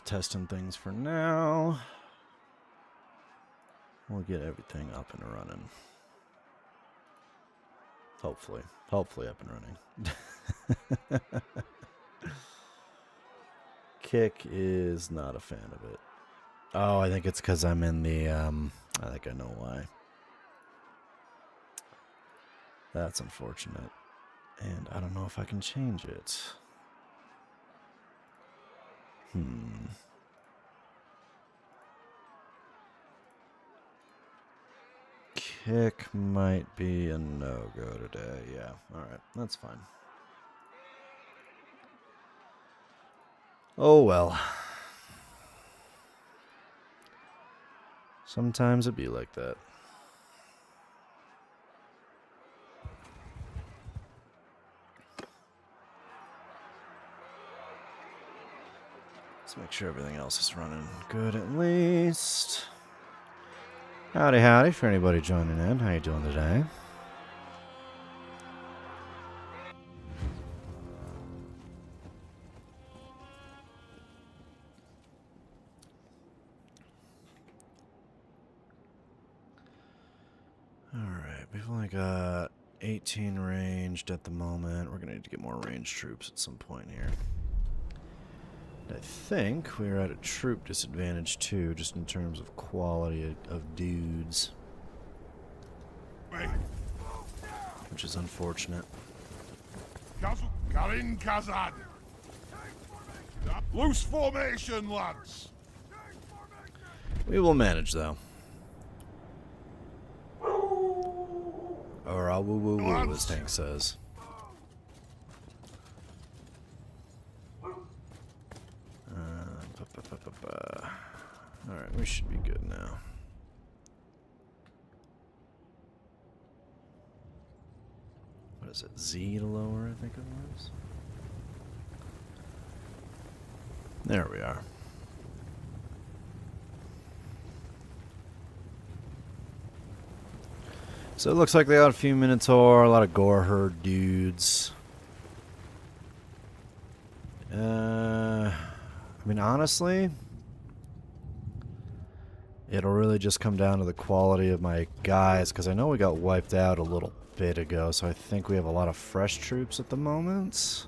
testing things for now. We'll get everything up and running. Hopefully. Hopefully up and running. Kick is not a fan of it. Oh, I think it's because I'm in the, I think I know why. That's unfortunate. And I don't know if I can change it. Kick might be a no-go today. Yeah, alright, that's fine. Oh well. Sometimes it be like that. Let's make sure everything else is running good at least. Howdy, howdy for anybody joining in. How you doing today? Alright, we've only got 18 ranged at the moment. We're going to need to get more ranged troops at some point here. I think we're at a troop disadvantage too, just in terms of quality of dudes. Which is unfortunate. Loose formation, lads. We will manage though. Or I'll woo woo woo, as Tank says. Alright, we should be good now. What is it? Z to lower, I think it was. There we are. So it looks like they got a few Minotaur, a lot of Gore Herd dudes. I mean, honestly, it'll really just come down to the quality of my guys, because I know we got wiped out a little bit ago, so I think we have a lot of fresh troops at the moment.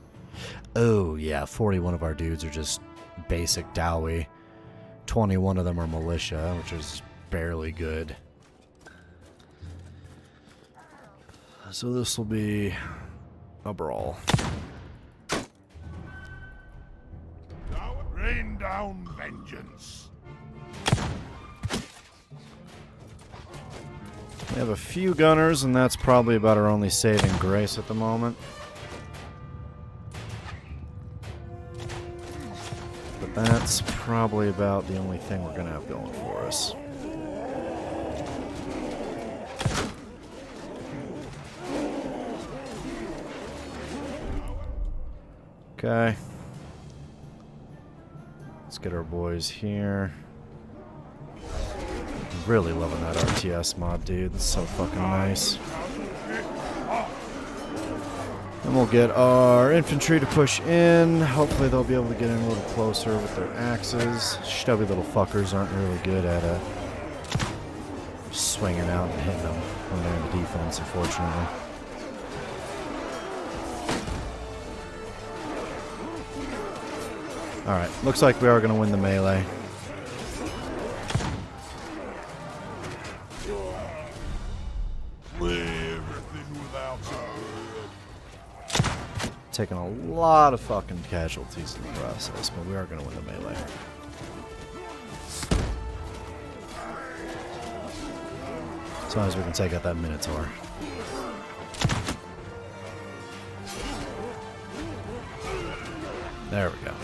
Oh, yeah, 41 of our dudes are just basic Dawi. 21 of them are militia, which is barely good. So this will be a brawl. Rain down vengeance. We have a few gunners, and that's probably about our only saving grace at the moment. But that's probably about the only thing we're going to have going for us. Okay. Let's get our boys here. Really loving that RTS mod, dude. It's so fucking nice. And we'll get our infantry to push in. Hopefully they'll be able to get in a little closer with their axes. Stubby little fuckers aren't really good at swinging out and hitting them when they're in the defense, unfortunately. Alright, looks like we are going to win the melee. Taking a lot of fucking casualties in the process, but we are going to win the melee. As long as we can take out that Minotaur. There we go.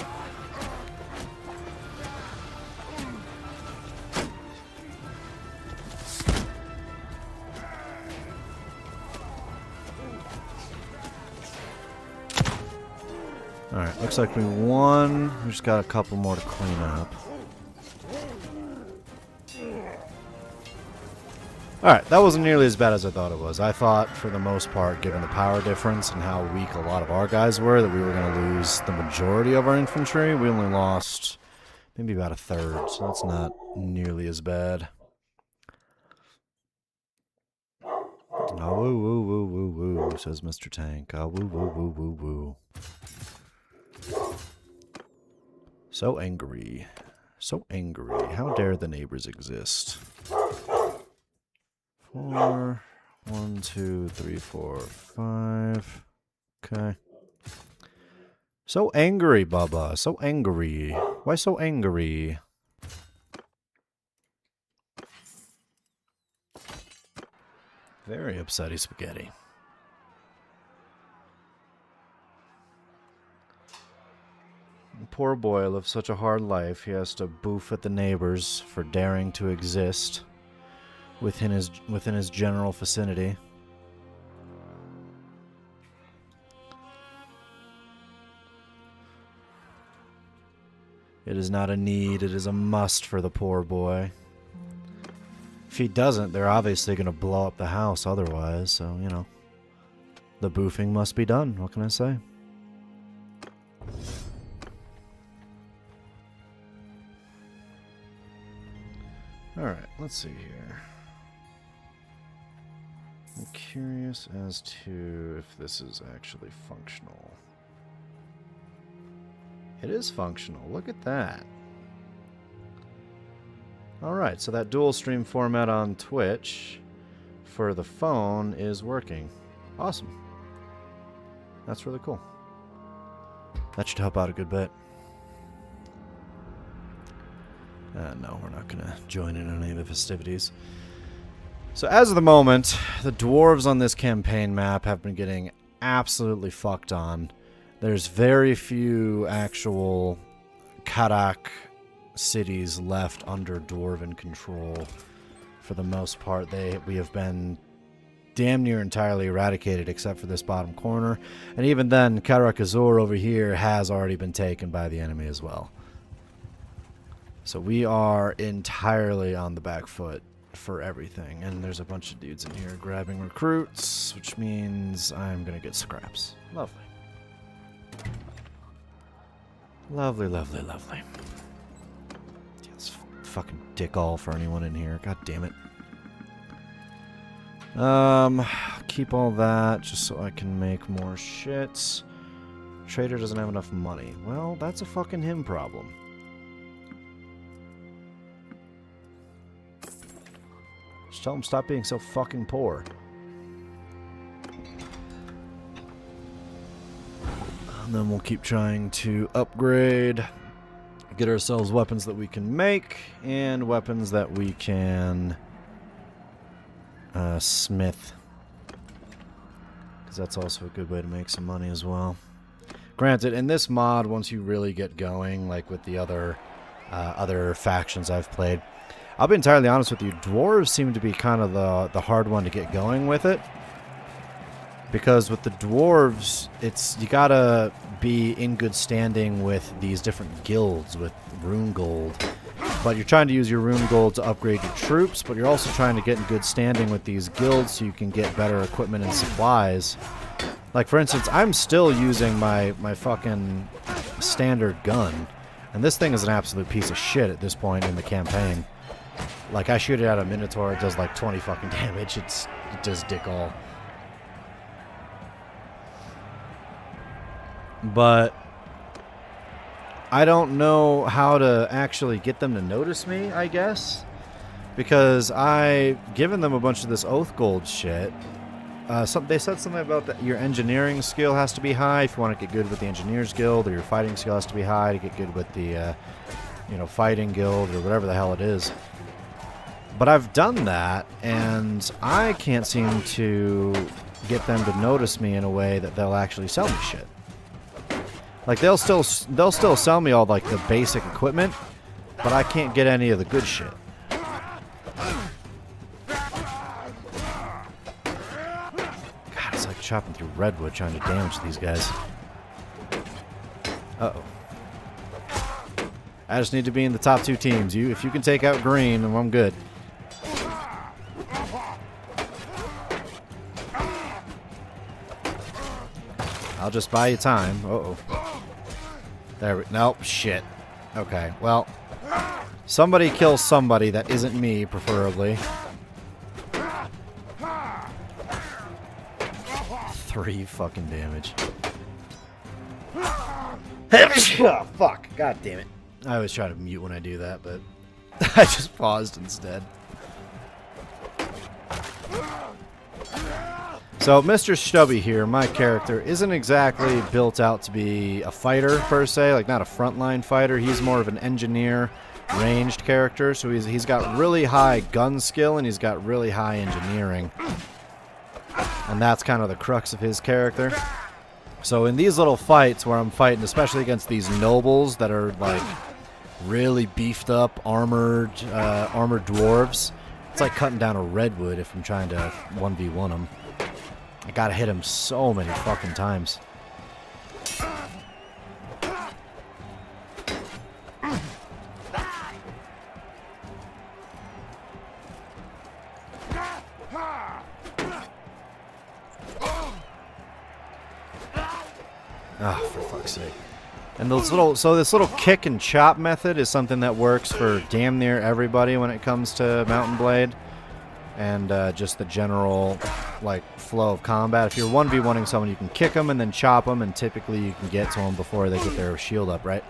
Alright, looks like we won. We just got a couple more to clean up. Alright, that wasn't nearly as bad as I thought it was. I thought, for the most part, given the power difference and how weak a lot of our guys were, that we were going to lose the majority of our infantry. We only lost Maybe about a third, so that's not nearly as bad. Oh, woo, woo, woo, woo, woo, says Mr. Tank. Oh, woo, woo, woo, woo, woo. So angry. So angry. How dare the neighbors exist? 4, 1, 2, 3, 4, 5. Okay. So angry, Bubba. So angry. Why so angry? Very upsetty spaghetti. Poor boy lives such a hard life. He has to boof at the neighbors for daring to exist within his general vicinity. It is not a need, it is a must for the poor boy. If he doesn't, they're obviously going to blow up the house otherwise, so, you know. The boofing must be done, what can I say? Alright, let's see here. I'm curious as to if this is actually functional. It is functional, look at that. Alright, so that dual stream format on Twitch for the phone is working. Awesome. That's really cool. That should help out a good bit. No, we're not going to join in on any of the festivities. So as of the moment, the dwarves on this campaign map have been getting absolutely fucked on. There's very few actual Karak cities left under dwarven control. For the most part, we have been damn near entirely eradicated except for this bottom corner. And even then, Karak Azur over here has already been taken by the enemy as well. So we are entirely on the back foot for everything. And there's a bunch of dudes in here grabbing recruits, which means I'm going to get scraps. Lovely. Lovely, lovely, lovely. Yes, fucking dick all for anyone in here. God damn it. Keep all that just so I can make more shit. Trader doesn't have enough money. Well, that's a fucking him problem. Just tell him stop being so fucking poor. And then we'll keep trying to upgrade, get ourselves weapons that we can make, and weapons that we can smith. Because that's also a good way to make some money as well. Granted, in this mod, once you really get going, like with the other factions I've played, I'll be entirely honest with you, dwarves seem to be kind of the hard one to get going with it. Because with the dwarves, you gotta be in good standing with these different guilds with rune gold. But you're trying to use your rune gold to upgrade your troops, but you're also trying to get in good standing with these guilds so you can get better equipment and supplies. Like, for instance, I'm still using my fucking standard gun. And this thing is an absolute piece of shit at this point in the campaign. Like, I shoot it at a Minotaur, it does like 20 fucking damage. It does dick all. But I don't know how to actually get them to notice me, I guess. Because I've given them a bunch of this oath gold shit. They said something about that your engineering skill has to be high if you want to get good with the engineers guild, or your fighting skill has to be high to get good with the fighting guild, or whatever the hell it is. But I've done that, and I can't seem to get them to notice me in a way that they'll actually sell me shit. Like, they'll still sell me all, like, the basic equipment, but I can't get any of the good shit. God, it's like chopping through redwood trying to damage these guys. Uh-oh. I just need to be in the top 2 teams. If you can take out green, then I'm good. I'll just buy you time. Uh-oh. There we... Nope. Shit. Okay. Well, Somebody kill somebody that isn't me, preferably. 3 fucking damage. Oh, fuck. God damn it. I always try to mute when I do that, but I just paused instead. So, Mr. Stubby here, my character, isn't exactly built out to be a fighter, per se. Like, not a frontline fighter. He's more of an engineer, ranged character. So, he's got really high gun skill, and he's got really high engineering. And that's kind of the crux of his character. So, in these little fights where I'm fighting, especially against these nobles that are, like, really beefed up, armored dwarves, it's like cutting down a redwood if I'm trying to 1v1 them. I gotta hit him so many fucking times. Ah, oh, for fuck's sake. And those this little kick and chop method is something that works for damn near everybody when it comes to Mountain Blade. And just the general, like, flow of combat. If you're 1v1ing someone, you can kick them and then chop them, and typically you can get to them before they get their shield up, right?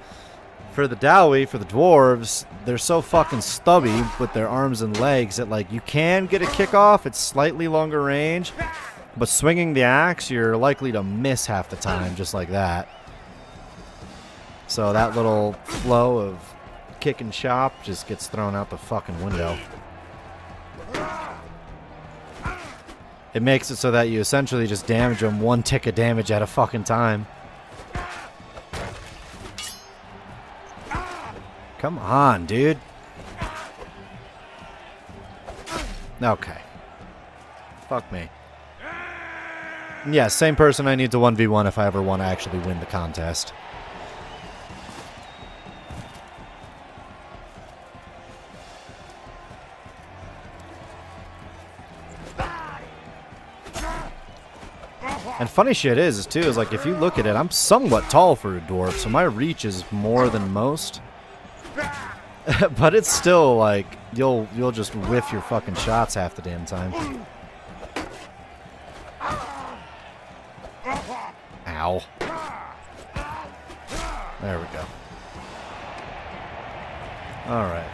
For the Dawi, for the dwarves, they're so fucking stubby with their arms and legs that, like, you can get a kick off. It's slightly longer range, but swinging the axe, you're likely to miss half the time, just like that. So that little flow of kick and chop just gets thrown out the fucking window. It makes it so that you essentially just damage them 1 tick of damage at a fucking time. Come on, dude. Okay. Fuck me. Yeah, same person I need to 1v1 if I ever want to actually win the contest. And funny shit is like, if you look at it, I'm somewhat tall for a dwarf, so my reach is more than most. But it's still like, you'll just whiff your fucking shots half the damn time. Ow. There we go. Alright.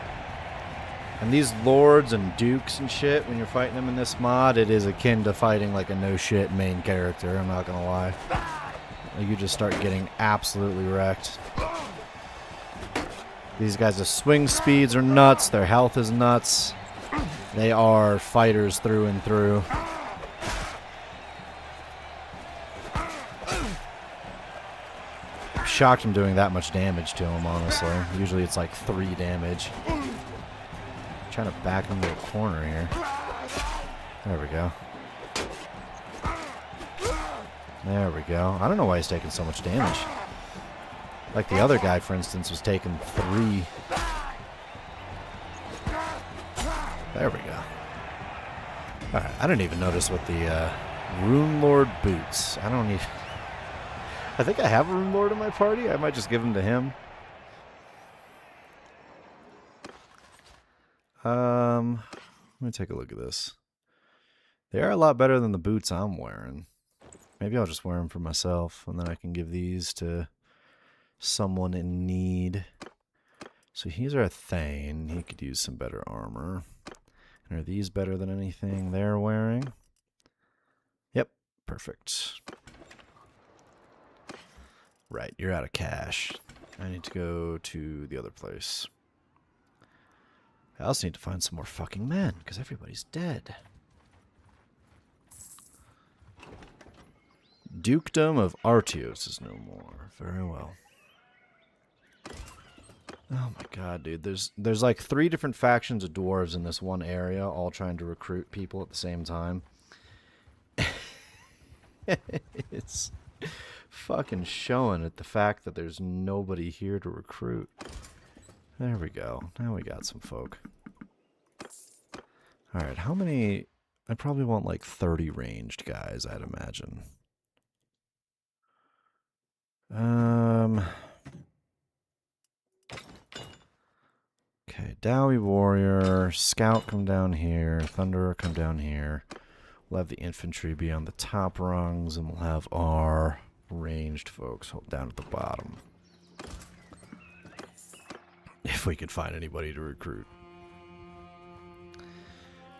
And these lords and dukes and shit, when you're fighting them in this mod, it is akin to fighting like a no-shit main character, I'm not gonna lie. You just start getting absolutely wrecked. These guys' swing speeds are nuts, their health is nuts. They are fighters through and through. I'm shocked I'm doing that much damage to him, honestly. Usually it's like 3 damage. Trying to back him to a corner here. There we go. There we go. I don't know why he's taking so much damage. Like the other guy, for instance, was taking 3. There we go. Alright, I didn't even notice what the Rune Lord boots. I don't even... I think I have a Rune Lord in my party. I might just give them to him. Let me take a look at this. They are a lot better than the boots I'm wearing. Maybe I'll just wear them for myself, and then I can give these to someone in need. So here's our Thane. He could use some better armor. And are these better than anything they're wearing? Yep, perfect. Right, you're out of cash. I need to go to the other place. I also need to find some more fucking men, because everybody's dead. Dukedom of Artios is no more. Very well. Oh my god, dude. There's like 3 different factions of dwarves in this one area, all trying to recruit people at the same time. It's fucking showing at the fact that there's nobody here to recruit. There we go. Now we got some folk. Alright, how many... I probably want like 30 ranged guys, I'd imagine. Okay, Dawi Warrior, Scout come down here, Thunderer come down here. We'll have the infantry be on the top rungs, and we'll have our ranged folks hold down at the bottom. If we could find anybody to recruit.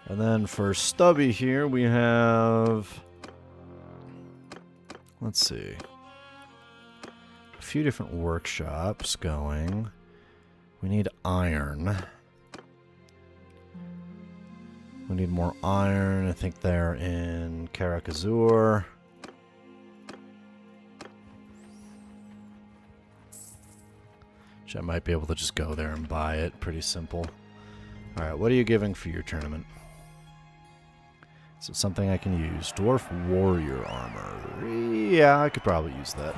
And then for Stubby here, we have... Let's see. A few different workshops going. We need iron. We need more iron. I think they're in Karakazur. Which I might be able to just go there and buy it. Pretty simple. Alright, what are you giving for your tournament? Is it something I can use? Dwarf Warrior Armor. Yeah, I could probably use that.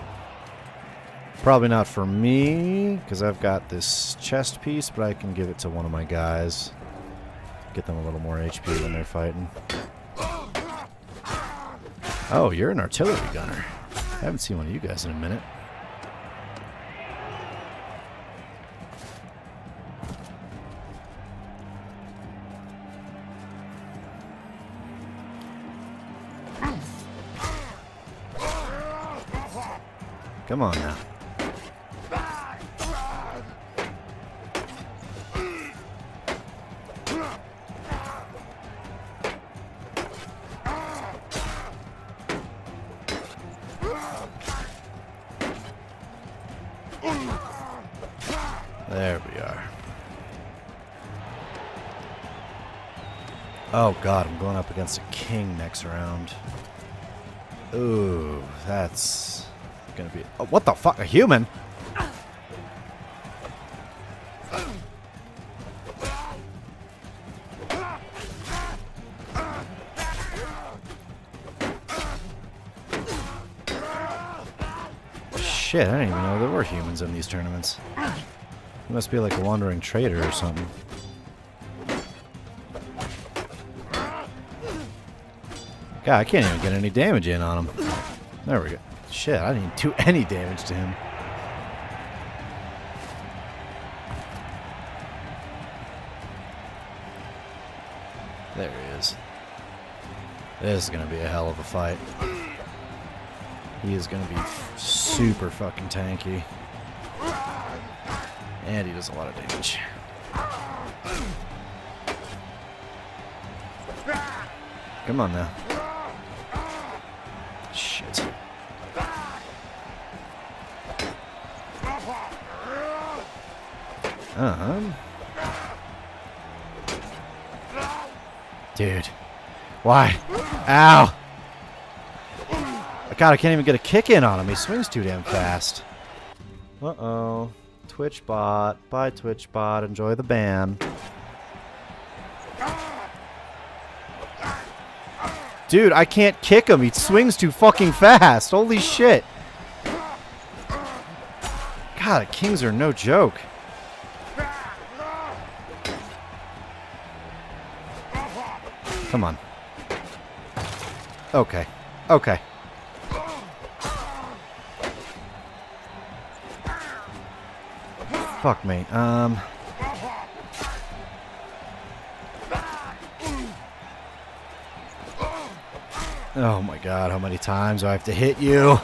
Probably not for me, because I've got this chest piece, but I can give it to one of my guys. Get them a little more HP when they're fighting. Oh, you're an artillery gunner. I haven't seen one of you guys in a minute. Come on now. There we are. Oh god, I'm going up against a king next round. Ooh, that's gonna be... Oh, what the fuck? A human? Shit, I didn't even know there were humans in these tournaments. He must be like a wandering trader or something. God, I can't even get any damage in on him. There we go. Shit, I didn't do any damage to him. There he is. This is going to be a hell of a fight. He is going to be super fucking tanky. And he does a lot of damage. Come on now. Shit. Dude. Why? Ow! God, I can't even get a kick in on him. He swings too damn fast. Uh-oh. Twitch bot. Bye, Twitch bot. Enjoy the ban. Dude, I can't kick him. He swings too fucking fast. Holy shit. God, kings are no joke. Come on. Okay. Okay. Fuck me. Oh my god, how many times do I have to hit you?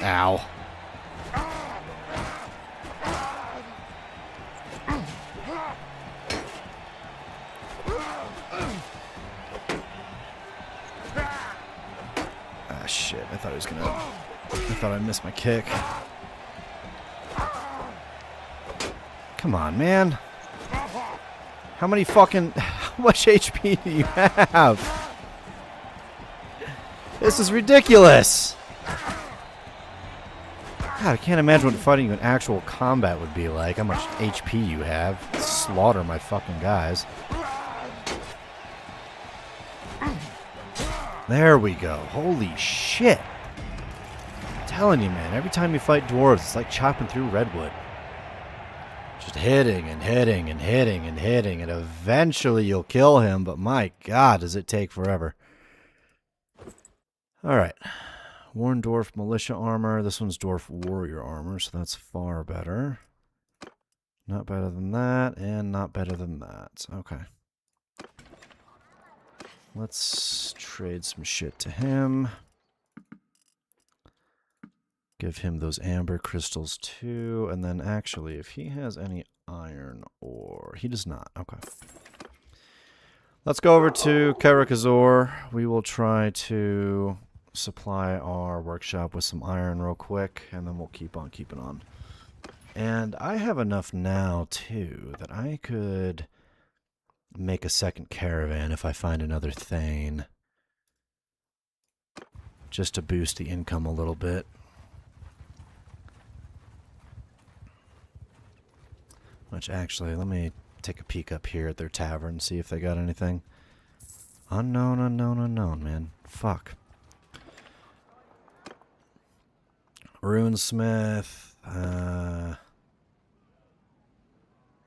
Ow. Ah, shit. I thought I was gonna... I thought I missed my kick. Come on, man. How many fucking... How much HP do you have? This is ridiculous. God, I can't imagine what fighting you in actual combat would be like. How much HP you have. Slaughter my fucking guys. There we go. Holy shit. I'm telling you, man. Every time you fight dwarves, it's like chopping through redwood. Just hitting and hitting and hitting and hitting, and eventually you'll kill him, but my god, does it take forever. Alright. Worn Dwarf Militia Armor. This one's Dwarf Warrior Armor, so that's far better. Not better than that, and not better than that. Okay. Let's trade some shit to him. Give him those amber crystals too, and then actually, if he has any iron ore... He does not. Okay. Let's go over to Karakazor. We will try to supply our workshop with some iron real quick, and then we'll keep on keeping on. And I have enough now, too, that I could make a second caravan if I find another Thane. Just to boost the income a little bit. Which, actually, let me take a peek up here at their tavern, see if they got anything. Unknown, unknown, unknown, man. Fuck. Runesmith.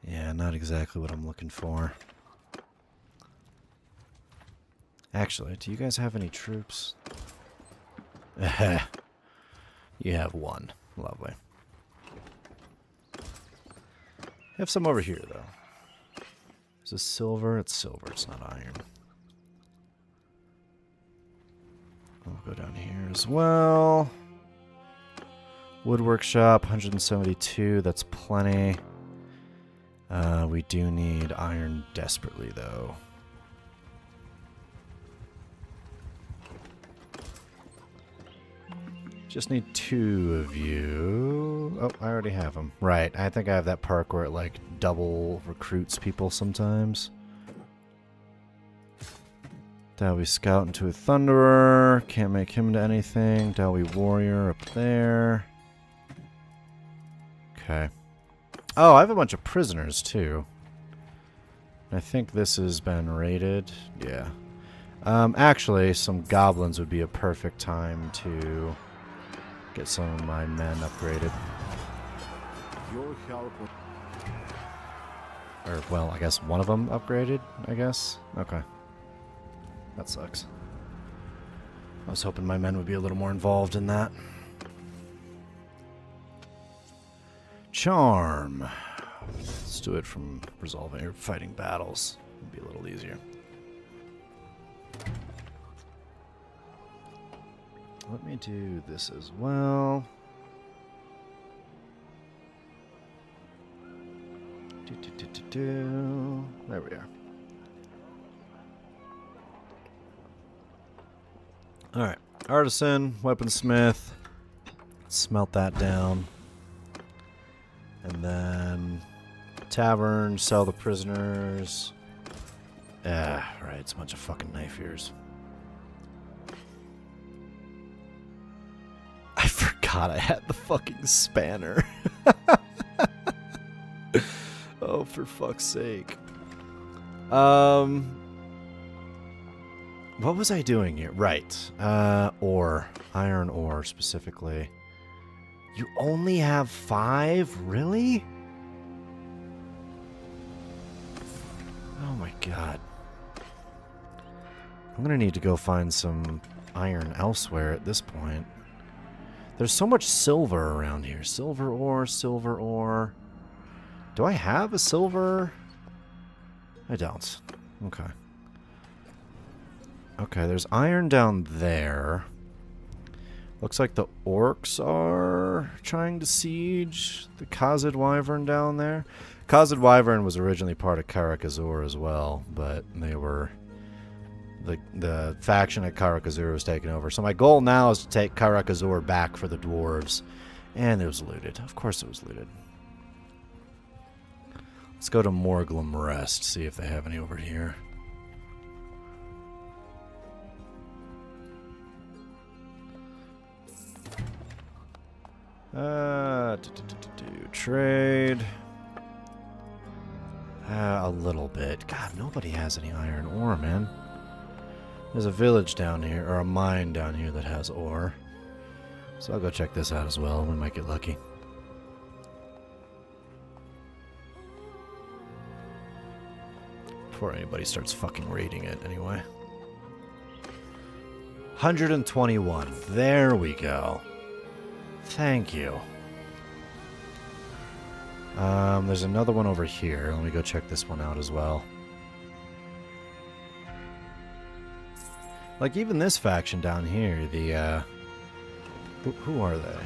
Yeah, not exactly what I'm looking for. Actually, do you guys have any troops? You have one. Lovely. Have some over here, though. Is this silver? It's silver. It's not iron. I'll go down here as well. Wood workshop, 172. That's plenty. We do need iron desperately, though. Just need 2 of you. Oh, I already have them. Right, I think I have that perk where it, like, double recruits people sometimes. Dawi Scout into a Thunderer. Can't make him into anything. Dawi Warrior up there. Okay. Oh, I have a bunch of prisoners, too. I think this has been raided. Yeah. Actually, some goblins would be a perfect time to... get some of my men upgraded. Your help. Or, well, I guess one of them upgraded, I guess? Okay. That sucks. I was hoping my men would be a little more involved in that. Charm. Let's do it from resolving or fighting battles. It'd be a little easier. Let me do this as well. There we are. Alright. Artisan, weaponsmith. Smelt that down. And then tavern, sell the prisoners. Ah, right, it's a bunch of fucking knife ears. I forgot I had the fucking spanner. Oh, for fuck's sake. What was I doing here? Right. Ore. Iron ore, specifically. You only have 5? Really? Oh my god. I'm gonna need to go find some iron elsewhere at this point. There's so much silver around here. Silver ore, silver ore. Do I have a silver? I don't. Okay. Okay, there's iron down there. Looks like the orcs are trying to siege the Khazad Wyvern down there. Khazad Wyvern was originally part of Karakazor as well, but they were... The faction at Karakazor was taken over. So my goal now is to take Karakazor back for the dwarves. And it was looted. Of course it was looted. Let's go to Morglum Rest, see if they have any over here. Trade. A little bit. God, nobody has any iron ore, man. There's a village down here, or a mine down here that has ore. So I'll go check this out as well. We might get lucky. Before anybody starts fucking raiding it, anyway. 121. There we go. Thank you. There's another one over here. Let me go check this one out as well. Like, even this faction down here, the, who are they?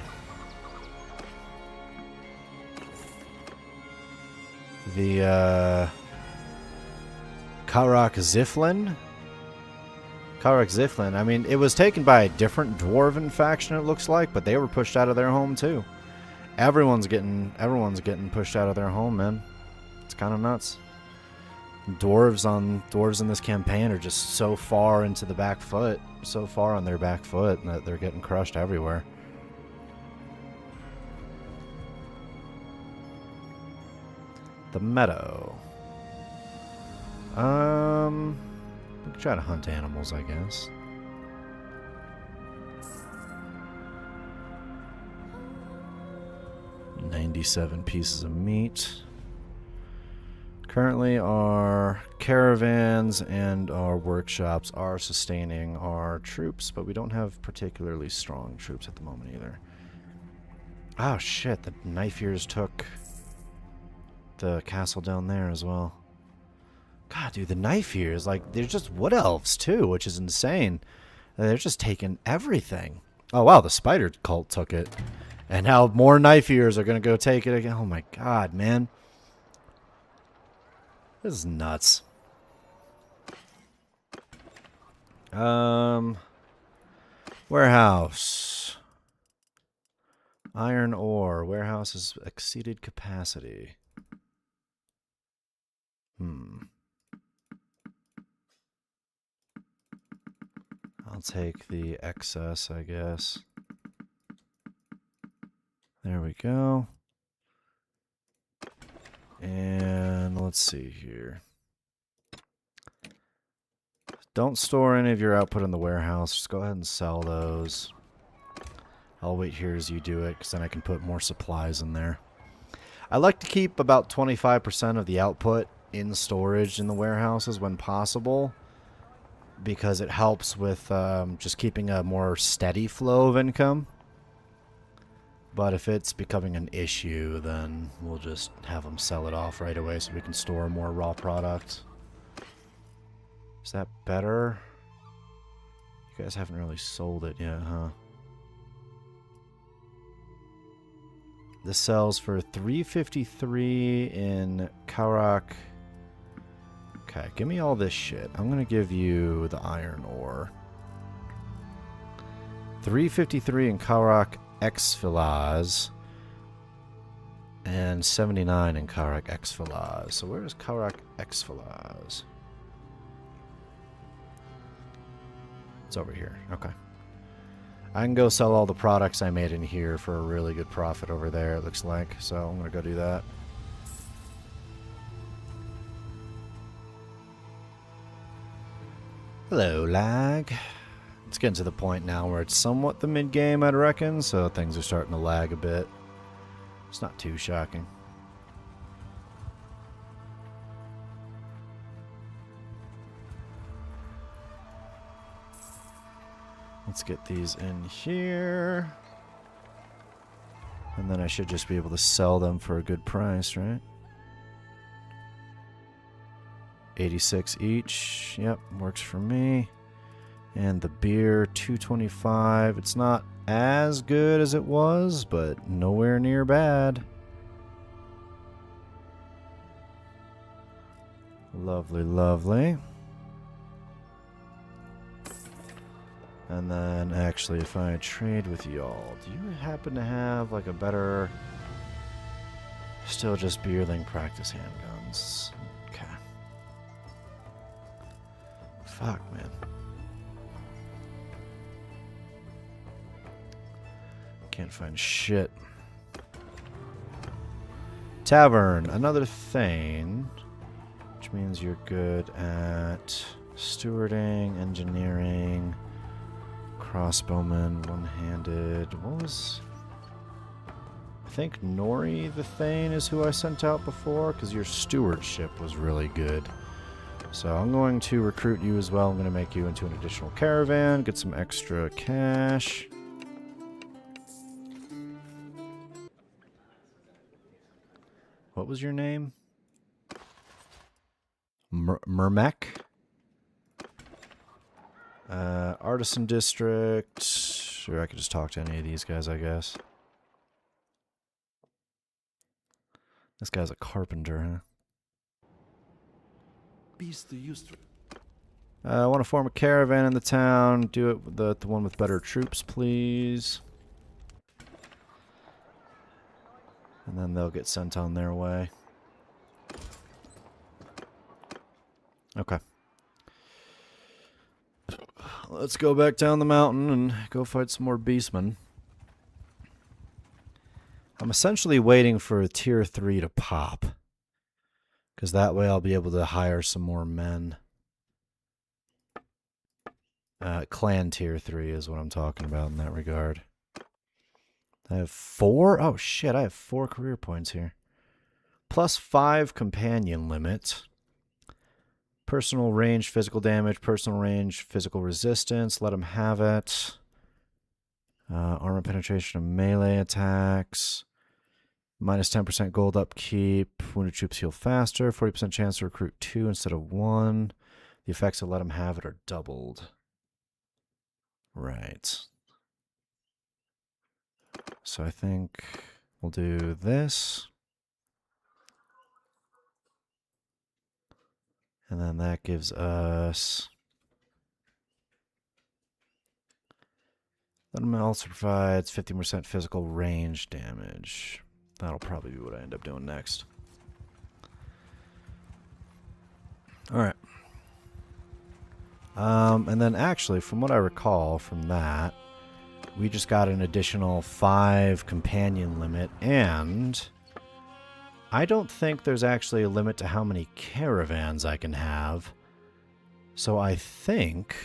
The, Karak Ziflin? Karak Ziflin. I mean, it was taken by a different dwarven faction, it looks like, but they were pushed out of their home, too. Everyone's getting pushed out of their home, man. It's kind of nuts. Dwarves in this campaign are just so far into the back foot, so far on their back foot that they're getting crushed everywhere. The meadow. We can try to hunt animals, I guess. $97 pieces of meat. Currently, our caravans and our workshops are sustaining our troops, but we don't have particularly strong troops at the moment either. Oh shit, the knife ears took the castle down there as well. God, dude, the knife ears, like, they're just wood elves too, which is insane. They're just taking everything. Oh wow, the spider cult took it. And now more knife ears are going to go take it again. Oh my god, man. This is nuts. Warehouse. Iron ore. Warehouse has exceeded capacity. I'll take the excess, I guess. There we go. And let's see here. Don't store any of your output in the warehouse. Just go ahead and sell those. I'll wait here as you do it, because then I can put more supplies in there. I like to keep about 25% of the output in storage in the warehouses when possible, because it helps with just keeping a more steady flow of income. But if it's becoming an issue, then we'll just have them sell it off right away so we can store more raw product. Is that better? You guys haven't really sold it yet, huh? This sells for $353 in Karak. Okay, give me all this shit. I'm gonna give you the iron ore. $353 in Karak Exfilaz and 79 in Karak Exfilaz. So where is Karak Exfilaz? It's over here. Okay. I can go sell all the products I made in here for a really good profit over there, it looks like. So I'm going to go do that. Hello, lag. It's getting to the point now where it's somewhat the mid-game, I'd reckon, so things are starting to lag a bit. It's not too shocking. Let's get these in here. And then I should just be able to sell them for a good price, right? 86 each. Yep, works for me. And the beer, $225. It's not as good as it was, but nowhere near bad. Lovely, lovely. And then, actually, if I trade with y'all, do you happen to have, like, a better... Still just beer-ling practice handguns. Okay. Fuck, man. Can't find shit. Tavern, another thing. Which means you're good at stewarding, engineering... Crossbowman, one-handed. What was... I think Nori the Thane is who I sent out before, because your stewardship was really good. So I'm going to recruit you as well. I'm going to make you into an additional caravan, get some extra cash. What was your name? Mermek? Artisan District. Sure, I could just talk to any of these guys, I guess. This guy's a carpenter, huh? I want to form a caravan in the town. Do it with the one with better troops, please. And then they'll get sent on their way. Okay. Let's go back down the mountain and go fight some more beastmen. I'm essentially waiting for a tier 3 to pop. Because that way I'll be able to hire some more men. Clan tier 3 is what I'm talking about in that regard. I have 4? Oh shit, I have 4 career points here. Plus 5 companion limit. Personal range, physical damage, personal range, physical resistance. Let him have it. Armor penetration of melee attacks. Minus 10% gold upkeep. Wounded troops heal faster. 40% chance to recruit 2 instead of 1. The effects of let him have it are doubled. Right. So I think we'll do this. And then that gives us... That also provides 50% physical range damage. That'll probably be what I end up doing next. Alright. And then actually, from what I recall from that, we just got an additional 5 companion limit, and I don't think there's actually a limit to how many caravans I can have. So I think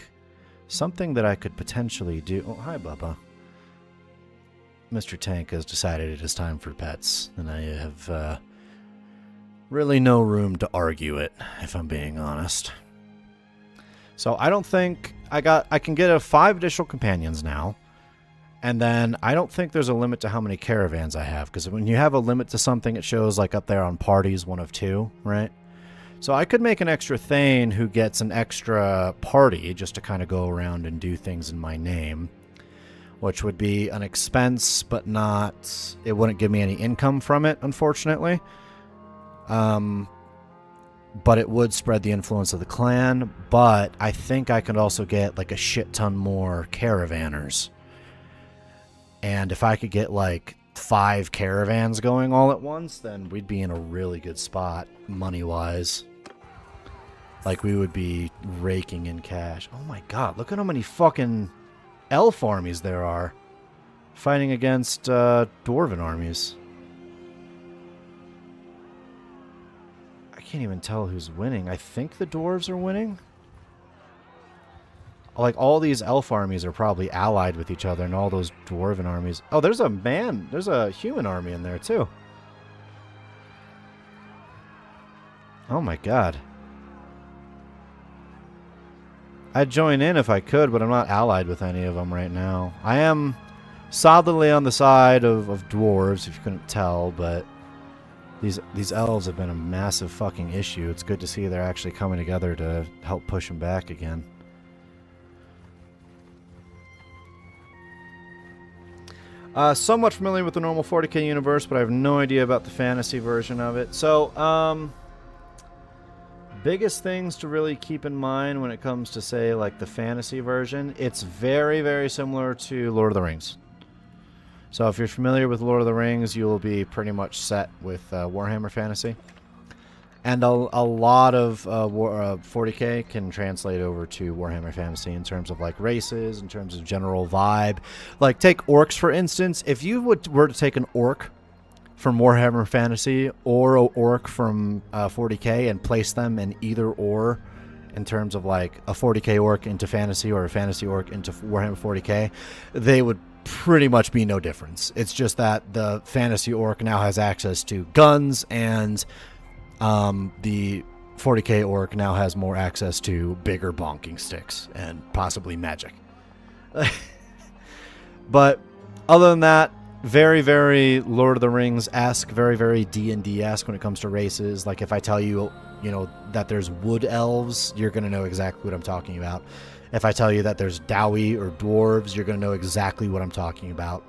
something that I could potentially do... Oh, hi, Bubba. Mr. Tank has decided it is time for pets, and I have really no room to argue it, if I'm being honest. So I don't think... I can get 5 additional companions now. And then I don't think there's a limit to how many caravans I have, because when you have a limit to something, it shows like up there on parties 1 of 2, right? So I could make an extra Thane who gets an extra party just to kind of go around and do things in my name, which would be an expense, but not... It wouldn't give me any income from it, unfortunately. But it would spread the influence of the clan, but I think I could also get like a shit ton more caravanners. And if I could get like 5 caravans going all at once, then we'd be in a really good spot money-wise. Like we would be raking in cash. Oh my god, look at how many fucking elf armies there are fighting against dwarven armies. I can't even tell who's winning. I think the dwarves are winning. Like, all these elf armies are probably allied with each other, and all those dwarven armies... Oh, there's a human army in there, too. Oh my god. I'd join in if I could, but I'm not allied with any of them right now. I am solidly on the side of dwarves, if you couldn't tell, but... These elves have been a massive fucking issue. It's good to see they're actually coming together to help push them back again. Somewhat familiar with the normal 40k universe, but I have no idea about the fantasy version of it. So, biggest things to really keep in mind when it comes to, say, like the fantasy version, it's very, very similar to Lord of the Rings. So if you're familiar with Lord of the Rings, you will be pretty much set with Warhammer Fantasy. And a lot of 40k can translate over to Warhammer Fantasy in terms of like races, in terms of general vibe. Like take orcs for instance. If you were to take an orc from Warhammer Fantasy or an orc from 40k and place them in either or, in terms of like a 40k orc into fantasy or a fantasy orc into Warhammer 40k, they would pretty much be no difference. It's just that the fantasy orc now has access to guns, and the 40k orc now has more access to bigger bonking sticks and possibly magic. But other than that, very, very Lord of the Rings-esque, very, very D&D-esque when it comes to races. Like if I tell you, you know, that there's wood elves, you're going to know exactly what I'm talking about. If I tell you that there's Dawi or dwarves, you're going to know exactly what I'm talking about.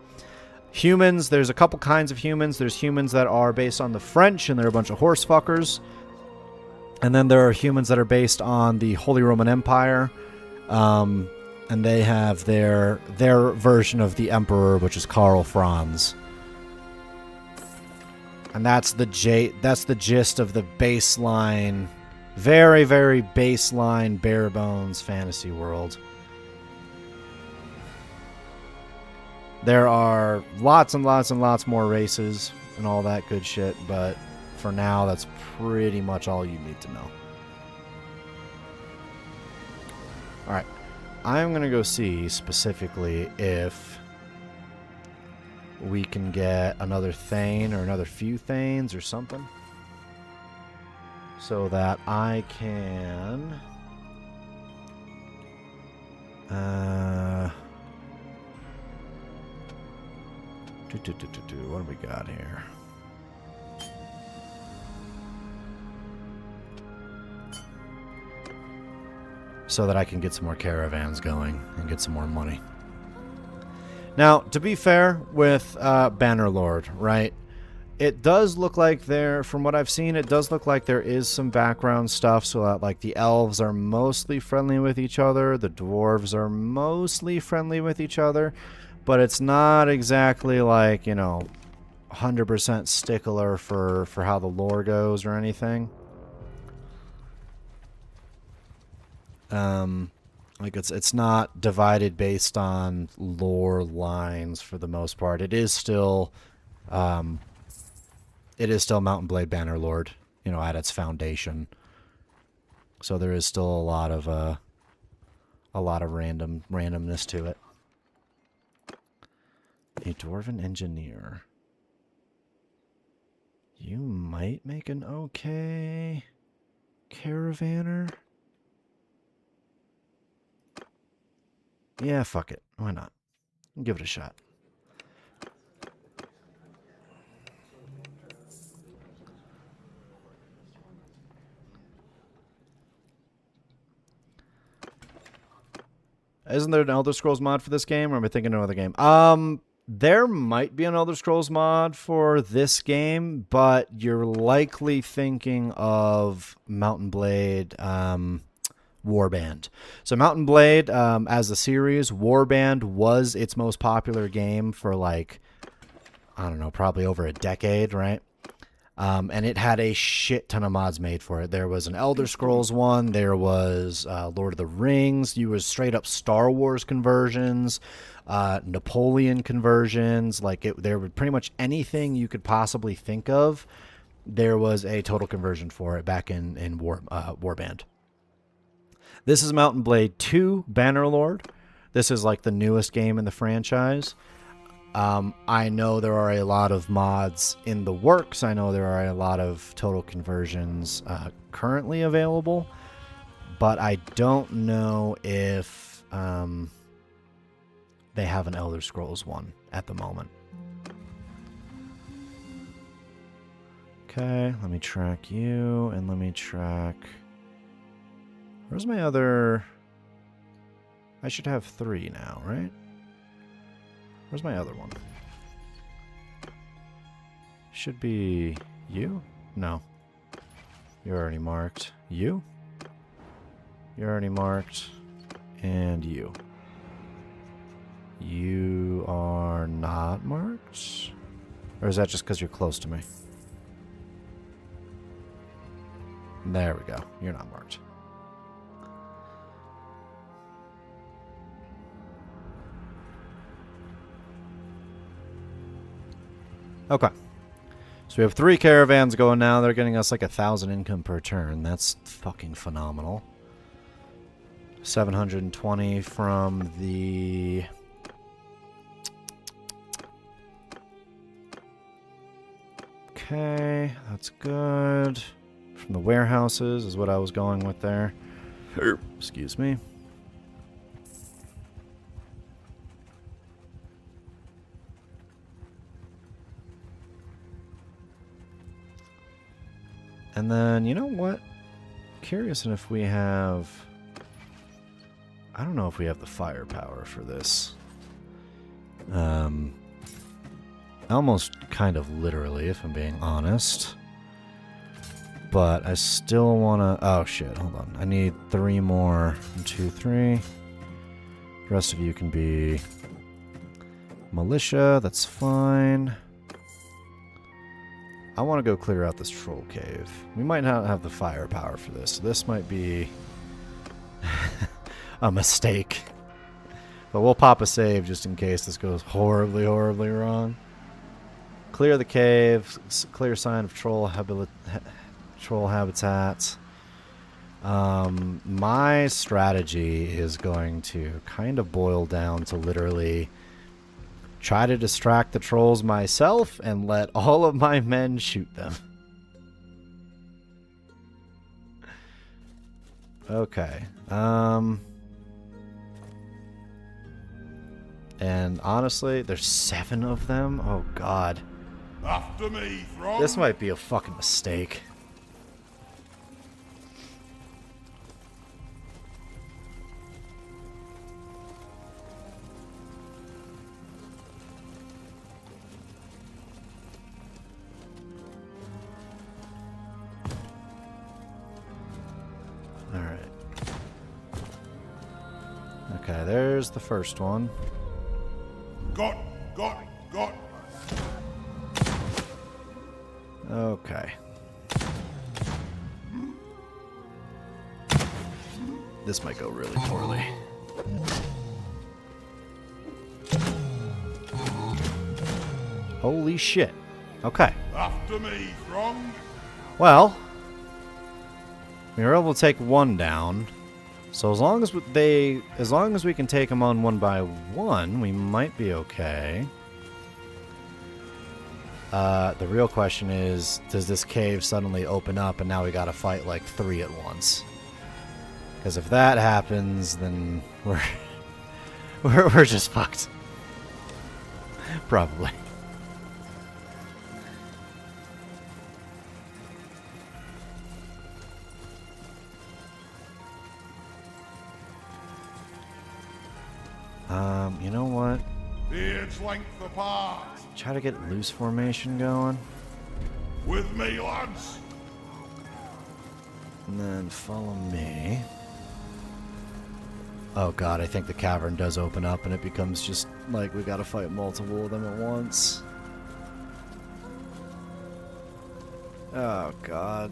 Humans, there's a couple kinds of humans. There's humans that are based on the French, and they're a bunch of horse fuckers. And then there are humans that are based on the Holy Roman Empire. And they have their version of the Emperor, which is Karl Franz. And that's the gist of the baseline, very, very baseline, bare bones fantasy world. There are lots and lots and lots more races and all that good shit, but for now, that's pretty much all you need to know. Alright. I'm going to go see specifically if we can get another Thane or another few Thanes or something, so that I can what do we got here? So that I can get some more caravans going and get some more money. Now, to be fair with Bannerlord, right? It does look like there, from what I've seen, it does look like there is some background stuff, so that like the elves are mostly friendly with each other, the dwarves are mostly friendly with each other, but it's not exactly like, you know, 100% stickler for how the lore goes or anything. Like it's not divided based on lore lines for the most part. It is still Mountain Blade Bannerlord, you know, at its foundation. So there is still a lot of randomness to it. A Dwarven Engineer. You might make an okay Caravaner. Yeah, fuck it. Why not? Give it a shot. Isn't there an Elder Scrolls mod for this game, or am I thinking of another game? There might be an Elder Scrolls mod for this game, but you're likely thinking of Mountain Blade, Warband. So Mountain Blade, as a series, Warband was its most popular game for like, I don't know, probably over a decade, right? And it had a shit ton of mods made for it. There was an Elder Scrolls one. There was Lord of the Rings. You was straight up Star Wars conversions, Napoleon conversions. Like there was pretty much anything you could possibly think of. There was a total conversion for it back in Warband. This is Mountain Blade 2 Bannerlord. This is like the newest game in the franchise. I know there are a lot of mods in the works. I know there are a lot of total conversions currently available, but I don't know if they have an Elder Scrolls one at the moment. Okay, let me track you, and let me track... Where's my other... I should have 3 now, right? Where's my other one? Should be you? No. You're already marked. You? You're already marked. And you. You are not marked? Or is that just because you're close to me? There we go. You're not marked. Okay. So we have 3 caravans going now. They're getting us like 1,000 income per turn. That's fucking phenomenal. 720 from the... Okay, that's good. from the warehouses is what I was going with there. Excuse me. And then, you know what? Curious if we have... I don't know if we have the firepower for this. Almost kind of literally, if I'm being honest. But I still want to... Oh, shit. Hold on. I need 3 more. 1, 2, 3. The rest of you can be militia. That's fine. I want to go clear out this troll cave. We might not have the firepower for this. So this might be a mistake. But we'll pop a save just in case this goes horribly, horribly wrong. Clear the cave. Clear sign of troll habitat. My strategy is going to kind of boil down to literally try to distract the trolls myself and let all of my men shoot them. Okay. And honestly, there's 7 of them? Oh, God. After me, Throng. This might be a fucking mistake. Alright. Okay, there's the first one. Got. Okay. This might go really poorly. Holy shit. Okay. After me, Throng. Well, we were able to take 1 down. So as long as we can take them on 1 by 1, we might be okay. The real question is, does this cave suddenly open up and now we gotta fight like 3 at once? Because if that happens, then we're just fucked. Probably. You know what? Beards length apart. Try to get loose formation going. With me, lads. And then follow me. Oh god, I think the cavern does open up and it becomes just like we gotta fight multiple of them at once. Oh god.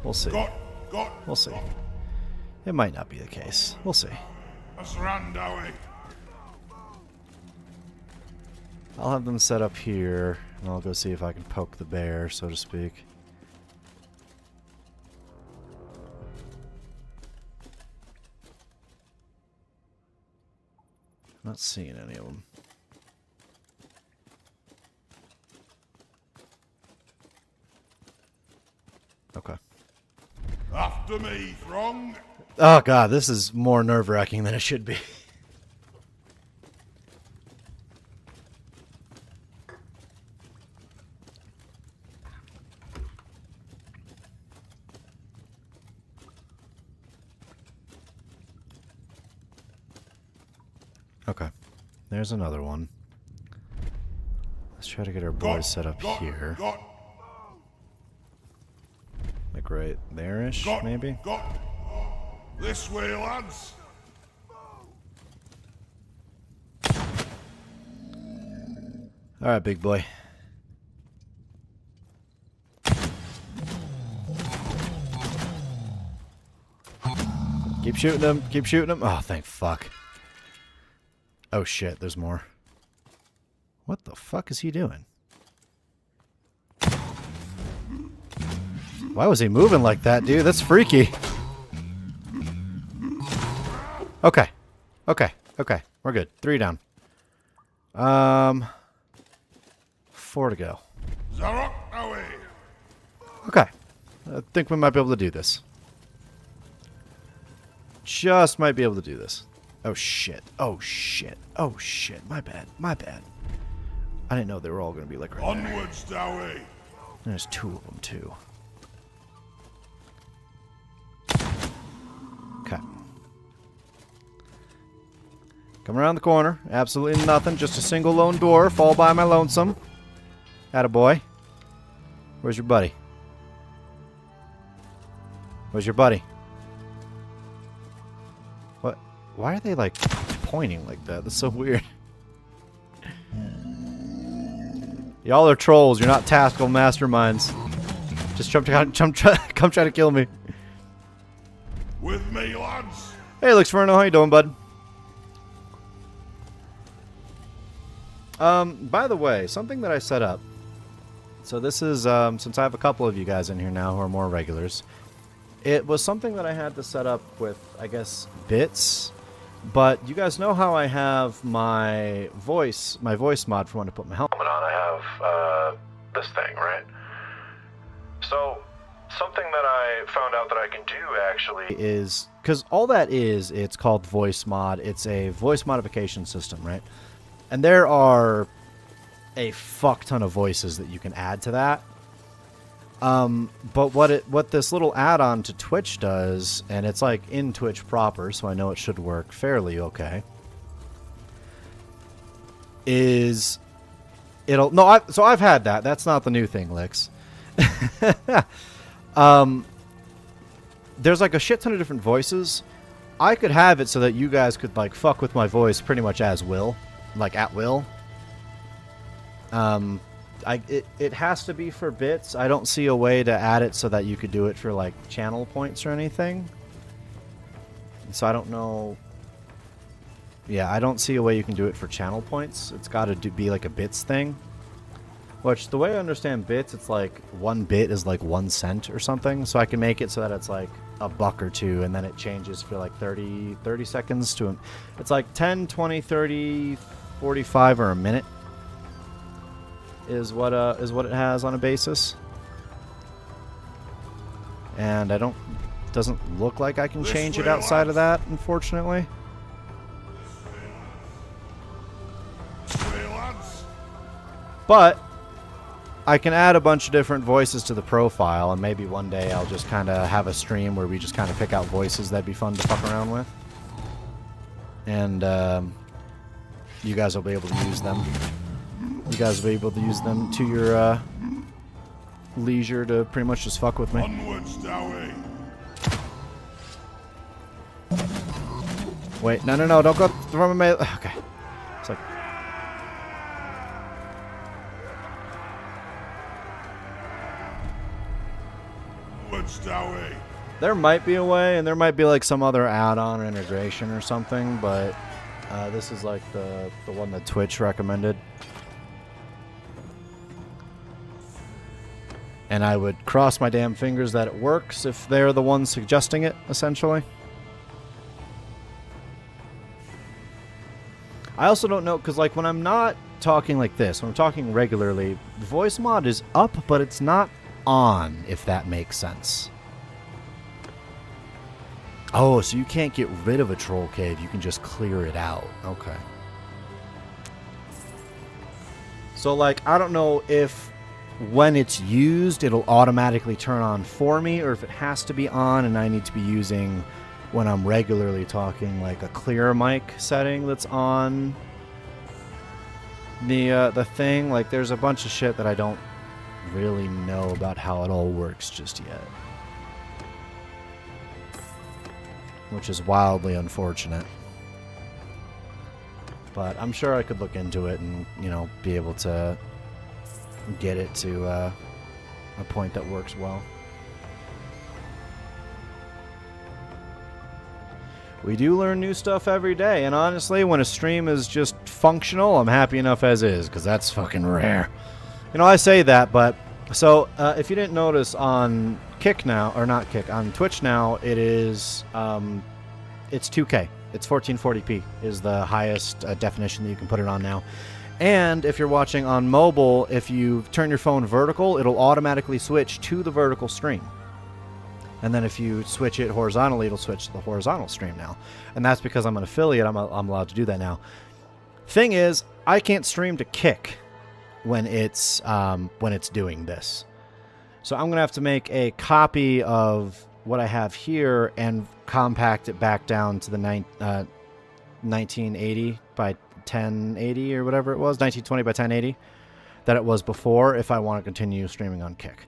We'll see. We'll see. It might not be the case. We'll see. Us ran, Dawi. I'll have them set up here, and I'll go see if I can poke the bear, so to speak. Not seeing any of them. Okay. After me, Throng. Oh god, this is more nerve-wracking than it should be. Okay, there's another one. Let's try to get our boys set up here. Like right there-ish, maybe? This way, lads. Alright, big boy. Keep shooting him, keep shooting him. Oh, thank fuck. Oh shit, there's more. What the fuck is he doing? Why was he moving like that, dude? That's freaky. Okay. Okay. Okay. We're good. 3 down. 4 to go. Zarok Dawi. Okay. I think we might be able to do this. Just might be able to do this. Oh, shit. Oh, shit. Oh, shit. My bad. My bad. I didn't know they were all going to be like right there. Onwards, Dawi. There's two of them, too. Okay. Come around the corner. Absolutely nothing. Just a single lone door. Fall by my lonesome. Attaboy. Where's your buddy? Where's your buddy? What? Why are they, like, pointing like that? That's so weird. Y'all are trolls. You're not tactical masterminds. Just come try to kill me. With me, lads. Hey, Lux Ferno. How you doing, bud? By the way, something that I set up. So this is, since I have a couple of you guys in here now who are more regulars, it was something that I had to set up with, I guess, bits. But you guys know how I have my voice mod for when to put my helmet on. I have, this thing, right? So, something that I found out that I can do, actually, is, because all that is, it's called voice mod. It's a voice modification system, right? And there are a fuck ton of voices that you can add to that. But what this little add-on to Twitch does, and it's like in Twitch proper, so I know it should work fairly okay, is so I've had that. That's not the new thing, Lix. There's like a shit ton of different voices. I could have it so that you guys could like fuck with my voice pretty much as will, like at will. It has to be for bits. I don't see a way to add it so that you could do it for like channel points or anything. So I don't know. Yeah, I don't see a way you can do it for channel points. It's got to be like a bits thing. Which, the way I understand bits, it's like 1 bit is like 1 cent or something. So I can make it so that it's like a buck or two, and then it changes for like 30 seconds to... It's like 10, 20, 30, 45, or a minute is what it has on a basis. And doesn't look like I can change it outside of that, unfortunately. But I can add a bunch of different voices to the profile, and maybe one day I'll just kind of have a stream where we just kind of pick out voices that'd be fun to fuck around with. And you guys will be able to use them. You guys will be able to use them to your leisure to pretty much just fuck with me. Onwards, Dawi. Wait, no, don't go from my... Okay. It's like... Onwards, Dawi. There might be a way, and there might be like some other add-on or integration or something, but this is like the one that Twitch recommended. And I would cross my damn fingers that it works if they're the ones suggesting it, essentially. I also don't know, because like when I'm not talking like this, when I'm talking regularly, voice mod is up, but it's not on, if that makes sense. Oh, so you can't get rid of a troll cave, you can just clear it out. Okay. So like, I don't know if when it's used, it'll automatically turn on for me, or if it has to be on and I need to be using, when I'm regularly talking, like a clear mic setting that's on the thing. Like, there's a bunch of shit that I don't really know about how it all works just yet. Which is wildly unfortunate. But I'm sure I could look into it and, you know, be able to get it to a point that works well. We do learn new stuff every day, and honestly, when a stream is just functional, I'm happy enough as is, because that's fucking rare. You know, I say that, but... So, if you didn't notice, on Kick now, or not Kick, on Twitch now, it is, it's 2K. It's 1440p is the highest definition that you can put it on now. And if you're watching on mobile, if you turn your phone vertical, it'll automatically switch to the vertical stream. And then if you switch it horizontally, it'll switch to the horizontal stream now. And that's because I'm an affiliate. I'm allowed to do that now. Thing is, I can't stream to Kick when it's doing this. So I'm going to have to make a copy of what I have here and compact it back down to the 1980 by 1080 or whatever it was, 1920 by 1080 that it was before if I want to continue streaming on Kick.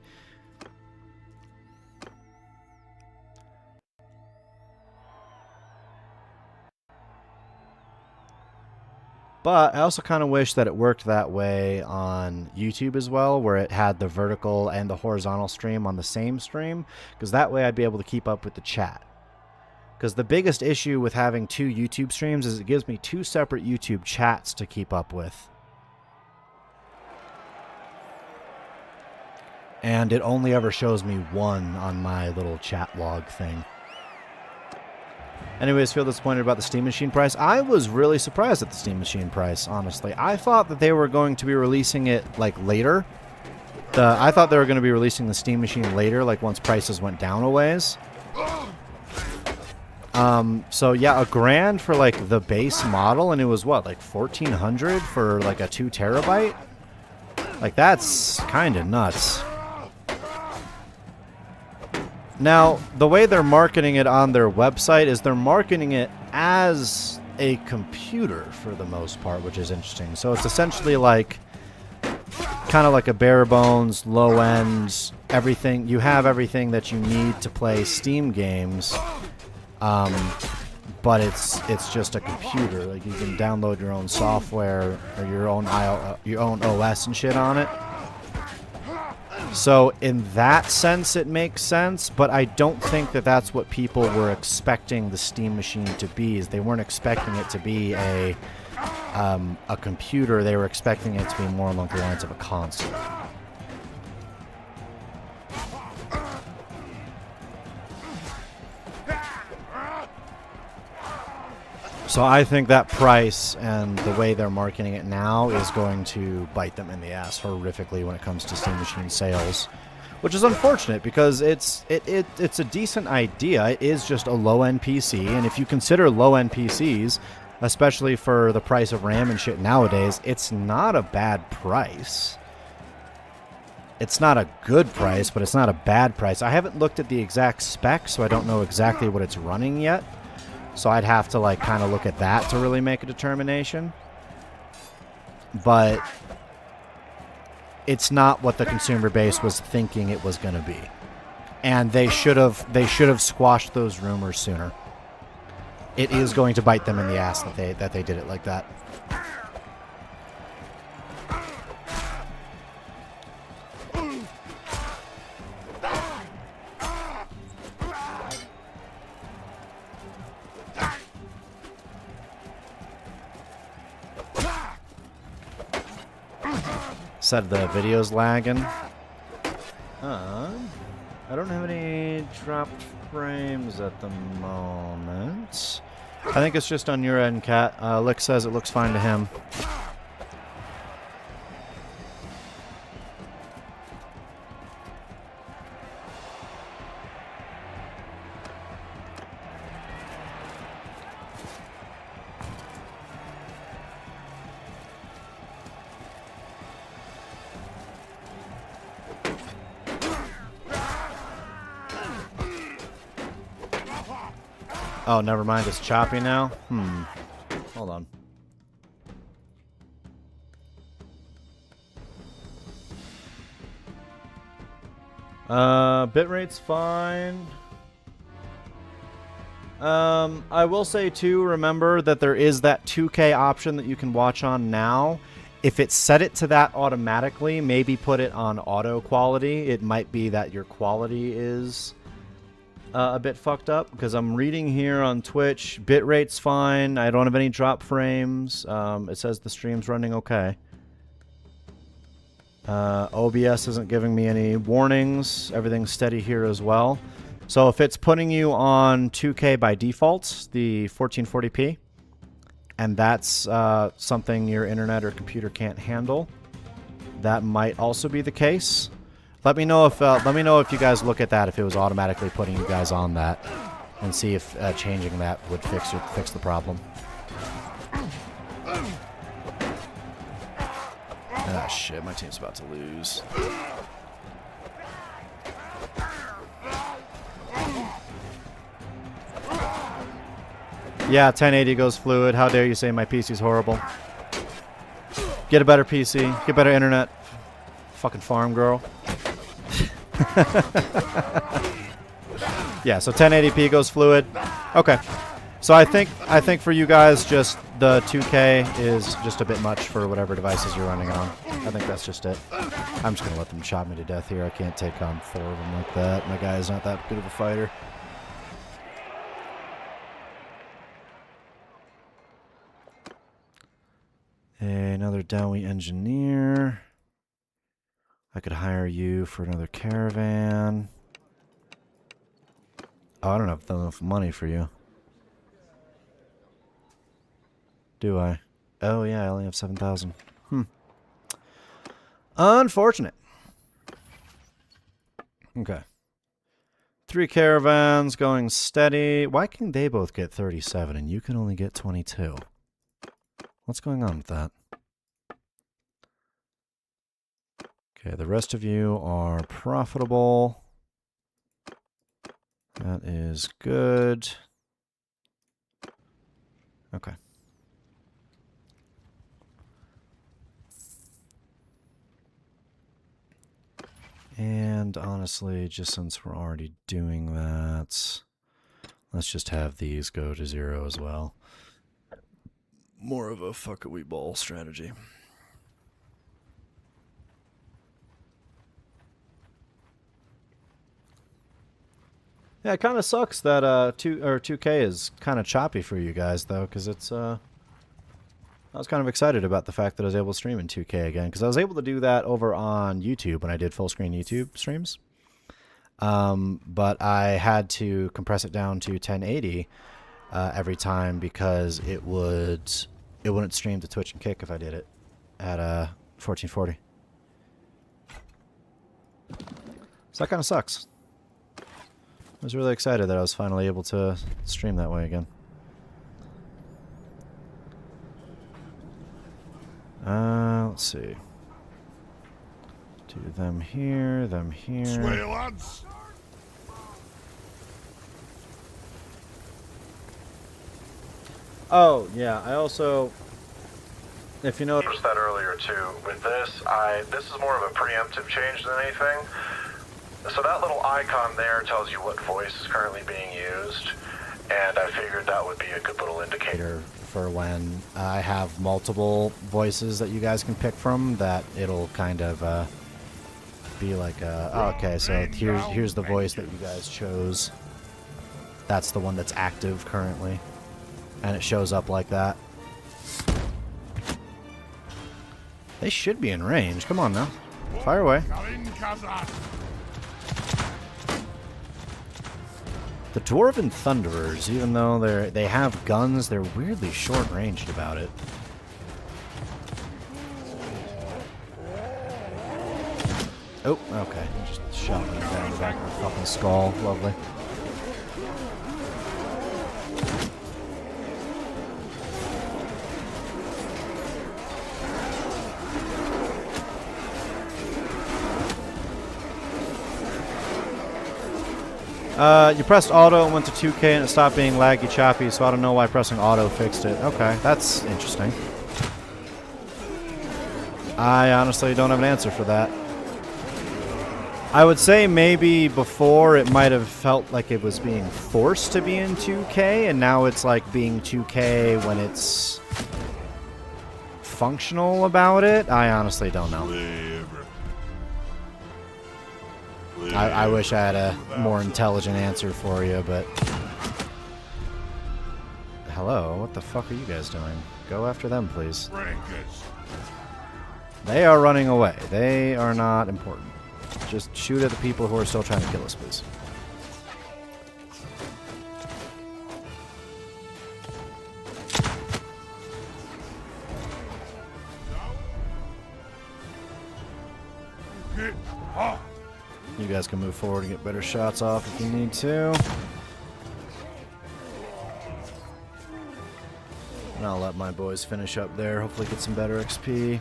But I also kind of wish that it worked that way on YouTube as well, where it had the vertical and the horizontal stream on the same stream, because that way I'd be able to keep up with the chat. Because the biggest issue with having two YouTube streams is it gives me two separate YouTube chats to keep up with. And it only ever shows me one on my little chat log thing. Anyways, feel disappointed about the Steam Machine price. I was really surprised at the Steam Machine price, honestly. I thought that they were going to be releasing it, like, later. I thought they were going to be releasing the Steam Machine later, like, once prices went down a ways. So, yeah, $1,000 for, like, the base model, and it was, what, like, $1,400 for, like, a 2 terabyte? Like, that's kind of nuts. Now, the way they're marketing it on their website is they're marketing it as a computer for the most part, which is interesting. So it's essentially like kind of like a bare bones, low end, everything. You have everything that you need to play Steam games, but it's just a computer. Like you can download your own software or your own OS and shit on it. So in that sense, it makes sense, but I don't think that that's what people were expecting the Steam Machine to be. Is they weren't expecting it to be a computer. They were expecting it to be more along the lines of a console. So I think that price and the way they're marketing it now is going to bite them in the ass horrifically when it comes to Steam Machine sales, which is unfortunate because it's a decent idea. It is just a low-end PC, and if you consider low-end PCs, especially for the price of RAM and shit nowadays, it's not a bad price. It's not a good price, but it's not a bad price. I haven't looked at the exact specs, so I don't know exactly what it's running yet. So I'd have to like kind of look at that to really make a determination. But it's not what the consumer base was thinking it was going to be. And they should have squashed those rumors sooner. It is going to bite them in the ass that they did it like that. Said the video's lagging. I don't have any dropped frames at the moment. I think it's just on your end, Kat. Lick says it looks fine to him. Oh, never mind. It's choppy now? Hold on. Bitrate's fine. I will say, too, remember that there is that 2K option that you can watch on now. If it set it to that automatically, maybe put it on auto quality. It might be that your quality is a bit fucked up, because I'm reading here on Twitch, bitrate's fine, I don't have any drop frames, it says the stream's running okay. OBS isn't giving me any warnings, everything's steady here as well. So if it's putting you on 2K by default, the 1440p, and that's something your internet or computer can't handle, that might also be the case. Let me know if you guys look at that, if it was automatically putting you guys on that, and see if changing that would fix the problem. Ah, shit, my team's about to lose. Yeah, 1080 goes fluid. How dare you say my PC's horrible? Get a better PC. Get better internet. Fucking farm girl. Yeah, so 1080p goes fluid. Okay. So I think for you guys, just the 2K is just a bit much for whatever devices you're running it on. I think that's just it. I'm just gonna let them chop me to death here. I can't take on 4 of them like that. My guy's not that good of a fighter. Another Dawi engineer. I could hire you for another caravan. Oh, I don't have enough money for you. Do I? Oh, yeah, I only have 7,000. Unfortunate. Okay. 3 caravans going steady. Why can they both get 37 and you can only get 22? What's going on with that? Okay, the rest of you are profitable. That is good. Okay. And honestly, just since we're already doing that, let's just have these go to 0 as well. More of a fuck-a-wee-ball strategy. Yeah, it kind of sucks that 2K is kind of choppy for you guys though, because it's I was kind of excited about the fact that I was able to stream in 2K again, because I was able to do that over on YouTube when I did full screen YouTube streams. But I had to compress it down to 1080 every time because it wouldn't stream to Twitch and Kick if I did it at 1440. So that kind of sucks. I was really excited that I was finally able to stream that way again. Let's see. Do them here, them here. Sway, lads. Oh, yeah, I also, if you know... I noticed that earlier too. With this, this is more of a preemptive change than anything. So that little icon there tells you what voice is currently being used, and I figured that would be a good little indicator for when I have multiple voices that you guys can pick from, that it'll kind of be like, oh, okay, so here's the voice that you guys chose. That's the one that's active currently, and it shows up like that. They should be in range. Come on now, fire away. The Dwarven Thunderers, even though they have guns, they're weirdly short-ranged about it. Oh, okay. Just shot me down the back of the fucking skull. Lovely. You pressed auto and went to 2K and it stopped being laggy choppy, so I don't know why pressing auto fixed it. Okay, that's interesting. I honestly don't have an answer for that. I would say maybe before it might have felt like it was being forced to be in 2K, and now it's like being 2K when it's functional about it. I honestly don't know. I wish I had a more intelligent answer for you, but... Hello, what the fuck are you guys doing? Go after them, please. They are running away. They are not important. Just shoot at the people who are still trying to kill us, please. Get off! You guys can move forward and get better shots off if you need to. And I'll let my boys finish up there. Hopefully get some better XP.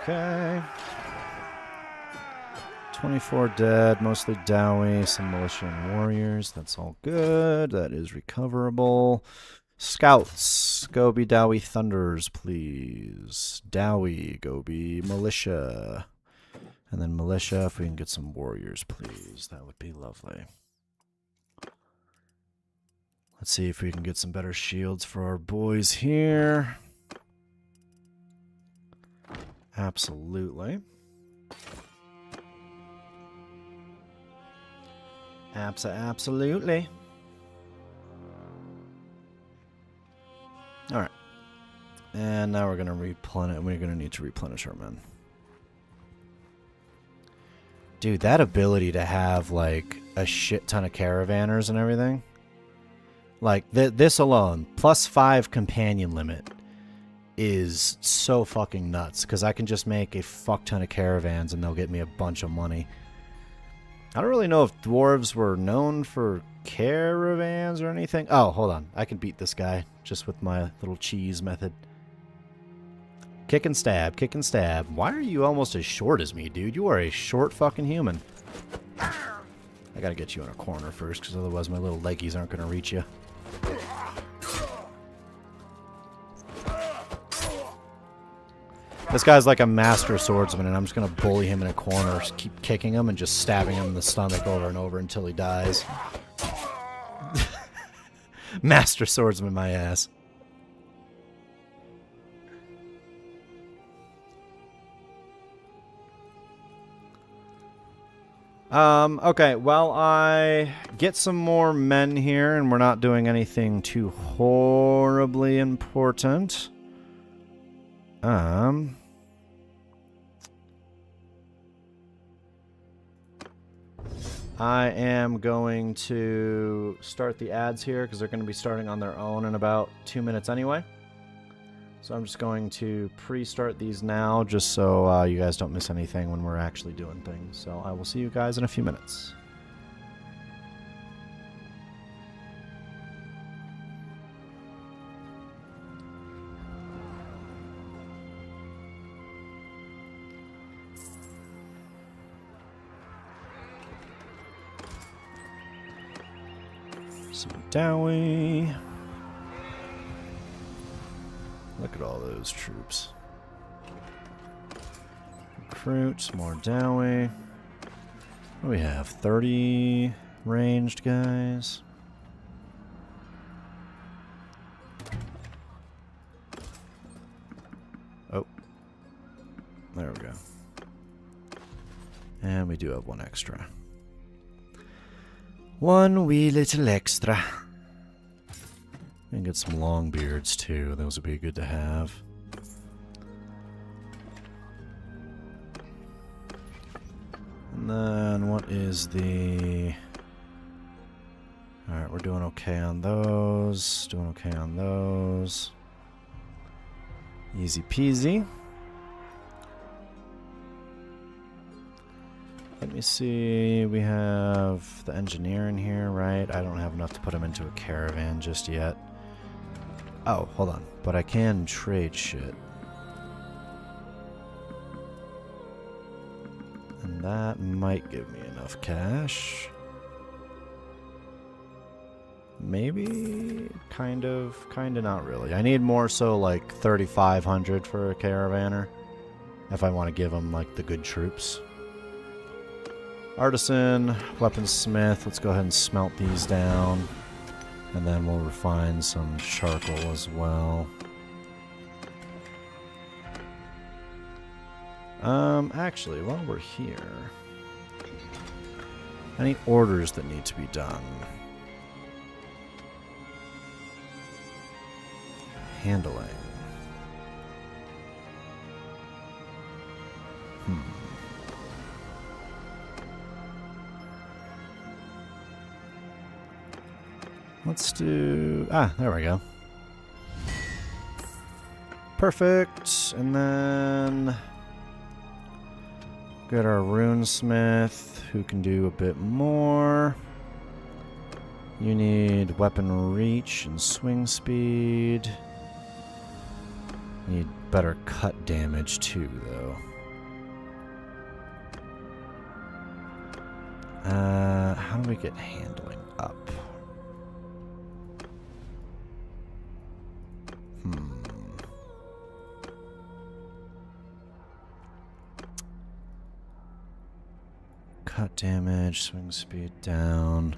Okay. 24 dead, mostly Dawi, some militia and warriors. That's all good. That is recoverable. Scouts, go be Dawi Thunders, please. Dawi, go be militia. And then militia, if we can get some warriors, please. That would be lovely. Let's see if we can get some better shields for our boys here. Absolutely. Absolutely. Alright. And now we're going to replenish. We're going to need to replenish our men. Dude, that ability to have, like, a shit ton of caravanners and everything. Like, this alone, +5 companion limit, is so fucking nuts, because I can just make a fuck ton of caravans and they'll get me a bunch of money. I don't really know if dwarves were known for caravans or anything. Oh, hold on. I can beat this guy just with my little cheese method. Kick and stab, kick and stab. Why are you almost as short as me, dude? You are a short fucking human. I gotta get you in a corner first, because otherwise my little leggies aren't gonna reach you. This guy's like a master swordsman, and I'm just going to bully him in a corner, just keep kicking him and just stabbing him in the stomach over and over until he dies. Master swordsman, my ass. Okay, well, I get some more men here, and we're not doing anything too horribly important. I am going to start the ads here because they're going to be starting on their own in about 2 minutes anyway. So I'm just going to pre-start these now just so you guys don't miss anything when we're actually doing things. So I will see you guys in a few minutes. Some Dawi. Look at all those troops. Recruit, more Dawi. What do we have? 30 ranged guys. Oh. There we go. And we do have one extra. One wee little extra. And get some long beards too. Those would be good to have. And then what is the... Alright, we're doing okay on those. Doing okay on those. Easy peasy. Let me see, we have the engineer in here, right? I don't have enough to put him into a caravan just yet. Oh, hold on. But I can trade shit. And that might give me enough cash. Maybe? Kind of not really. I need more so like 3,500 for a caravaner. If I want to give him like the good troops. Artisan, weaponsmith, let's go ahead and smelt these down. And then we'll refine some charcoal as well. Actually, while we're here, any orders that need to be done? Handling. let's do... Ah, there we go. Perfect. And then... Get our runesmith, who can do a bit more. You need weapon reach and swing speed. You need better cut damage too, though. How do we get handling up? Cut damage, swing speed down.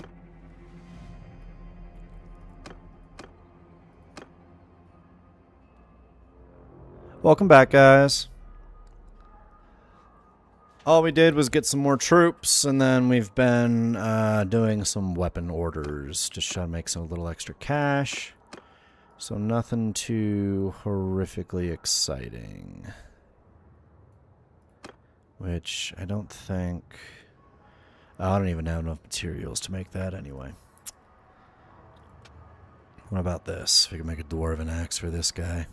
Welcome back, guys. All we did was get some more troops, and then we've been doing some weapon orders. Just trying to make some little extra cash. So nothing too horrifically exciting. Which I don't think... I don't even have enough materials to make that anyway. What about this? If we can make a dwarven axe for this guy.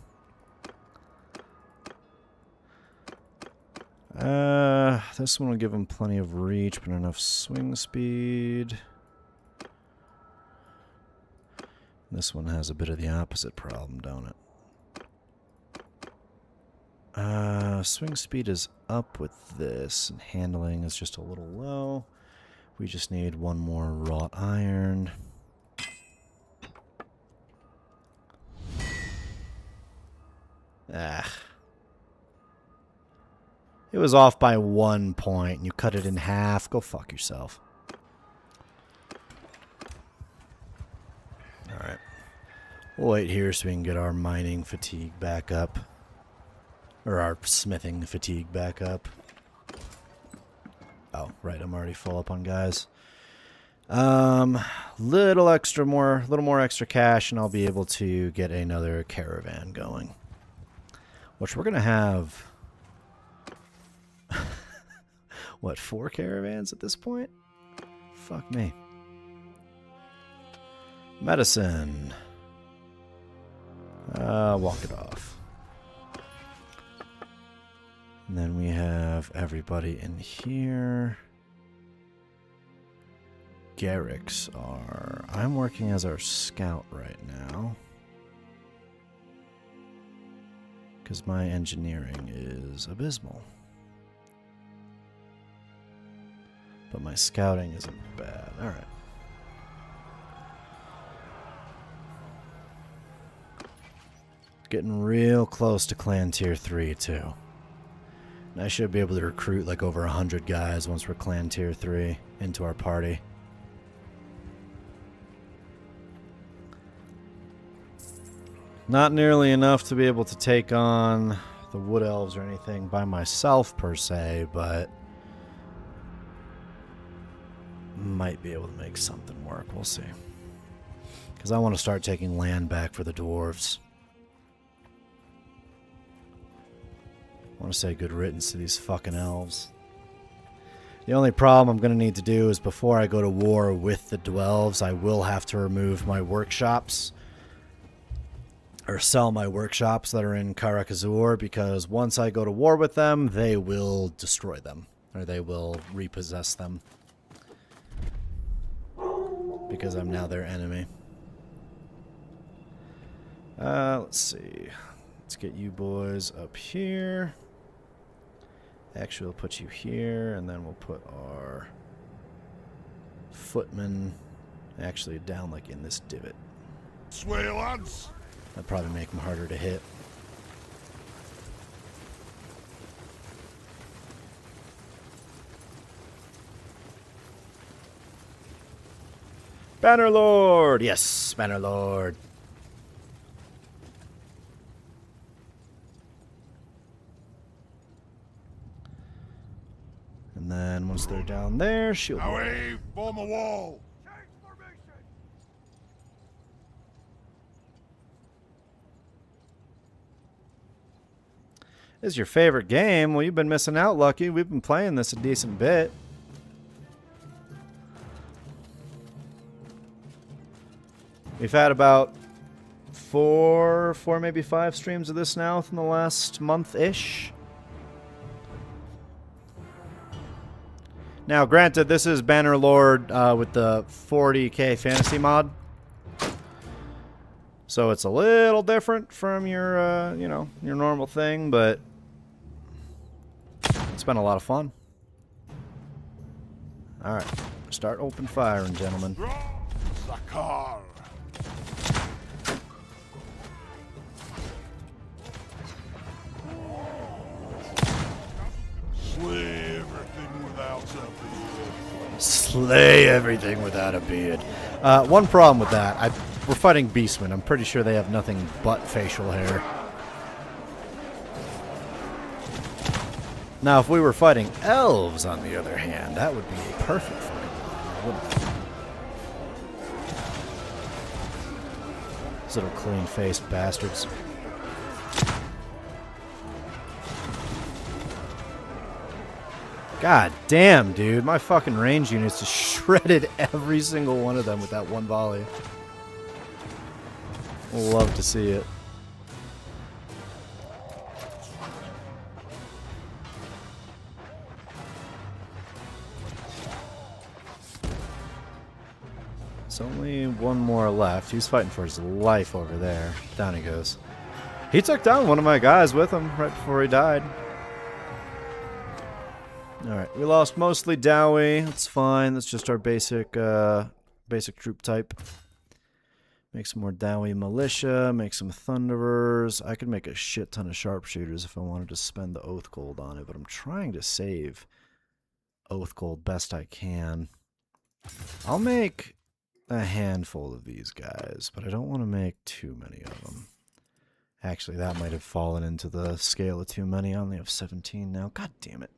This one will give him plenty of reach, but enough swing speed. This one has a bit of the opposite problem, don't it? Swing speed is up with this, and handling is just a little low. We just need one more wrought iron. Ah. It was off by 1 point, and you cut it in half. Go fuck yourself. Alright. We'll wait here so we can get our mining fatigue back up. Or our smithing fatigue back up. Oh, right, I'm already full up on guys. Little more extra cash, and I'll be able to get another caravan going. Which we're gonna have... What, 4 caravans at this point? Fuck me. Medicine. Walk it off. And then we have everybody in here. Garricks are... I'm working as our scout right now. Because my engineering is abysmal. But my scouting isn't bad. Alright. Getting real close to clan tier 3 too. And I should be able to recruit like over 100 guys once we're clan tier 3 into our party. Not nearly enough to be able to take on the wood elves or anything by myself per se, but might be able to make something work. We'll see. Because I want to start taking land back for the dwarves. I want to say good riddance to these fucking elves. The only problem I'm going to need to do is before I go to war with the dwelves, I will have to remove my workshops. Or sell my workshops that are in Karakazur, because once I go to war with them, they will destroy them. Or they will repossess them. Because I'm now their enemy. Let's see. Let's get you boys up here. Actually, we'll put you here, and then we'll put our footmen actually down like in this divot. Sway, lads! That'd probably make them harder to hit. Bannerlord! Yes, Bannerlord. And then once they're down there, shield. Dawi, form a wall! This is your favorite game? Well, you've been missing out, Lucky. We've been playing this a decent bit. We've had about four, maybe 5 streams of this now within the last month-ish. Now, granted, this is Bannerlord with the 40k fantasy mod. So it's a little different from your, you know, your normal thing, but it's been a lot of fun. Alright, start open firing, gentlemen. Zakar. Slay everything without a beard. Slay everything without a beard. One problem with that, we're fighting beastmen. I'm pretty sure they have nothing but facial hair. Now, if we were fighting elves, on the other hand, that would be a perfect fight, wouldn't it? These little clean-faced bastards. God damn, dude. My fucking range units just shredded every single one of them with that one volley. Love to see it. There's only one more left. He's fighting for his life over there. Down he goes. He took down one of my guys with him right before he died. Alright, we lost mostly Dawi. That's fine. That's just our basic basic troop type. Make some more Dawi militia, make some Thunderers. I could make a shit ton of sharpshooters if I wanted to spend the Oath Gold on it, but I'm trying to save Oath Gold best I can. I'll make a handful of these guys, but I don't want to make too many of them. Actually, that might have fallen into the scale of too many. I only have 17 now. God damn it.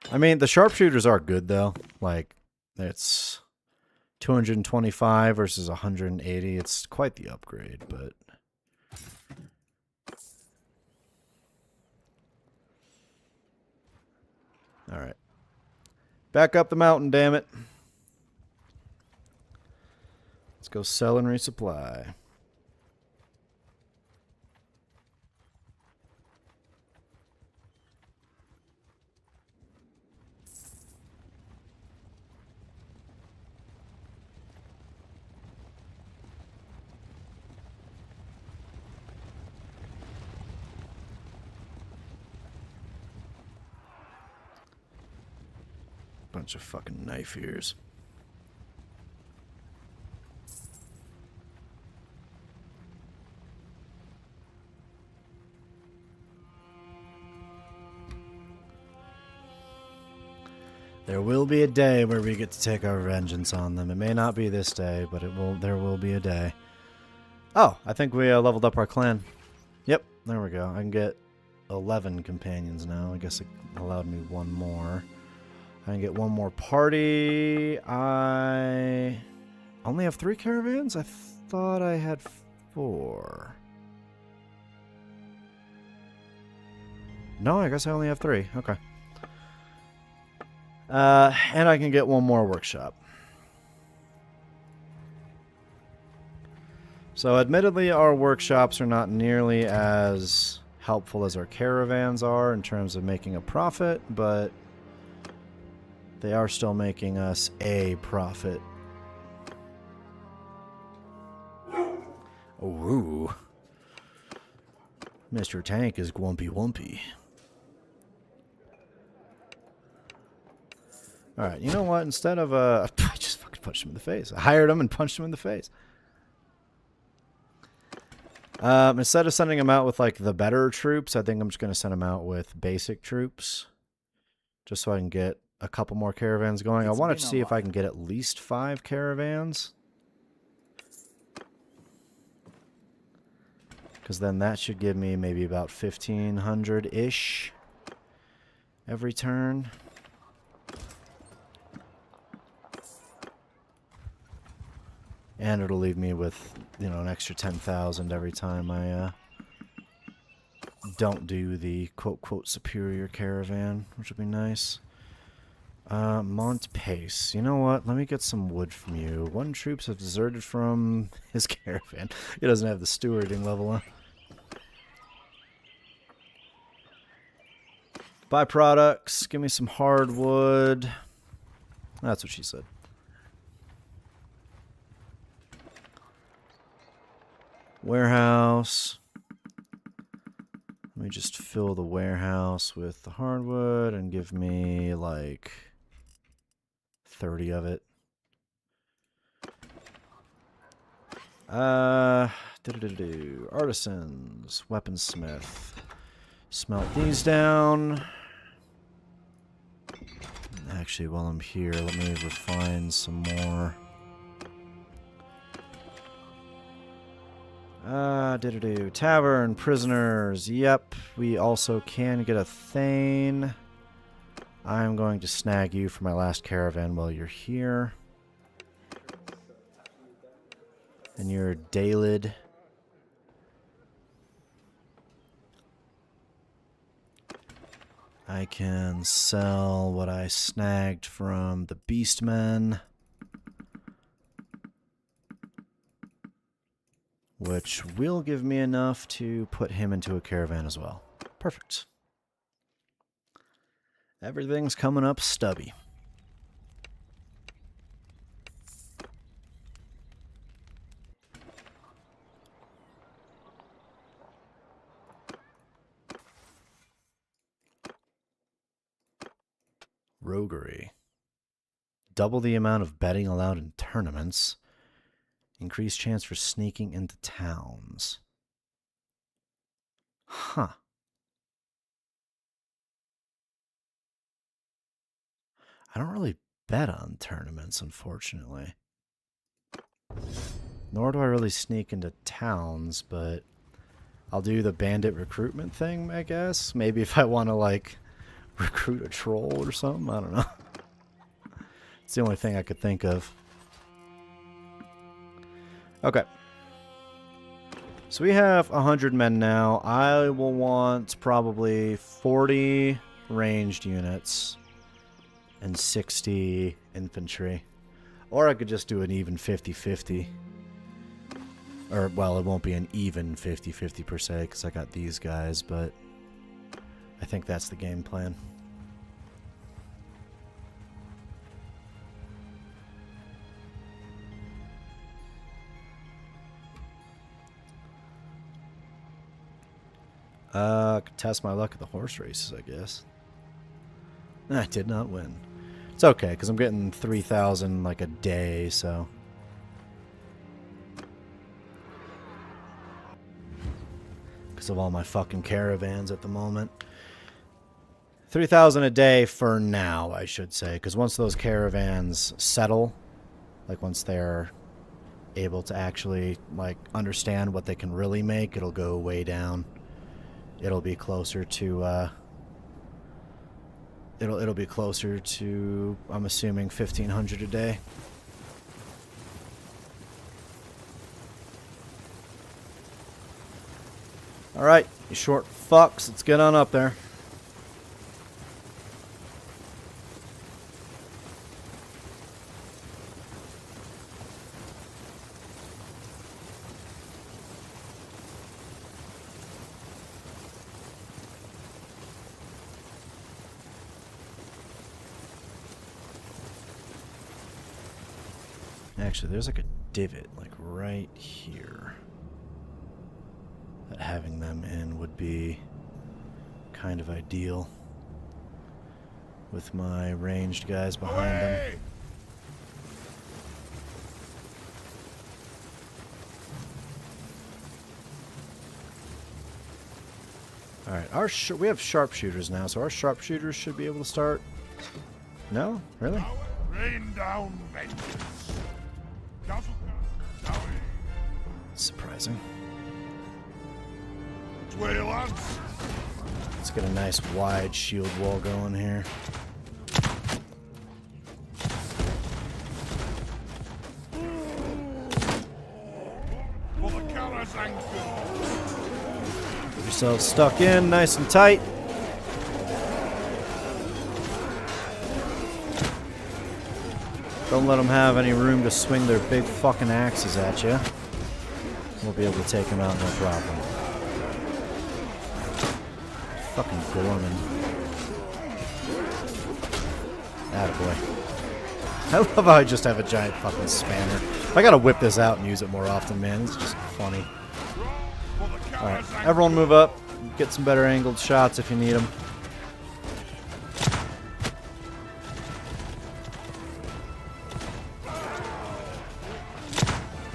I mean, the sharpshooters are good, though. Like, it's 225 versus 180. It's quite the upgrade, but... Alright. Back up the mountain, damn it. Let's go sell and resupply. Bunch of fucking knife ears. There will be a day where we get to take our vengeance on them. It may not be this day, but there will be a day. Oh, I think we leveled up our clan. Yep, there we go. I can get 11 companions now. I guess it allowed me one more. I can get one more party. I only have 3 caravans? I thought I had 4. No, I guess I only have 3. Okay. And I can get one more workshop. So admittedly, our workshops are not nearly as helpful as our caravans are in terms of making a profit, but they are still making us a profit. Ooh. Mr. Tank is Gwumpy Wumpy. Alright, you know what? Instead of, I just fucking punched him in the face. I hired him and punched him in the face. Instead of sending him out with, like, the better troops, I think I'm just going to send him out with basic troops. Just so I can get a couple more caravans going. I wanted to see if I can get at least 5 caravans. Because then that should give me maybe about 1,500-ish every turn. And it'll leave me with, you know, an extra 10,000 every time I don't do the quote-quote superior caravan, which would be nice. Montpace. You know what? Let me get some wood from you. One troops have deserted from his caravan. He doesn't have the stewarding level on. Byproducts. Give me some hardwood. That's what she said. Warehouse. Let me just fill the warehouse with the hardwood and give me like 30 of it. Artisans, weaponsmith. Smelt these down. Actually, while I'm here, let me refine some more. Tavern, prisoners. Yep, we also can get a Thane. I'm going to snag you for my last caravan while you're here. And you're Dalid. I can sell what I snagged from the Beastmen, which will give me enough to put him into a caravan as well. Perfect. Everything's coming up stubby. Roguery. Double the amount of betting allowed in tournaments. Increased chance for sneaking into towns. Huh. I don't really bet on tournaments, unfortunately. Nor do I really sneak into towns, but I'll do the bandit recruitment thing, I guess. Maybe if I want to, like, recruit a troll or something. I don't know. It's the only thing I could think of. Okay. So we have 100 men now. I will want probably 40 ranged units and 60 infantry. Or I could just do an even 50-50. Or, well, it won't be an even 50-50 per se, because I got these guys, but I think that's the game plan. Could test my luck at the horse races, I guess. I did not win. It's okay, because I'm getting 3,000 like a day, so. Because of all my fucking caravans at the moment. 3,000 a day for now, I should say. Because once those caravans settle, like once they're able to actually like understand what they can really make, it'll go way down. It'll be closer to it'll be closer to, I'm assuming, 1,500 a day. Alright, you short fucks, let's get on up there. Actually, there's like a divot, like right here. That having them in would be kind of ideal. With my ranged guys behind them. Alright, we have sharpshooters now, so our sharpshooters should be able to start. No? Really? Rain down vengeance. Dawi. Surprising. Way, lads. Let's get a nice wide shield wall going here. For the Kara's ankle. Get yourselves stuck in, nice and tight. Don't let them have any room to swing their big fucking axes at you. We'll be able to take them out no problem. Fucking Gorman. Attaboy. I love how I just have a giant fucking spanner. I gotta whip this out and use it more often, man. It's just funny. Alright, everyone move up. Get some better angled shots if you need them.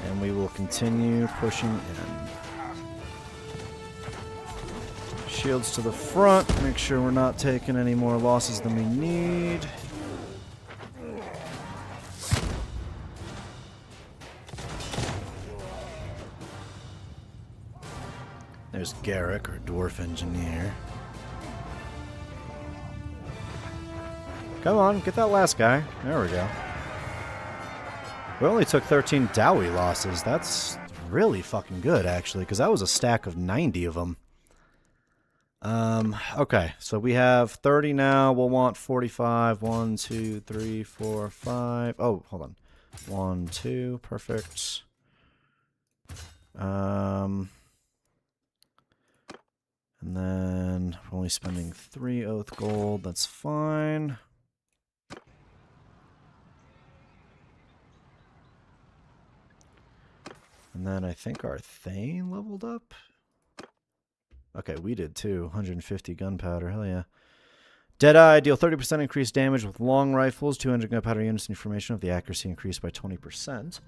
And we will continue pushing in. Shields to the front. Make sure we're not taking any more losses than we need. There's Garrick, our dwarf engineer. Come on, get that last guy. There we go. We only took 13 Dawi losses. That's really fucking good, actually, because that was a stack of 90 of them. Okay, so we have 30 now. We'll want 45. 1, 2, 3, 4, 5. Oh, hold on. 1, 2. Perfect. And then we're only spending 3 oath gold. That's fine. And then I think our Thane leveled up. Okay, we did too. 150 gunpowder. Hell yeah. Deadeye, deal 30% increased damage with long rifles. 200 gunpowder units in formation of the accuracy increased by 20%.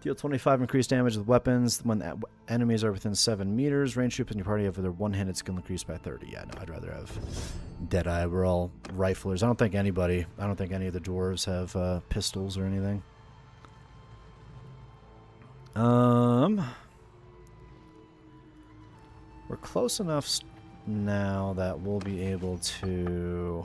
Deal 25 increased damage with weapons when enemies are within 7 meters. Range troops in your party have their one-handed skill increased by 30. Yeah, no, I'd rather have Deadeye. We're all riflers. I don't think any of the dwarves have pistols or anything. We're close enough now that we'll be able to...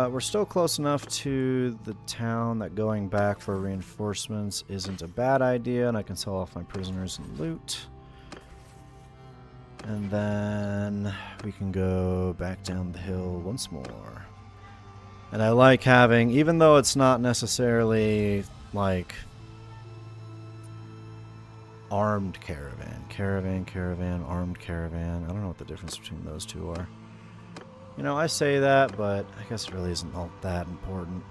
we're still close enough to the town that going back for reinforcements isn't a bad idea, and I can sell off my prisoners and loot. And then we can go back down the hill once more. And I like having, even though it's not necessarily like armed caravan, armed caravan. I don't know what the difference between those two are. You know, I say that, but I guess it really isn't all that important.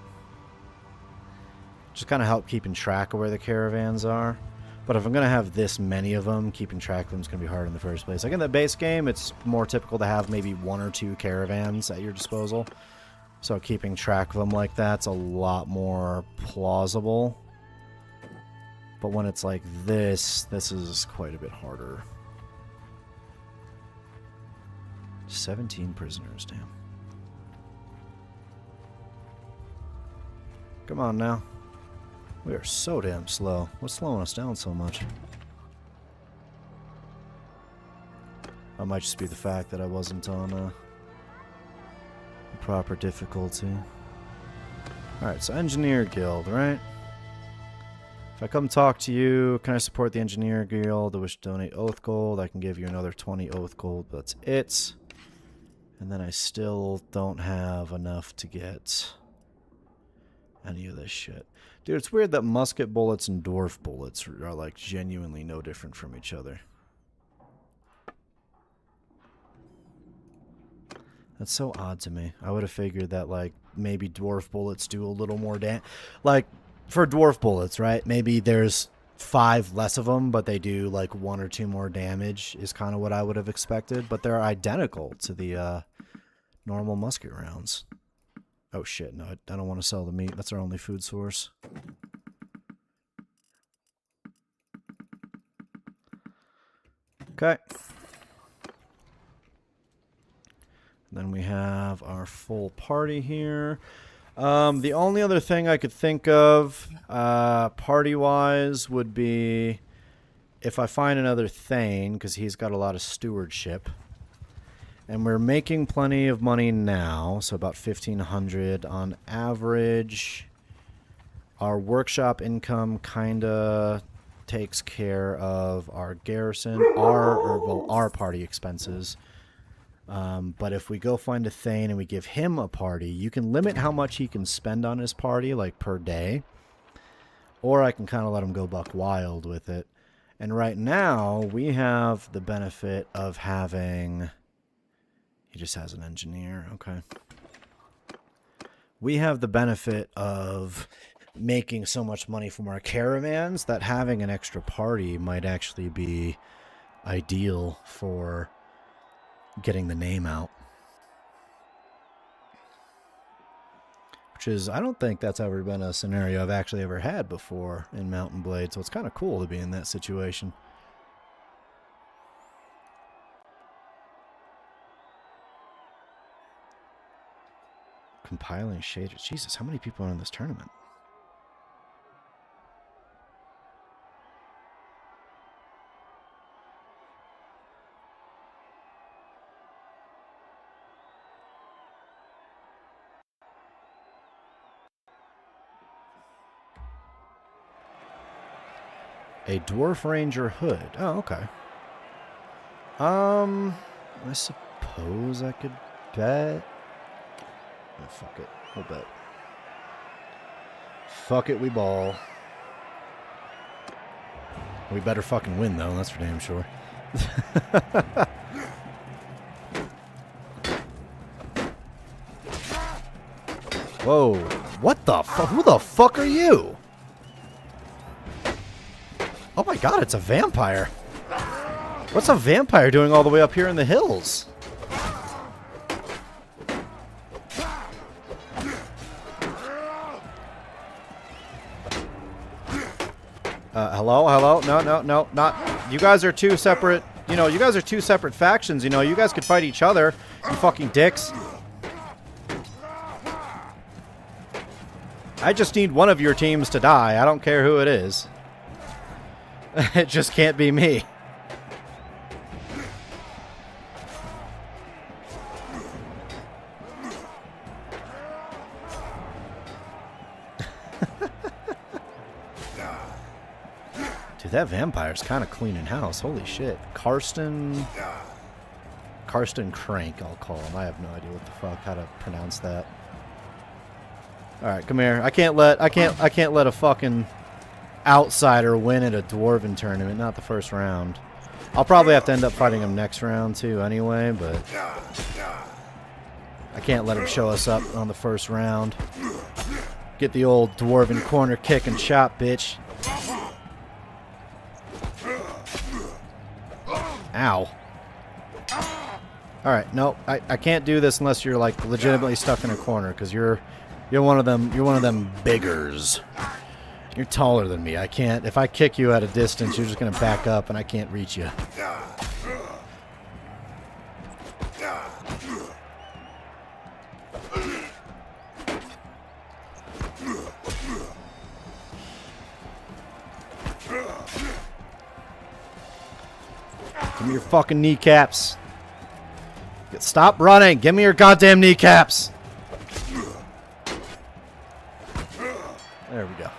Just kind of help keeping track of where the caravans are. But if I'm going to have this many of them, keeping track of them is going to be hard in the first place. Like in the base game, it's more typical to have maybe 1 or 2 caravans at your disposal. So keeping track of them like that's a lot more plausible. But when it's like this is quite a bit harder. 17 prisoners, damn. Come on now. We are so damn slow. What's slowing us down so much? That might just be the fact that I wasn't on proper difficulty. Alright, so Engineer Guild, right? If I come talk to you, can I support the Engineer Guild? I wish to donate Oath Gold. I can give you another 20 Oath Gold, but that's it. And then I still don't have enough to get any of this shit. Dude, it's weird that musket bullets and dwarf bullets are like genuinely no different from each other. That's so odd to me. I would have figured that, like, maybe dwarf bullets do a little more damage. Like, for dwarf bullets, right? Maybe there's 5 less of them, but they do, like, 1 or 2 more damage is kind of what I would have expected. But they're identical to the normal musket rounds. Oh, shit. No, I don't want to sell the meat. That's our only food source. Okay. Then we have our full party here. The only other thing I could think of, party-wise, would be if I find another Thane, because he's got a lot of stewardship. And we're making plenty of money now, so about 1,500 on average. Our workshop income kind of takes care of our garrison, our party expenses. But if we go find a Thane and we give him a party, you can limit how much he can spend on his party, like per day. Or I can kind of let him go buck wild with it. And right now, we have the benefit of having... He just has an engineer, okay. We have the benefit of making so much money from our caravans that having an extra party might actually be ideal for getting the name out. Which is, I don't think that's ever been a scenario I've actually ever had before in Mountain Blade, so it's kind of cool to be in that situation. Compiling shaders. Jesus, how many people are in this tournament? A Dwarf Ranger hood. Oh, okay. I suppose I could bet. Oh, fuck it. We'll bet. Fuck it, we ball. We better fucking win, though. That's for damn sure. Whoa. What the fuck? Who the fuck are you? Oh my god, it's a vampire. What's a vampire doing all the way up here in the hills? Hello? No, not... You guys are two separate... You know, you guys are two separate factions, you know. You guys could fight each other, you fucking dicks. I just need one of your teams to die. I don't care who it is. It just can't be me. Dude, that vampire's kind of cleaning house. Holy shit. Karsten Crank, I'll call him. I have no idea what the fuck, how to pronounce that. Alright, come here. I can't let a fucking outsider win at a dwarven tournament, not the first round. I'll probably have to end up fighting him next round too anyway, but I can't let him show us up on the first round. Get the old dwarven corner kick and chop, bitch. Ow. Alright, no, I can't do this unless you're like legitimately stuck in a corner, because you're one of them biggers. You're taller than me. I can't... If I kick you at a distance, you're just going to back up and I can't reach you. Give me your fucking kneecaps. Stop running. Give me your goddamn kneecaps. There we go.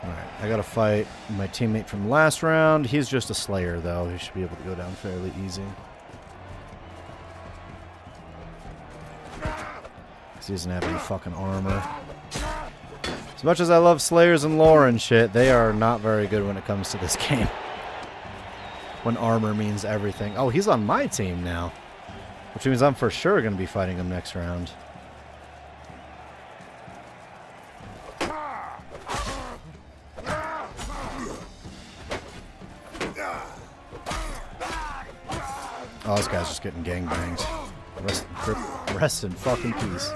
Alright, I gotta fight my teammate from last round. He's just a slayer, though. He should be able to go down fairly easy. Because he doesn't have any fucking armor. As much as I love slayers and lore and shit, they are not very good when it comes to this game. When armor means everything. Oh, he's on my team now. Which means I'm for sure going to be fighting him next round. Oh, this guy's just getting gangbanged. Rest in fucking peace.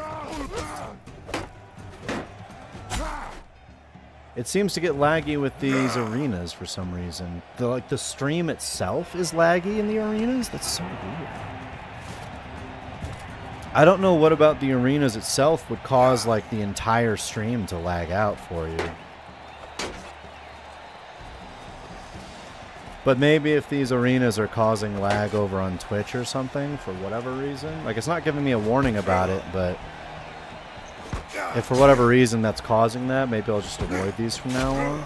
It seems to get laggy with these arenas for some reason. The stream itself is laggy in the arenas? That's so weird. I don't know what about the arenas itself would cause like the entire stream to lag out for you. But maybe if these arenas are causing lag over on Twitch or something for whatever reason. Like, it's not giving me a warning about it, but If for whatever reason that's causing that, maybe I'll just avoid these from now on.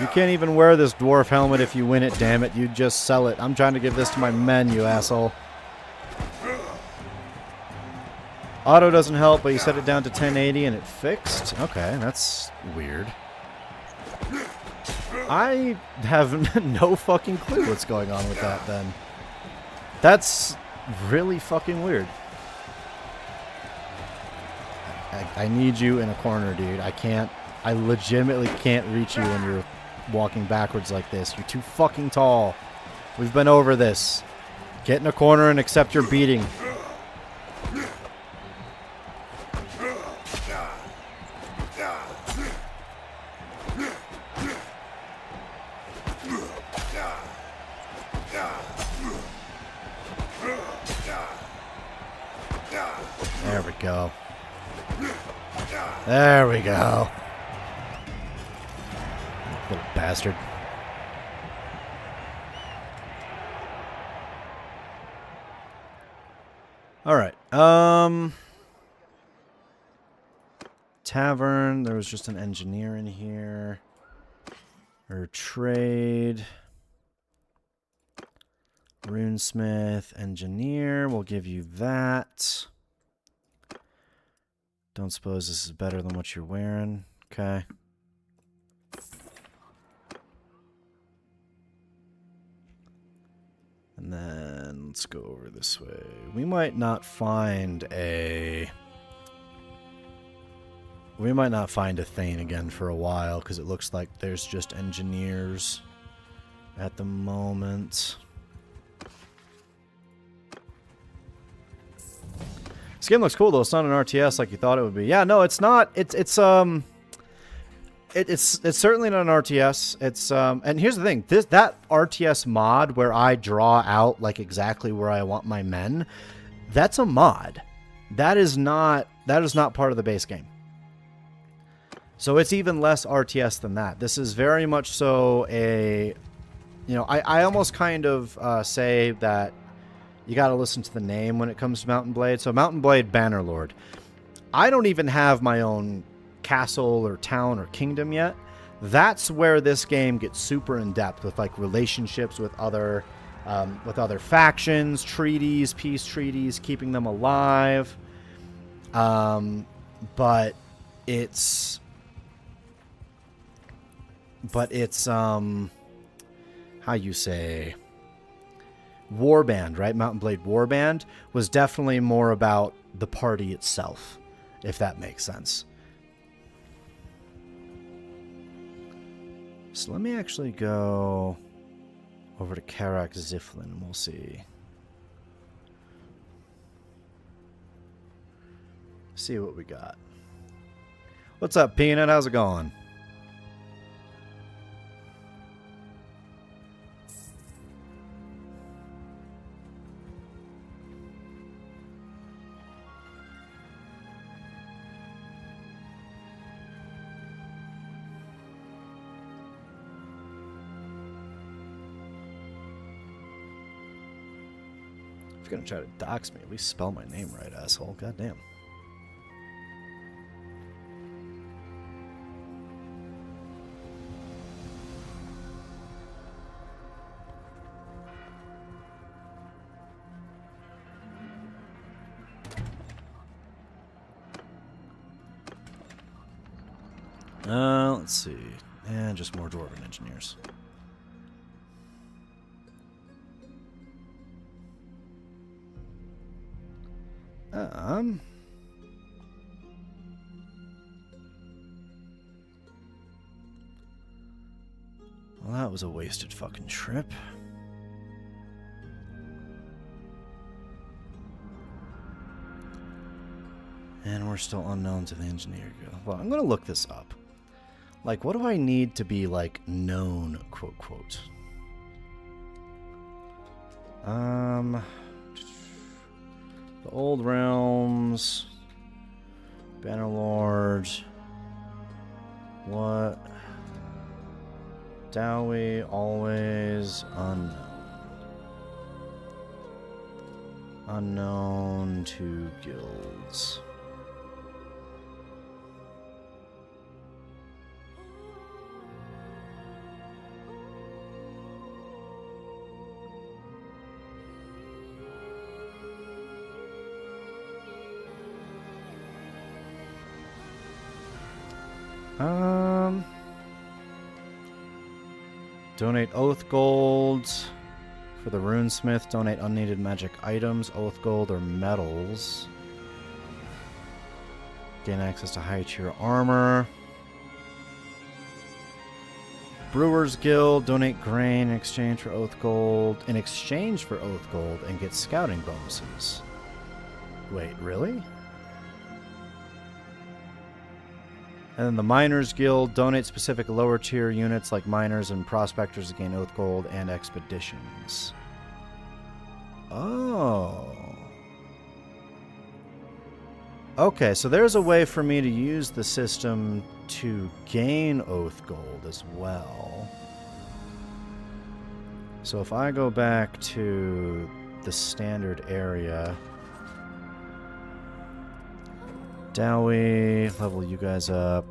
You can't even wear this dwarf helmet if you win it, damn it. You just sell it. I'm trying to give this to my men, you asshole. Auto doesn't help, but you set it down to 1080 and it fixed? Okay, that's weird. I have no fucking clue what's going on with that then. That's really fucking weird. I need you in a corner, dude. I legitimately can't reach you when you're walking backwards like this. You're too fucking tall. We've been over this. Get in a corner and accept your beating. There we go. There we go. Little bastard. Alright. Tavern. There was just an engineer in here. Or trade. Runesmith. Engineer. We'll give you that. Don't suppose this is better than what you're wearing. Okay. And then let's go over this way. We might not find a... We might not find a Thane again for a while, because it looks like there's just engineers at the moment. This game looks cool though. It's not an RTS like you thought it would be. Yeah, no, it's not. It's certainly not an RTS. It's and here's the thing. That RTS mod where I draw out like exactly where I want my men, that's a mod. That is not part of the base game. So it's even less RTS than that. This is very much so a, you know, I almost kind of say that you got to listen to the name when it comes to Mount & Blade. So Mount & Blade Bannerlord. I don't even have my own castle or town or kingdom yet. That's where this game gets super in depth with like relationships with other factions, treaties, peace treaties, keeping them alive. But it's how you say, Warband, right? Mount & Blade Warband was definitely more about the party itself, if that makes sense. So let me actually go over to Karak Ziflin and we'll see. See what we got. What's up, Peanut? How's it going? If you're gonna try to dox me, at least spell my name right, asshole. Goddamn. Let's see. And just more Dwarven engineers. Well, that was a wasted fucking trip. And we're still unknown to the engineer guild. Well, I'm gonna look this up. Like, what do I need to be, like, known, quote, quote? The Old Realms. Bannerlord. What? Dawi, always unknown. Unknown to guilds. Donate Oath Gold for the Runesmith. Donate unneeded magic items, Oath Gold, or medals. Gain access to high tier armor. Brewers Guild. Donate grain in exchange for Oath Gold. In exchange for Oath Gold, and get scouting bonuses. Wait, really? And then the Miners Guild, donate specific lower tier units like miners and prospectors to gain Oath Gold and expeditions. Oh. Okay, so there's a way for me to use the system to gain Oath Gold as well. So if I go back to the standard area... Dawi, level you guys up.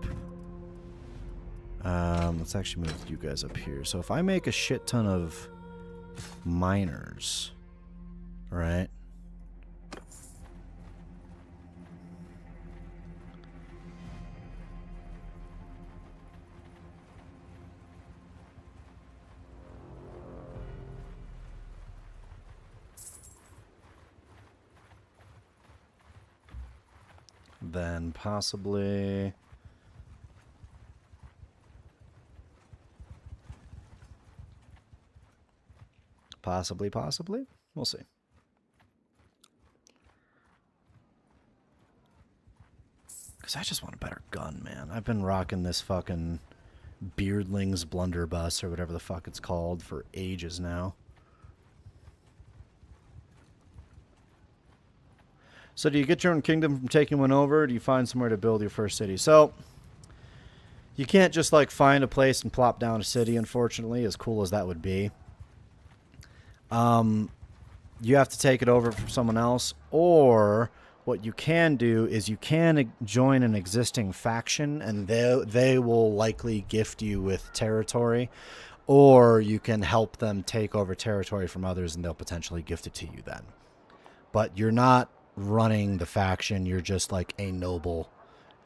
Let's actually move you guys up here. So if I make a shit ton of miners, right? Then possibly... Possibly? We'll see. Because I just want a better gun, man. I've been rocking this fucking Beardling's Blunderbuss, or whatever the fuck it's called, for ages now. So do you get your own kingdom from taking one over, or do you find somewhere to build your first city? So, you can't just, like, find a place and plop down a city, unfortunately, as cool as that would be. You have to take it over from someone else, or what you can do is you can join an existing faction, and they will likely gift you with territory, or you can help them take over territory from others, and they'll potentially gift it to you then. But you're not running the faction, you're just like a noble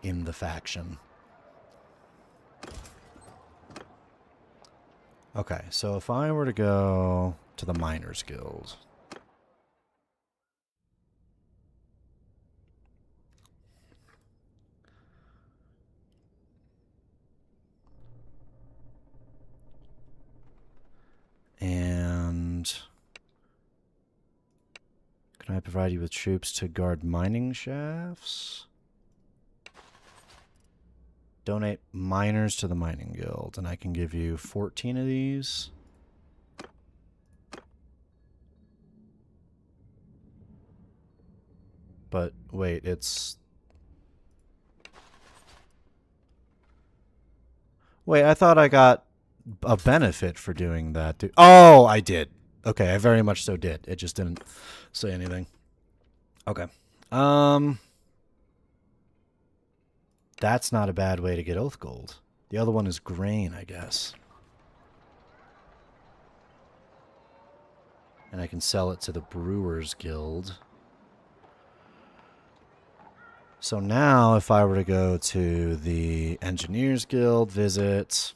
in the faction. Okay, so if I were to go to the Miners Guild. And can I provide you with troops to guard mining shafts? Donate miners to the Mining Guild, and I can give you 14 of these. But wait, it's... Wait, I thought I got a benefit for doing that. Oh, I did. Okay, I very much so did. It just didn't say anything. Okay. That's not a bad way to get Oath Gold. The other one is grain, I guess. And I can sell it to the Brewers Guild. So now, if I were to go to the Engineers Guild, visit...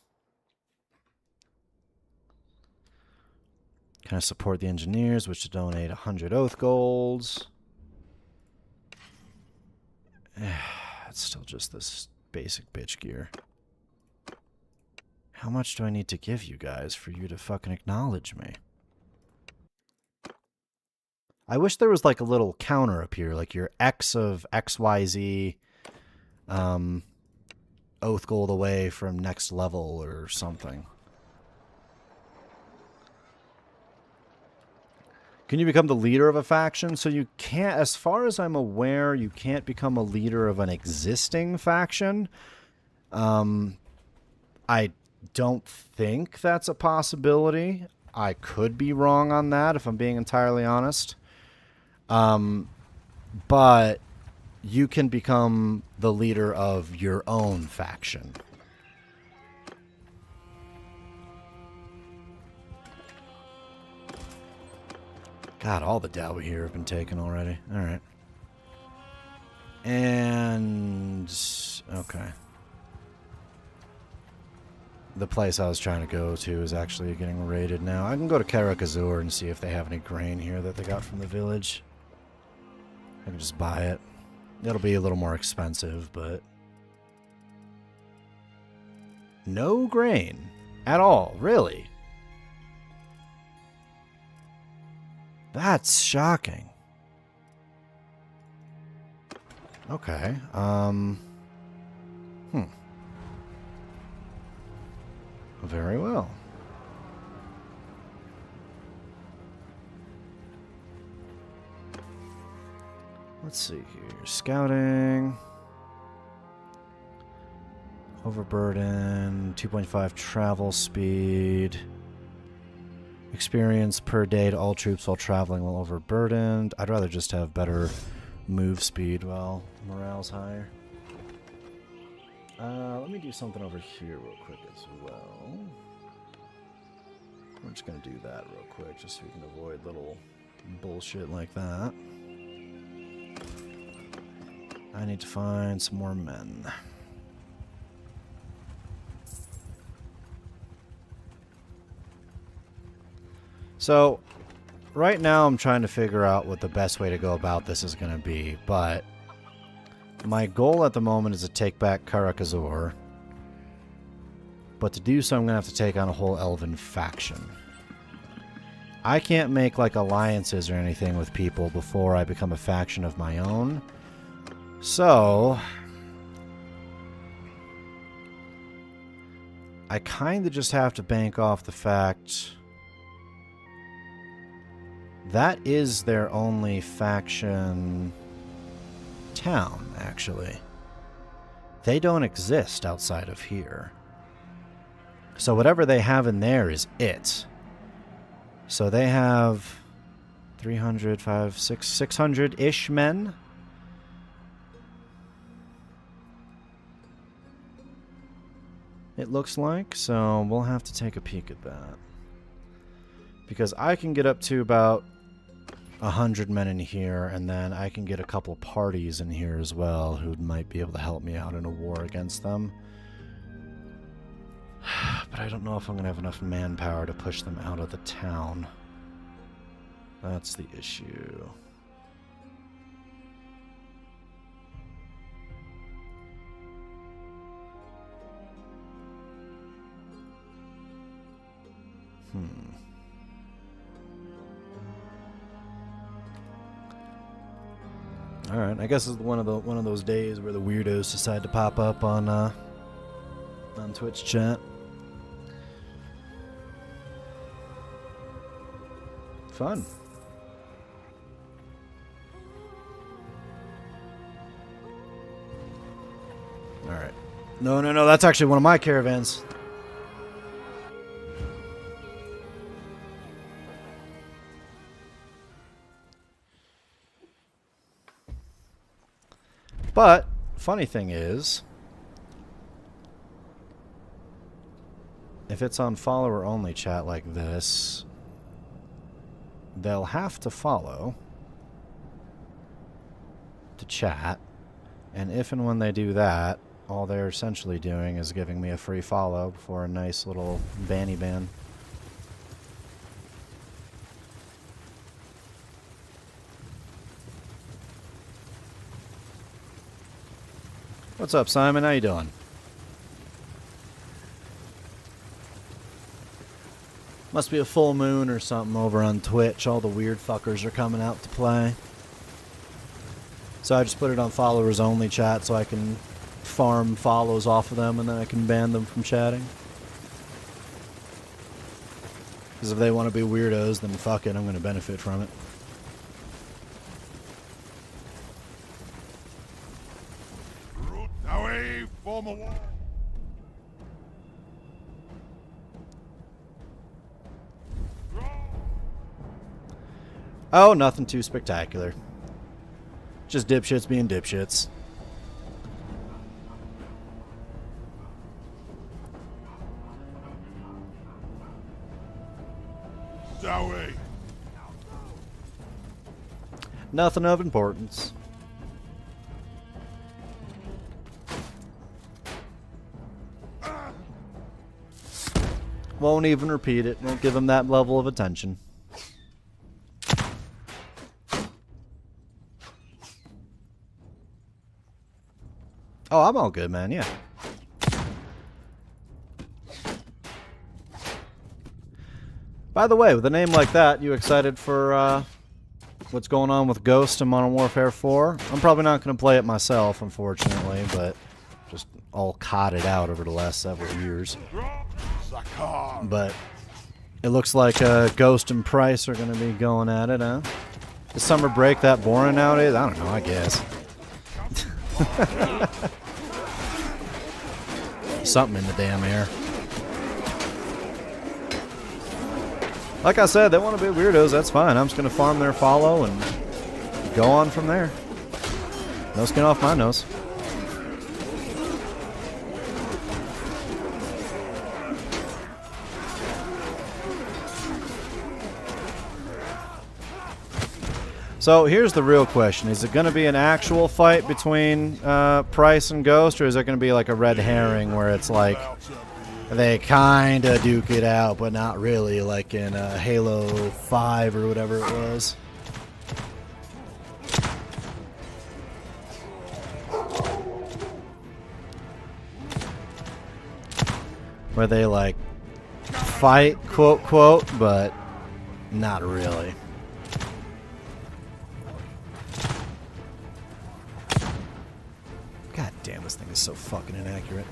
Can I support the engineers, which to donate 100 Oath Golds? It's still just this basic bitch gear. How much do I need to give you guys for you to fucking acknowledge me? I wish there was like a little counter up here, like your X of XYZ Oath Gold away from next level or something. Can you become the leader of a faction? So you can't, as far as I'm aware, you can't become a leader of an existing faction. I don't think that's a possibility. I could be wrong on that if I'm being entirely honest. But you can become the leader of your own faction. God, all the Dawi here have been taken already. Alright. And... okay. The place I was trying to go to is actually getting raided now. I can go to Karakazur and see if they have any grain here that they got from the village. I can just buy it. It'll be a little more expensive, but... no grain. At all, really. That's shocking. Okay, very well. Let's see here. Scouting. Overburden. 2.5 travel speed. Experience per day to all troops while traveling while overburdened. I'd rather just have better move speed while morale's higher. Let me do something over here real quick as well. We're just going to do that real quick just so we can avoid little bullshit like that. I need to find some more men. So, right now I'm trying to figure out what the best way to go about this is going to be, but my goal at the moment is to take back Karakazor. But to do so, I'm going to have to take on a whole elven faction. I can't make, like, alliances or anything with people before I become a faction of my own. So, I kind of just have to bank off the fact that is their only faction town, actually. They don't exist outside of here. So whatever they have in there is it. So they have 300, 500, 600-ish men. It looks like, so we'll have to take a peek at that. Because I can get up to about 100 men in here, and then I can get a couple parties in here as well who might be able to help me out in a war against them. But I don't know if I'm going to have enough manpower to push them out of the town. That's the issue. All right, I guess it's one of those days where the weirdos decide to pop up on Twitch chat. Fun. All right. No, that's actually one of my caravans. But, funny thing is, if it's on follower-only chat like this, they'll have to follow to chat, and if and when they do that, all they're essentially doing is giving me a free follow for a nice little banny ban. What's up, Simon? How you doing? Must be a full moon or something over on Twitch. All the weird fuckers are coming out to play. So I just put it on followers only chat so I can farm follows off of them and then I can ban them from chatting. Because if they want to be weirdos, then fuck it, I'm going to benefit from it. Dawi, form a wall. Oh, nothing too spectacular. Just dipshits being dipshits. Dawi. Nothing of importance. Won't even repeat it. Won't give him that level of attention. Oh, I'm all good, man. Yeah. By the way, with a name like that, you excited for what's going on with Ghost and Modern Warfare 4? I'm probably not going to play it myself, unfortunately, but just all cotted out over the last several years. But it looks like Ghost and Price are going to be going at it, huh? Is summer break that boring nowadays? I don't know, I guess. Something in the damn air. Like I said, they want to be weirdos, that's fine. I'm just going to farm their follow and go on from there. No skin off my nose. So here's the real question. Is it going to be an actual fight between Price and Ghost, or is it going to be like a red herring where it's like they kind of duke it out, but not really, like in Halo 5 or whatever it was? Where they like fight, quote, quote, but not really. God damn, this thing is so fucking inaccurate.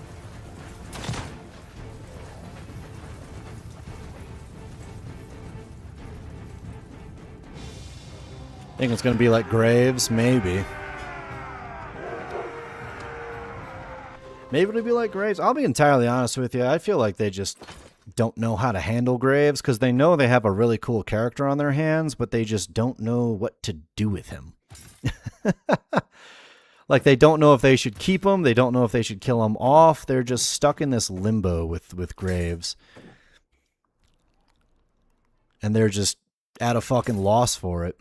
Think it's gonna be like Graves? Maybe. Maybe it'll be like Graves. I'll be entirely honest with you. I feel like they just don't know how to handle Graves because they know they have a really cool character on their hands, but they just don't know what to do with him. Like, they don't know if they should keep him. They don't know if they should kill him off. They're just stuck in this limbo with Graves. And they're just at a fucking loss for it.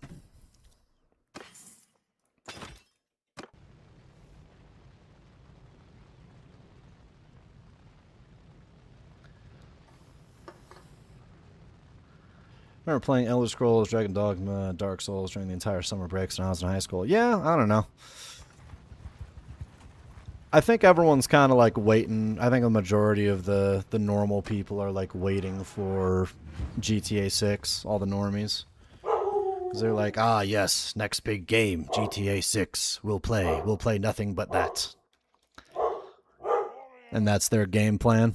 I remember playing Elder Scrolls, Dragon Dogma, Dark Souls during the entire summer breaks when I was in high school. Yeah, I don't know. I think everyone's kind of like waiting. I think the majority of the normal people are like waiting for GTA 6, all the normies. Because they're like, ah, yes, next big game, GTA 6. We'll play nothing but that. And that's their game plan.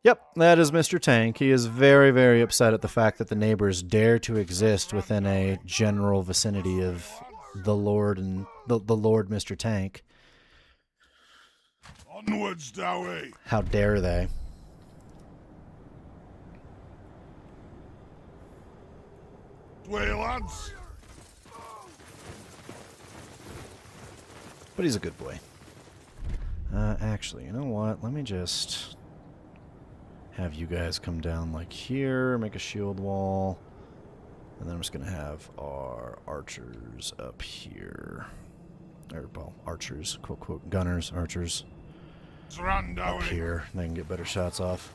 Yep, that is Mr. Tank. He is very, very upset at the fact that the neighbors dare to exist within a general vicinity of the Lord and the Lord Mr. Tank. Onwards, Dawi. How dare they? Way, lads. But he's a good boy. Actually, you know what? Let me just have you guys come down like here, make a shield wall, and then I'm just going to have our archers up here. Or, well, archers, quote, quote, gunners, archers up here. They can get better shots off.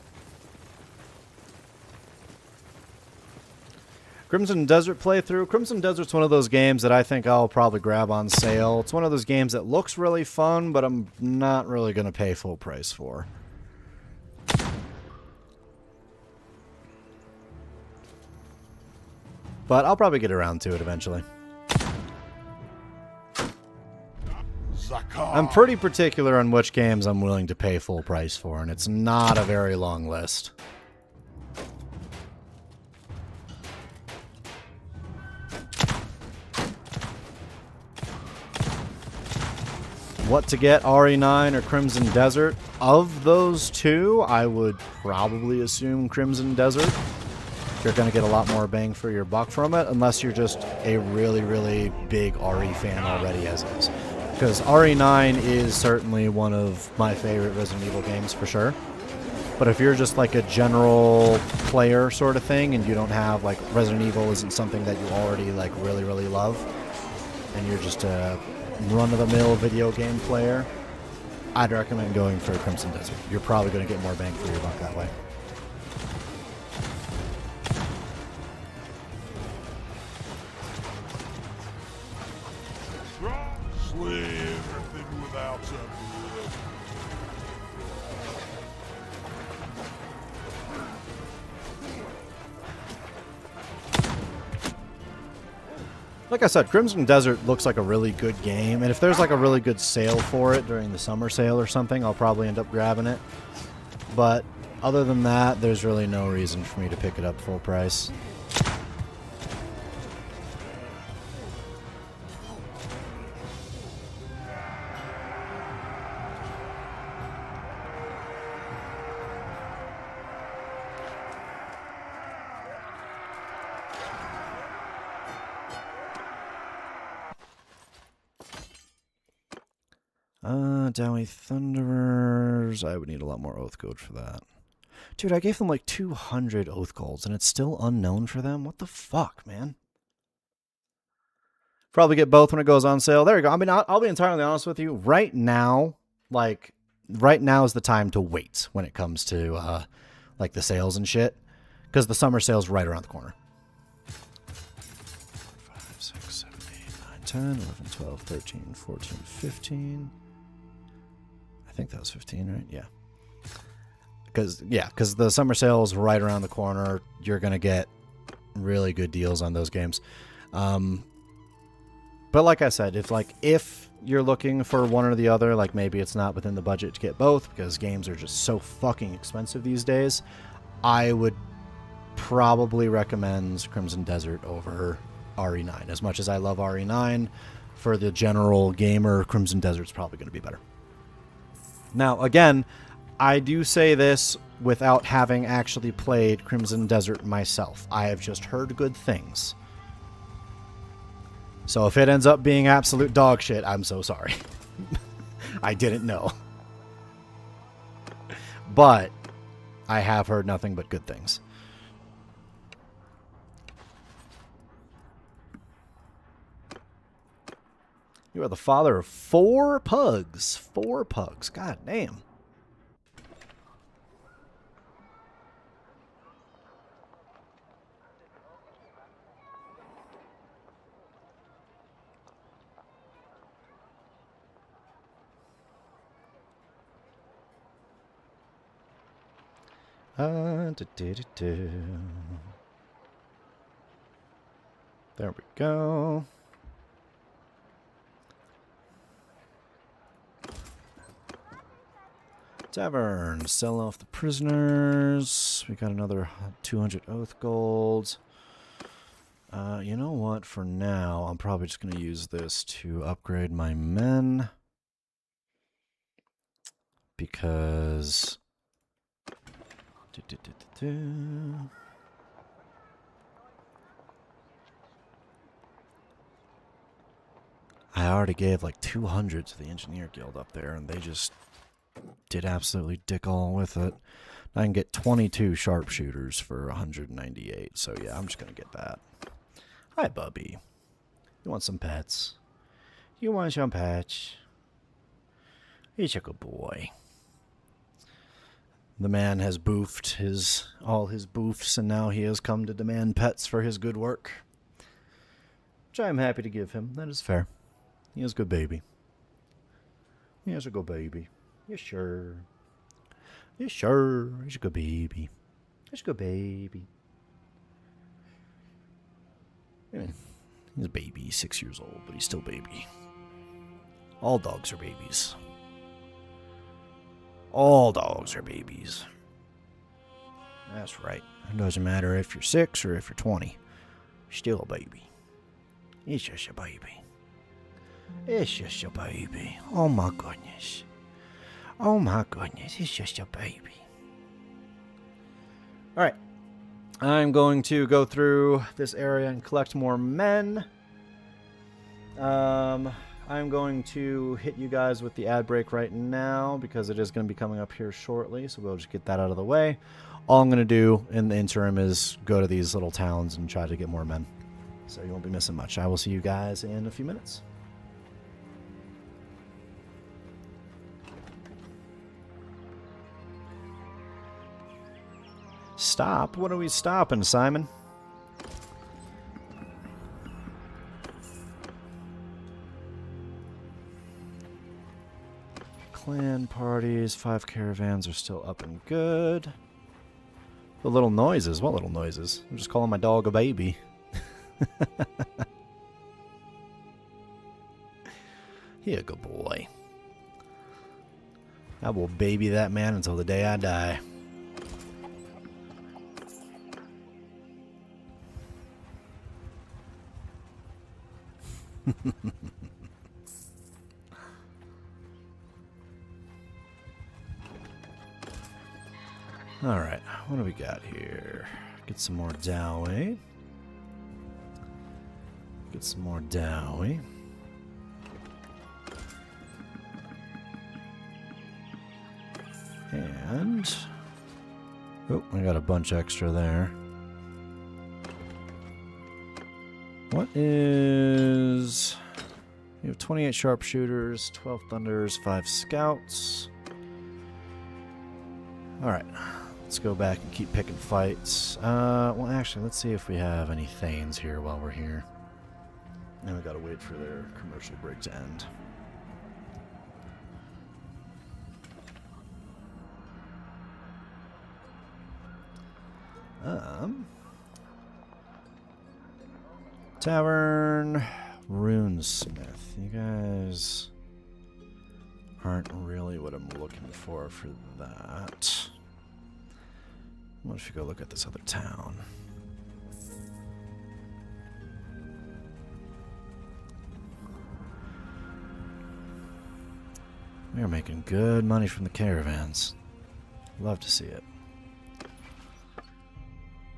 Crimson Desert playthrough. Crimson Desert's one of those games that I think I'll probably grab on sale. It's one of those games that looks really fun, but I'm not really going to pay full price for. But I'll probably get around to it eventually. I'm pretty particular on which games I'm willing to pay full price for, and it's not a very long list. What to get, RE9 or Crimson Desert? Of those two, I would probably assume Crimson Desert. You're going to get a lot more bang for your buck from it, unless you're just a really, really big RE fan already as is. Because RE9 is certainly one of my favorite Resident Evil games for sure. But if you're just like a general player sort of thing, and you don't have, like, Resident Evil isn't something that you already, like, really, really love, and you're just a run-of-the-mill video game player, I'd recommend going for Crimson Desert. You're probably going to get more bang for your buck that way. Slay everything without a blood. Like I said, Crimson Desert looks like a really good game, and if there's like a really good sale for it during the summer sale or something, I'll probably end up grabbing it. But other than that, there's really no reason for me to pick it up full price. Dawi Thunderers. I would need a lot more Oath Code for that. Dude, I gave them like 200 Oath Golds, and it's still unknown for them? What the fuck, man? Probably get both when it goes on sale. There you go. I mean, I'll be entirely honest with you. Right now, like, right now is the time to wait when it comes to, like, the sales and shit. Because the summer sale's right around the corner. 5, 6, 7, 8, 9, 10, 11, 12, 13, 14, 15... I think that was 15, right? Yeah. Because the summer sale is right around the corner. You're going to get really good deals on those games. But like I said, if you're looking for one or the other, like maybe it's not within the budget to get both because games are just so fucking expensive these days, I would probably recommend Crimson Desert over RE9. As much as I love RE9, for the general gamer, Crimson Desert's probably going to be better. Now, again, I do say this without having actually played Crimson Desert myself. I have just heard good things. So if it ends up being absolute dog shit, I'm so sorry. I didn't know. But I have heard nothing but good things. You are the father of 4 pugs. 4 pugs. God damn. There we go. Tavern. Sell off the prisoners. We got another 200 Oath Golds. You know what? For now, I'm probably just going to use this to upgrade my men. Because... I already gave like 200 to the Engineer Guild up there, and they just did absolutely dick all with it. I can get 22 sharpshooters for 198, so yeah, I'm just going to get that. Hi, Bubby. You want some pets? You want some pets? He's a good boy. The man has boofed all his boofs, and now he has come to demand pets for his good work. Which I am happy to give him. That is fair. He is a good baby. He is a good baby. Yes, sure. Yes, sure. He's a good baby. He's a good baby. I mean, he's a baby. He's 6 years old, but he's still baby. All dogs are babies. All dogs are babies. That's right. It doesn't matter if you're 6 or if you're 20. You're still a baby. It's just a baby. It's just a baby. Oh my goodness. Oh my goodness. It's just a baby. Alright. I'm going to go through this area and collect more men. I'm going to hit you guys with the ad break right now because it is going to be coming up here shortly, so we'll just get that out of the way. All I'm going to do in the interim is go to these little towns and try to get more men. So you won't be missing much. I will see you guys in a few minutes. Stop? What are we stopping, Simon? Clan parties, 5 caravans are still up and good. The little noises. What little noises? I'm just calling my dog a baby. He a good boy. I will baby that man until the day I die. Alright, what do we got here? Get some more Dawi. Get some more Dawi. And... oh, I got a bunch extra there. What is... we have 28 sharpshooters, 12 thunders, 5 scouts. Alright, let's go back and keep picking fights. Well, actually, let's see if we have any Thanes here while we're here. And we gotta wait for their commercial break to end. Tavern, Runesmith. You guys aren't really what I'm looking for that. What if you go look at this other town? We are making good money from the caravans. Love to see it.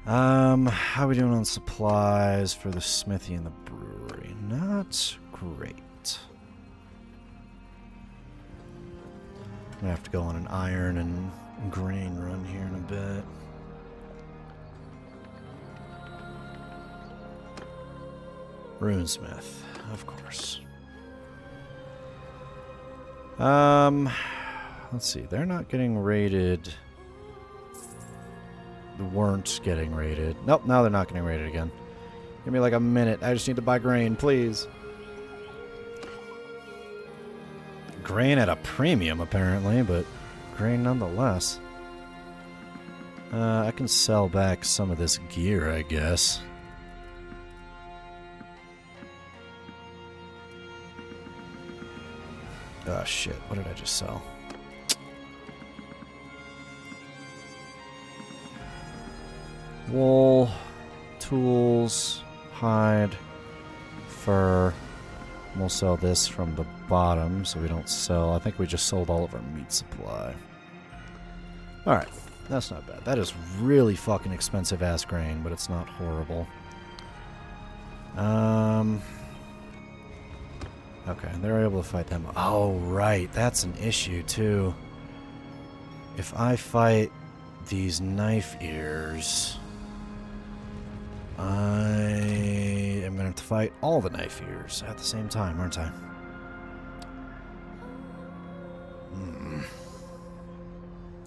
How are we doing on supplies for the smithy and the brewery? Not great. I'm gonna have to go on an iron and grain run here in a bit. Runesmith, of course. Let's see. They're not getting raided. They weren't getting raided. Nope, now they're not getting raided again. Give me like a minute. I just need to buy grain, please. Grain at a premium, apparently, but grain nonetheless. I can sell back some of this gear, I guess. Oh, shit. What did I just sell? Wool, tools, hide, fur. We'll sell this from the bottom so we don't sell. I think we just sold all of our meat supply. Alright, that's not bad. That is really fucking expensive ass grain, but it's not horrible. Okay, they're able to fight them. Oh, right. That's an issue, too. If I fight these knife ears, I am going to have to fight all the knife ears at the same time, aren't I?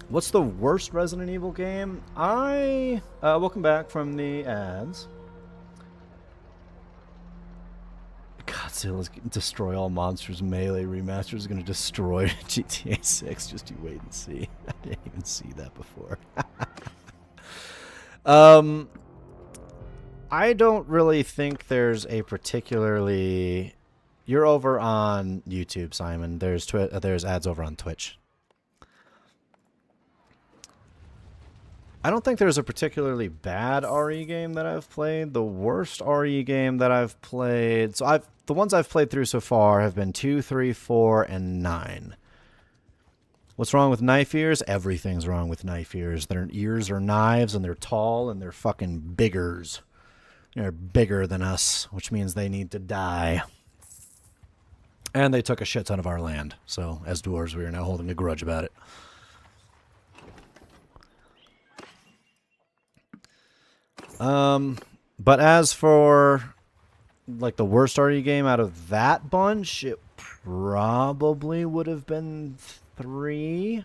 What's the worst Resident Evil game? Welcome back from the ads. Godzilla's Destroy All Monsters Melee Remaster is going to destroy GTA 6. Just you wait and see. I didn't even see that before. I don't really think there's a particularly You're over on YouTube, Simon. There's ads over on Twitch. I don't think there's a particularly bad RE game that I've played. The worst RE game that I've played... So the ones I've played through so far have been 2, 3, 4, and 9. What's wrong with knife ears? Everything's wrong with knife ears. Their ears are knives, and they're tall, and they're fucking biggers. They're bigger than us, which means they need to die. And they took a shit ton of our land. So, as dwarves, we are now holding a grudge about it. But as for like the worst RE game out of that bunch, it probably would have been 3,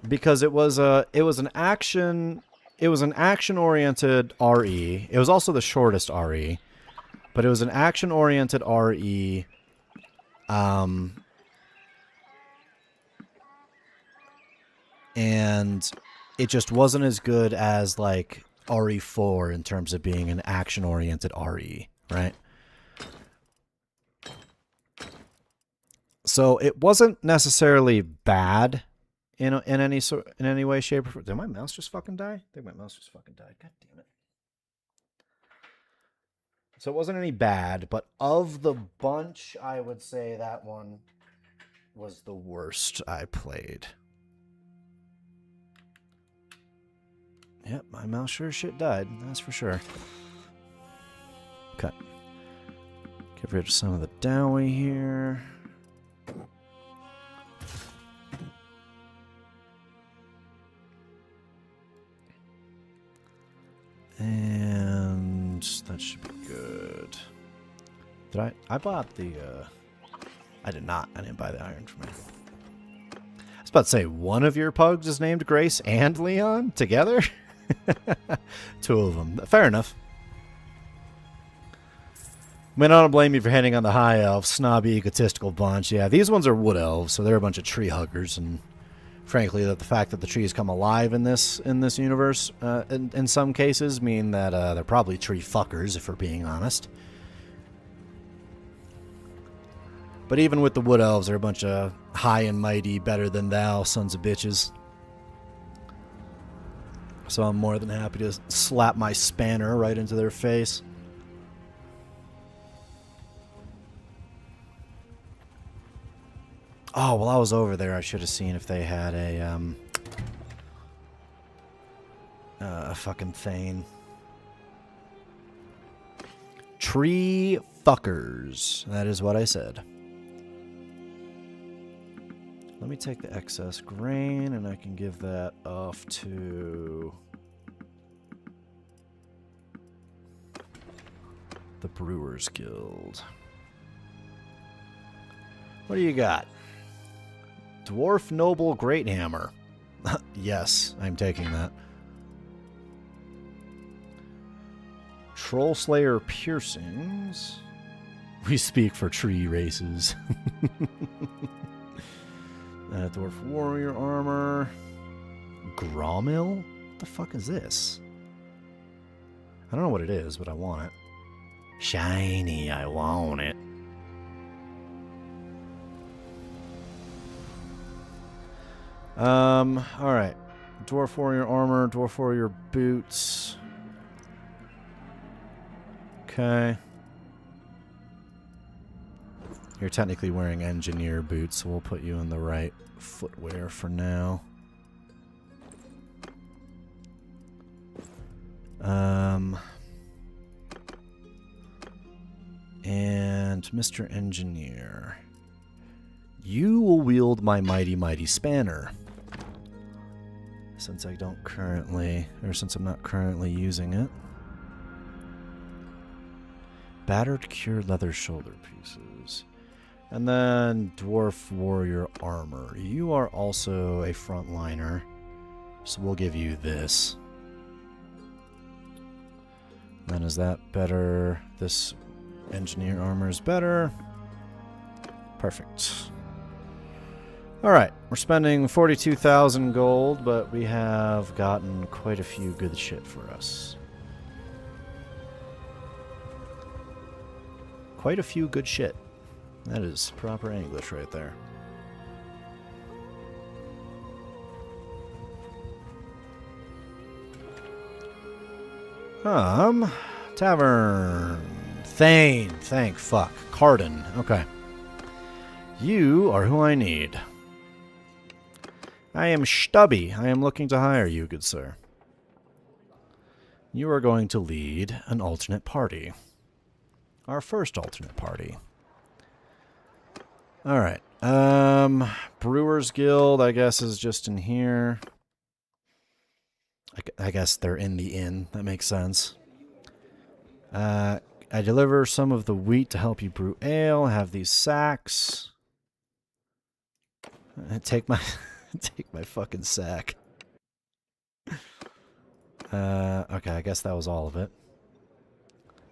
because it was an action oriented RE. It was also the shortest RE, but it was an action oriented RE. And it just wasn't as good as, like, RE4 in terms of being an action-oriented RE, right? So it wasn't necessarily bad in any way, shape, or form. Did my mouse just fucking die? I think my mouse just fucking died. God damn it. So it wasn't any bad, but of the bunch, I would say that one was the worst I played. Yep, my mouse sure as shit died, that's for sure. Cut. Get rid of some of the Dawi here. And that should be good. Did I bought the, I did not. I didn't buy the iron from it. I was about to say, one of your pugs is named Grace and Leon together? 2 of them. Fair enough. I mean, I don't blame you for heading on the high elf, snobby, egotistical bunch. Yeah, these ones are wood elves, so they're a bunch of tree huggers, and frankly, the fact that the trees come alive in this universe, in some cases, mean that they're probably tree fuckers, if we're being honest. But even with the wood elves, they're a bunch of high and mighty, better than thou sons of bitches. So I'm more than happy to slap my spanner right into their face. Oh, while I was over there, I should have seen if they had a fucking thane. Tree fuckers. That is what I said. Let me take the excess grain, and I can give that off to the Brewers Guild. What do you got? Dwarf Noble Great Hammer. Yes, I'm taking that. Troll Slayer Piercings. We speak for tree races. Dwarf Warrior Armor. Gromil? What the fuck is this? I don't know what it is, but I want it. Shiny, I want it. Alright. Dwarf Warrior Armor, Dwarf Warrior Boots. Okay. You're technically wearing engineer boots, so we'll put you in the right footwear for now. And Mr. Engineer, you will wield my mighty, mighty spanner. Since I don't currently, or since I'm not currently using it. Battered cured leather shoulder pieces. And then Dwarf Warrior Armor. You are also a frontliner, so we'll give you this. Then is that better? This Engineer Armor is better. Perfect. Alright, we're spending 42,000 gold, but we have gotten quite a few good shit for us. quite a few good shit. That is proper English right there. Tavern. Thane. Thank fuck. Cardin. Okay. You are who I need. I am Stubby. I am looking to hire you, good sir. You are going to lead an alternate party. Our first alternate party. Alright. Brewers Guild, I guess, is just in here. I guess they're in the inn. That makes sense. I deliver some of the wheat to help you brew ale. Have these sacks. Take my take my fucking sack. Okay, I guess that was all of it.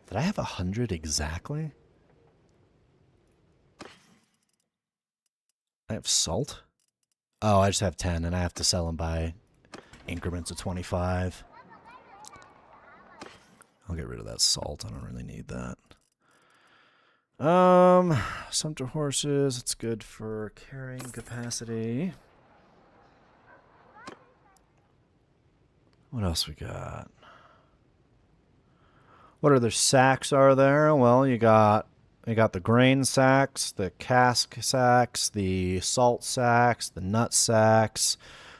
Did I have 100 exactly? I have salt? Oh, I just have 10, and I have to sell them by increments of 25. I'll get rid of that salt. I don't really need that. Sumpter horses. It's good for carrying capacity. What else we got? What other sacks are there? Well, you got the grain sacks, the cask sacks, the salt sacks, the nut sacks,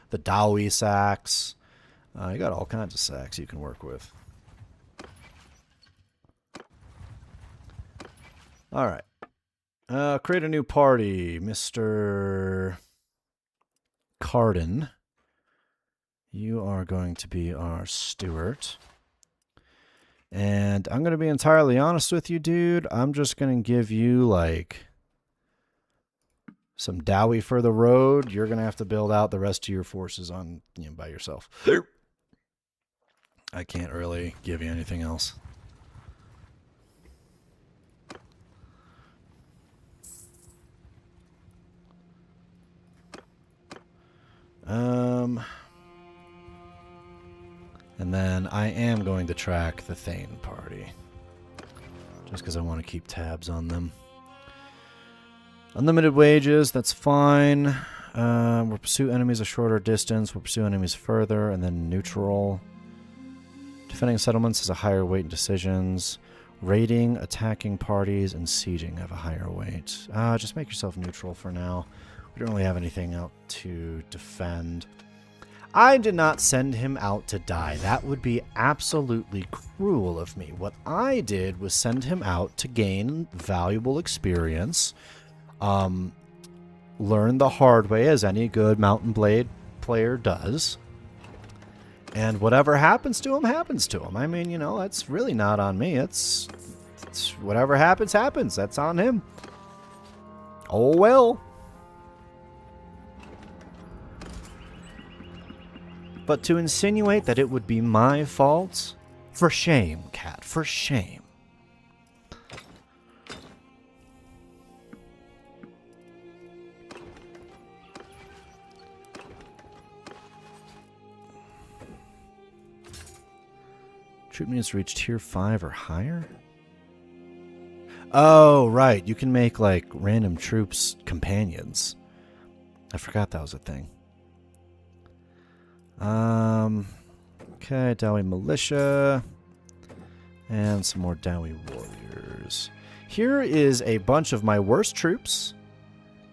the Dawi sacks. You got all kinds of sacks you can work with. All right. Create a new party, Mr. Cardin. You are going to be our steward. And I'm going to be entirely honest with you, dude. I'm just going to give you, like, some Dawi for the road. You're going to have to build out the rest of your forces on, by yourself. I can't really give you anything else. And then I am going to track the Thane party. Just because I want to keep tabs on them. Unlimited wages, that's fine. We'll pursue enemies a shorter distance. We'll pursue enemies further, and then neutral. Defending settlements has a higher weight in decisions. Raiding, attacking parties, and sieging have a higher weight. Just make yourself neutral for now. We don't really have anything out to defend. I did not send him out to die. That would be absolutely cruel of me. What I did was send him out to gain valuable experience, learn the hard way, as any good Mountain Blade player does. And whatever happens to him, happens to him. I mean, that's really not on me. It's whatever happens, happens. That's on him. Oh, well. But to insinuate that it would be my fault? For shame, Cat, for shame. Troop needs reach tier 5 or higher? Oh, right. You can make, like, random troops companions. I forgot that was a thing. Okay, Dawi Militia. And some more Dawi Warriors. Here is a bunch of my worst troops.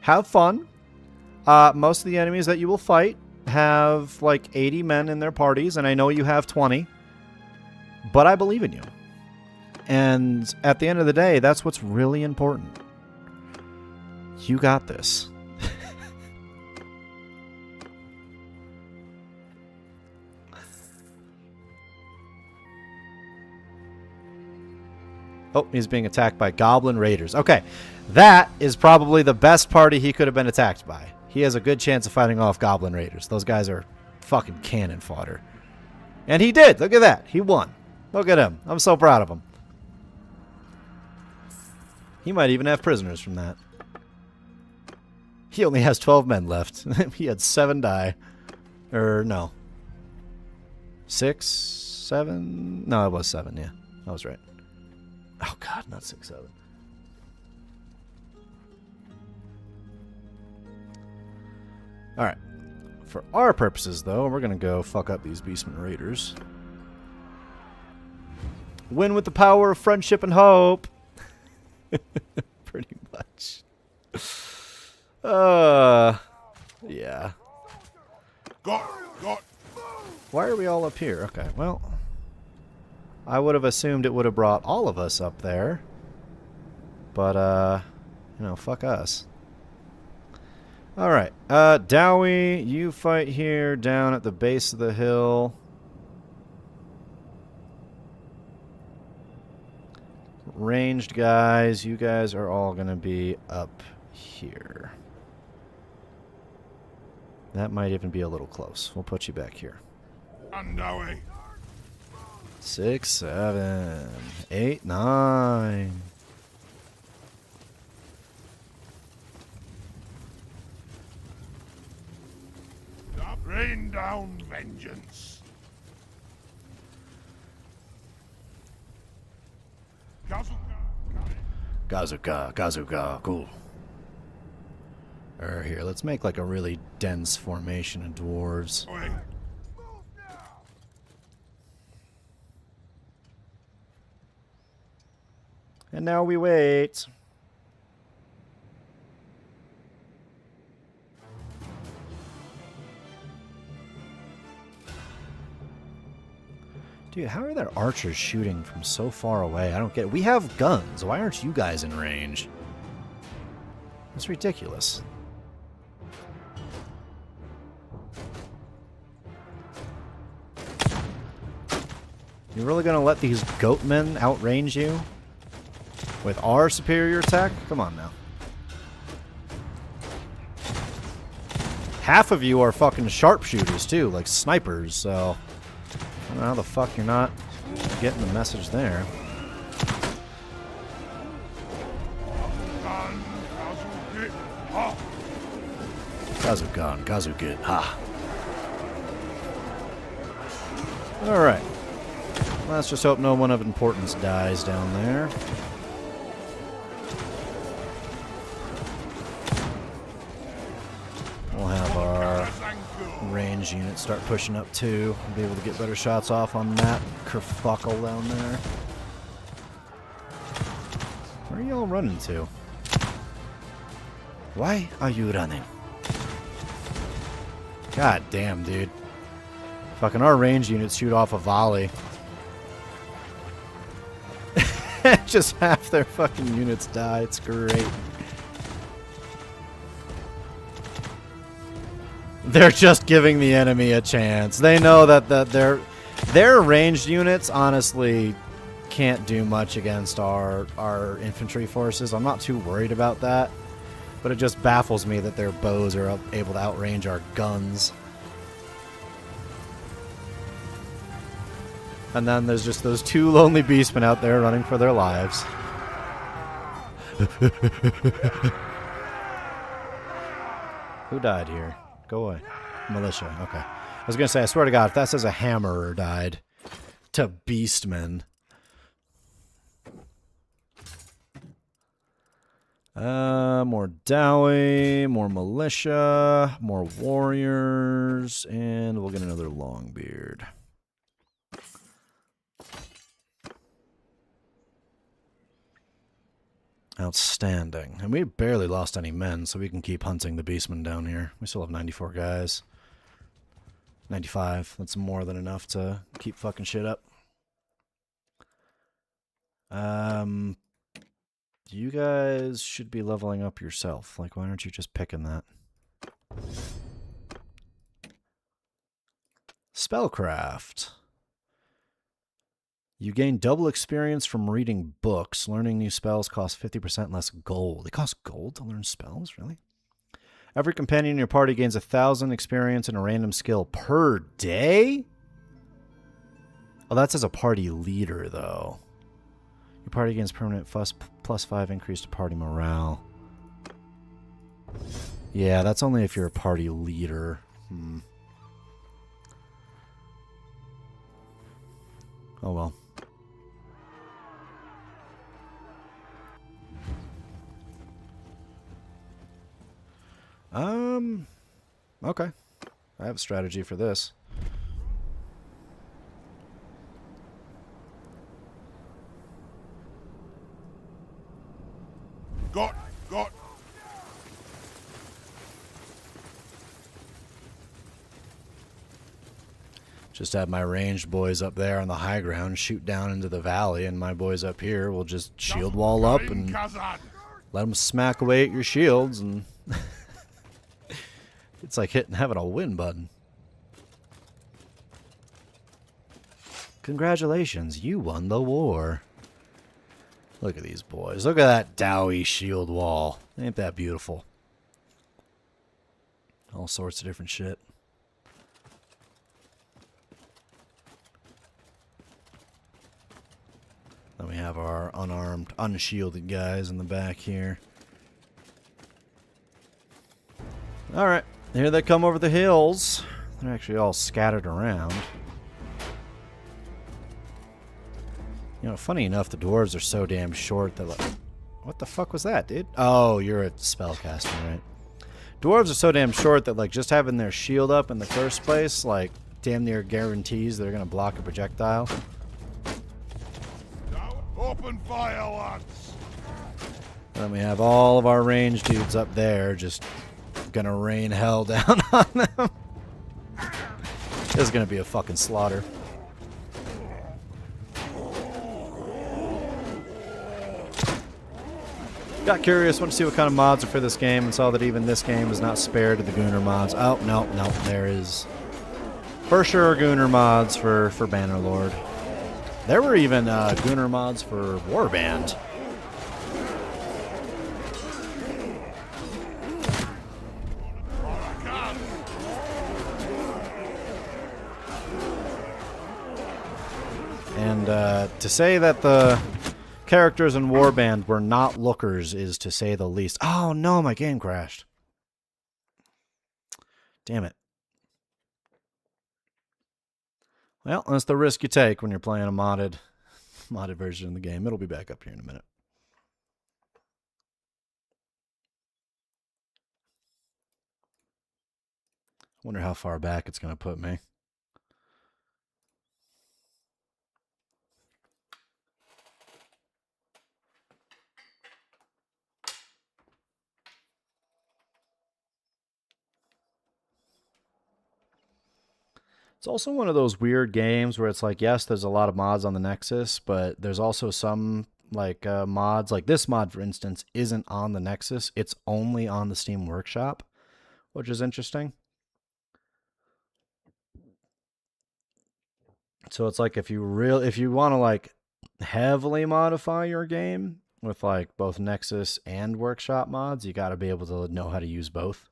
Have fun. Most of the enemies that you will fight have, like, 80 men in their parties, and I know you have 20. But I believe in you. And at the end of the day, that's what's really important. You got this. Oh, he's being attacked by Goblin Raiders. Okay, that is probably the best party he could have been attacked by. He has a good chance of fighting off Goblin Raiders. Those guys are fucking cannon fodder. And he did. Look at that. He won. Look at him. I'm so proud of him. He might even have prisoners from that. He only has 12 men left. He had 7 die. Or, no. 6? 7? No, it was 7, yeah. I was right. Oh, God, not 6, 7. Alright. For our purposes, though, we're gonna go fuck up these Beastmen Raiders. Win with the power of friendship and hope! Pretty much. Yeah. Got. Why are we all up here? Okay, well... I would have assumed it would have brought all of us up there. But, you know, fuck us. Alright, Dawi, you fight here down at the base of the hill. Ranged guys, you guys are all gonna be up here. That might even be a little close. We'll put you back here. Dawi. 6, 7, 8, 9. Rain down vengeance. Gazuka, Gazuka, cool. Here, let's make like a really dense formation of dwarves. And now we wait. Dude, how are there archers shooting from so far away? I don't get it. We have guns. Why aren't you guys in range? That's ridiculous. You're really gonna let these goatmen outrange you? With our superior attack? Come on now. Half of you are fucking sharpshooters too, like snipers, so... I don't know how the fuck you're not getting the message there. Kazugan, Kazugit, ha. Alright. Let's just hope no one of importance dies down there. We'll have our range units start pushing up too. We'll be able to get better shots off on that kerfuckle down there. Where are y'all running to? Why are you running? God damn, dude. Fucking our range units shoot off a volley. Just half their fucking units die. It's great. They're just giving the enemy a chance. They know that their ranged units honestly can't do much against our infantry forces. I'm not too worried about that, but it just baffles me that their bows are able to outrange our guns. And then there's just those two lonely beastmen out there running for their lives. Who died here? Go away. Militia. Okay. I was going to say, I swear to God, if that says a hammerer died to beastmen. More Dawi, more militia, more warriors, and we'll get another Longbeard. Outstanding. And we barely lost any men, so we can keep hunting the beastmen down here. We still have 94 guys. 95. That's more than enough to keep fucking shit up. You guys should be leveling up yourself. Like, why aren't you just picking that? Spellcraft. You gain double experience from reading books. Learning new spells costs 50% less gold. It costs gold to learn spells? Really? Every companion in your party gains 1,000 experience in a random skill per day? Oh, that's as a party leader, though. Your party gains permanent plus 5 increase to party morale. Yeah, that's only if you're a party leader. Oh, well. Okay. I have a strategy for this. Got. Just have my ranged boys up there on the high ground shoot down into the valley, and my boys up here will just shield wall up and let them smack away at your shields, and it's like having a win button. Congratulations, you won the war. Look at these boys. Look at that Dawi shield wall. Ain't that beautiful? All sorts of different shit. Then we have our unarmed, unshielded guys in the back here. Alright, here they come over the hills. They're actually all scattered around. You know, funny enough, the dwarves are so damn short that, like... What the fuck was that, dude? Oh, you're a spellcaster, right? Dwarves are so damn short that, like, just having their shield up in the first place, like, damn near guarantees they're gonna block a projectile. Open fire, lads! Then we have all of our ranged dudes up there, just gonna rain hell down on them. This is gonna be a fucking slaughter. Got curious, want to see what kind of mods are for this game, and saw that even this game is not spared to the Gunner mods. Oh, no, there is for sure Gunner mods for Bannerlord. There were even Gunner mods for Warband. And to say that the characters in Warband were not lookers is to say the least. Oh no, my game crashed. Damn it. Well, that's the risk you take when you're playing a modded version of the game. It'll be back up here in a minute. Wonder how far back it's going to put me. It's also one of those weird games where it's like, yes, there's a lot of mods on the Nexus, but there's also some like mods. Like this mod, for instance, isn't on the Nexus. It's only on the Steam Workshop, which is interesting. So it's like if you want to like heavily modify your game with like both Nexus and Workshop mods, you got to be able to know how to use both.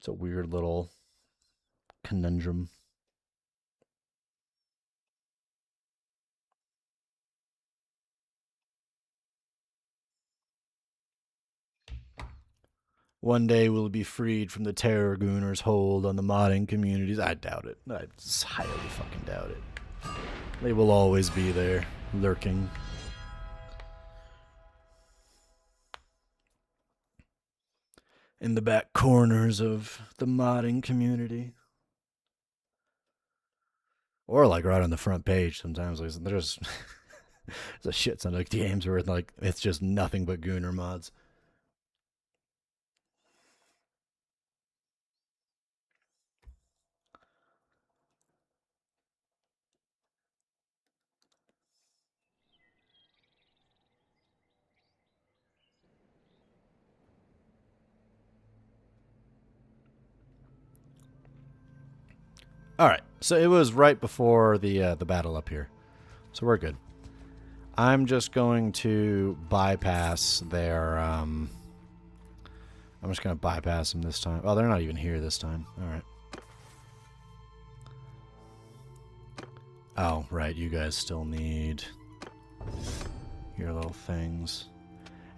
It's a weird little conundrum. One day we'll be freed from the Terror Gooners' hold on the modding communities. I doubt it. I highly fucking doubt it. They will always be there, lurking. In the back corners of the modding community. Or like right on the front page sometimes. Like, there's a shit ton of games where like it's just nothing but Gooner mods. All right, so it was right before the battle up here, so we're good. I'm just going to bypass their. I'm just going to bypass them this time. Oh, they're not even here this time. All right. Oh, right. You guys still need your little things.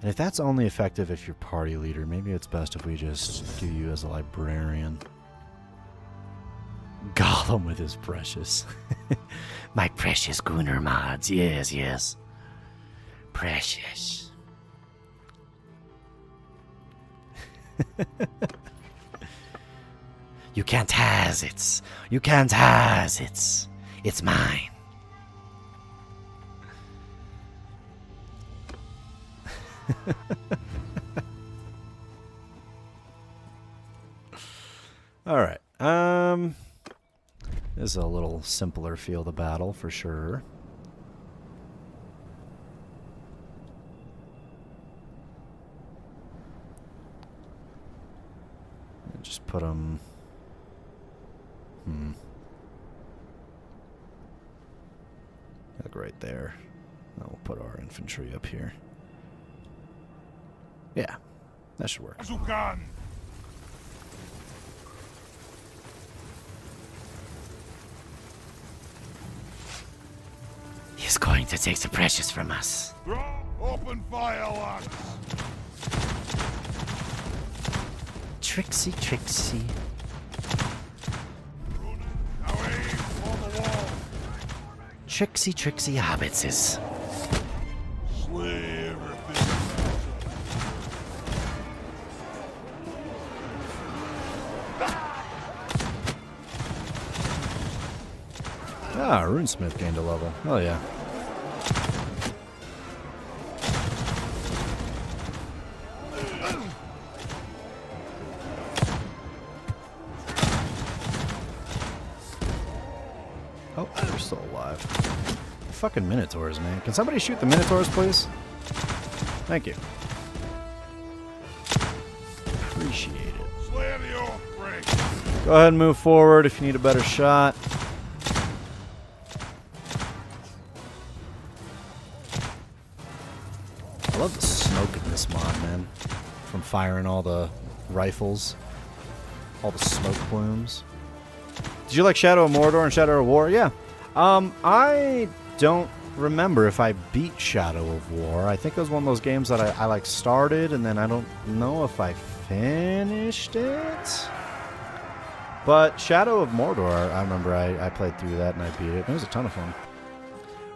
And if that's only effective if you're party leader, maybe it's best if we just do you as a librarian. Gollum with his precious. My precious Gunner mods. Yes, yes. Precious. You can't has it. You can't has it. It's mine. All right. This is a little simpler field of battle for sure. Just put them. Like right there. Now we'll put our infantry up here. Yeah, that should work. Azukan! He's going to take the precious from us. Open fire, lads! Trixie, Trixie. Dawi, on the wall! Trixie, Trixie hobbitses. Slay everything. Ah, Runesmith gained a level. Oh yeah. Oh, they're still alive. The fucking Minotaurs, man. Can somebody shoot the Minotaurs, please? Thank you. Appreciate it. Slay the oath break. Go ahead and move forward if you need a better shot. I love the smoke in this mod, man. From firing all the rifles. All the smoke plumes. Did you like Shadow of Mordor and Shadow of War? Yeah. I don't remember if I beat Shadow of War. I think it was one of those games that I like started and then I don't know if I finished it. But Shadow of Mordor, I remember I played through that and I beat it. It was a ton of fun.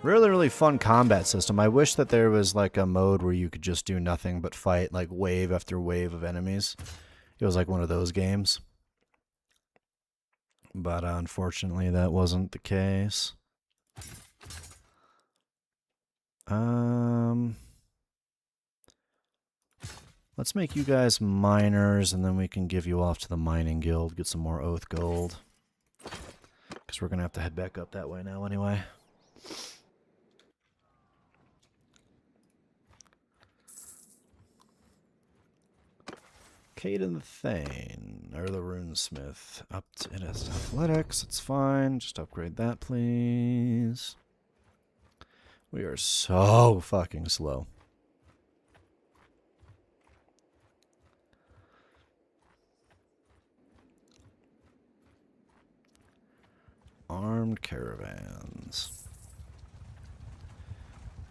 Really, really fun combat system. I wish that there was like a mode where you could just do nothing but fight like wave after wave of enemies. It was like one of those games. But unfortunately, that wasn't the case. Let's make you guys miners, and then we can give you off to the mining guild, get some more oath gold. Because we're going to have to head back up that way now anyway. Caden the Thane, or the Runesmith. Up to it as athletics, it's fine. Just upgrade that, please. We are so fucking slow. Armed caravans.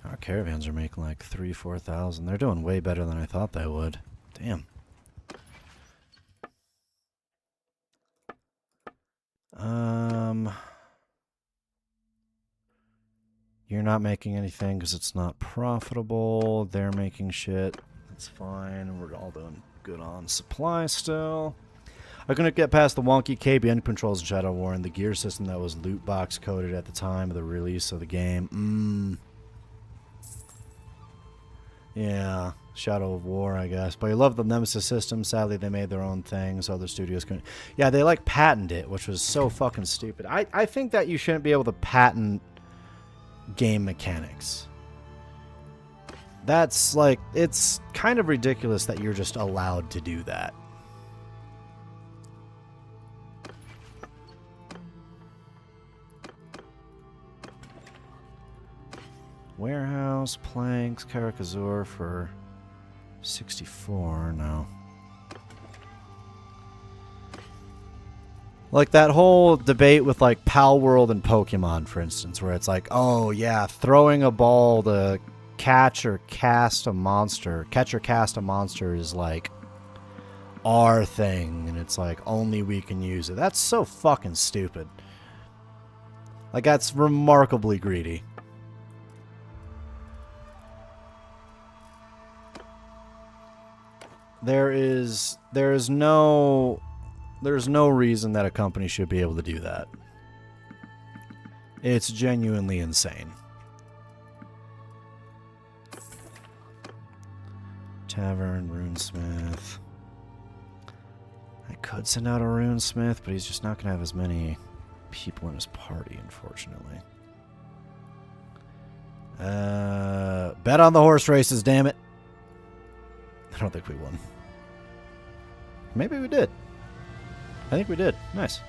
Our caravans are making like 3,000-4,000. They're doing way better than I thought they would. Damn. You're not making anything because it's not profitable. They're making shit. That's fine. We're all doing good on supply still. I'm going to get past the wonky KBN controls in Shadow War and the gear system that was loot box coded at the time of the release of the game. Yeah, Shadow of War, I guess. But I love the Nemesis system. Sadly, they made their own thing, so other studios couldn't. Yeah, they like patented it, which was so fucking stupid. I think that you shouldn't be able to patent game mechanics. That's like, it's kind of ridiculous that you're just allowed to do that. Warehouse, planks, Karakazur for 64, no. Like that whole debate with like Pal World and Pokemon, for instance, where it's like, oh yeah, throwing a ball to catch or cast a monster is like our thing, and it's like only we can use it. That's so fucking stupid. Like that's remarkably greedy. There is no There's no reason that a company should be able to do that. It's genuinely insane. Tavern, runesmith. I could send out a runesmith, but he's just not going to have as many people in his party, unfortunately. Bet on the horse races, damn it. I don't think we won. Maybe we did. I think we did. Nice.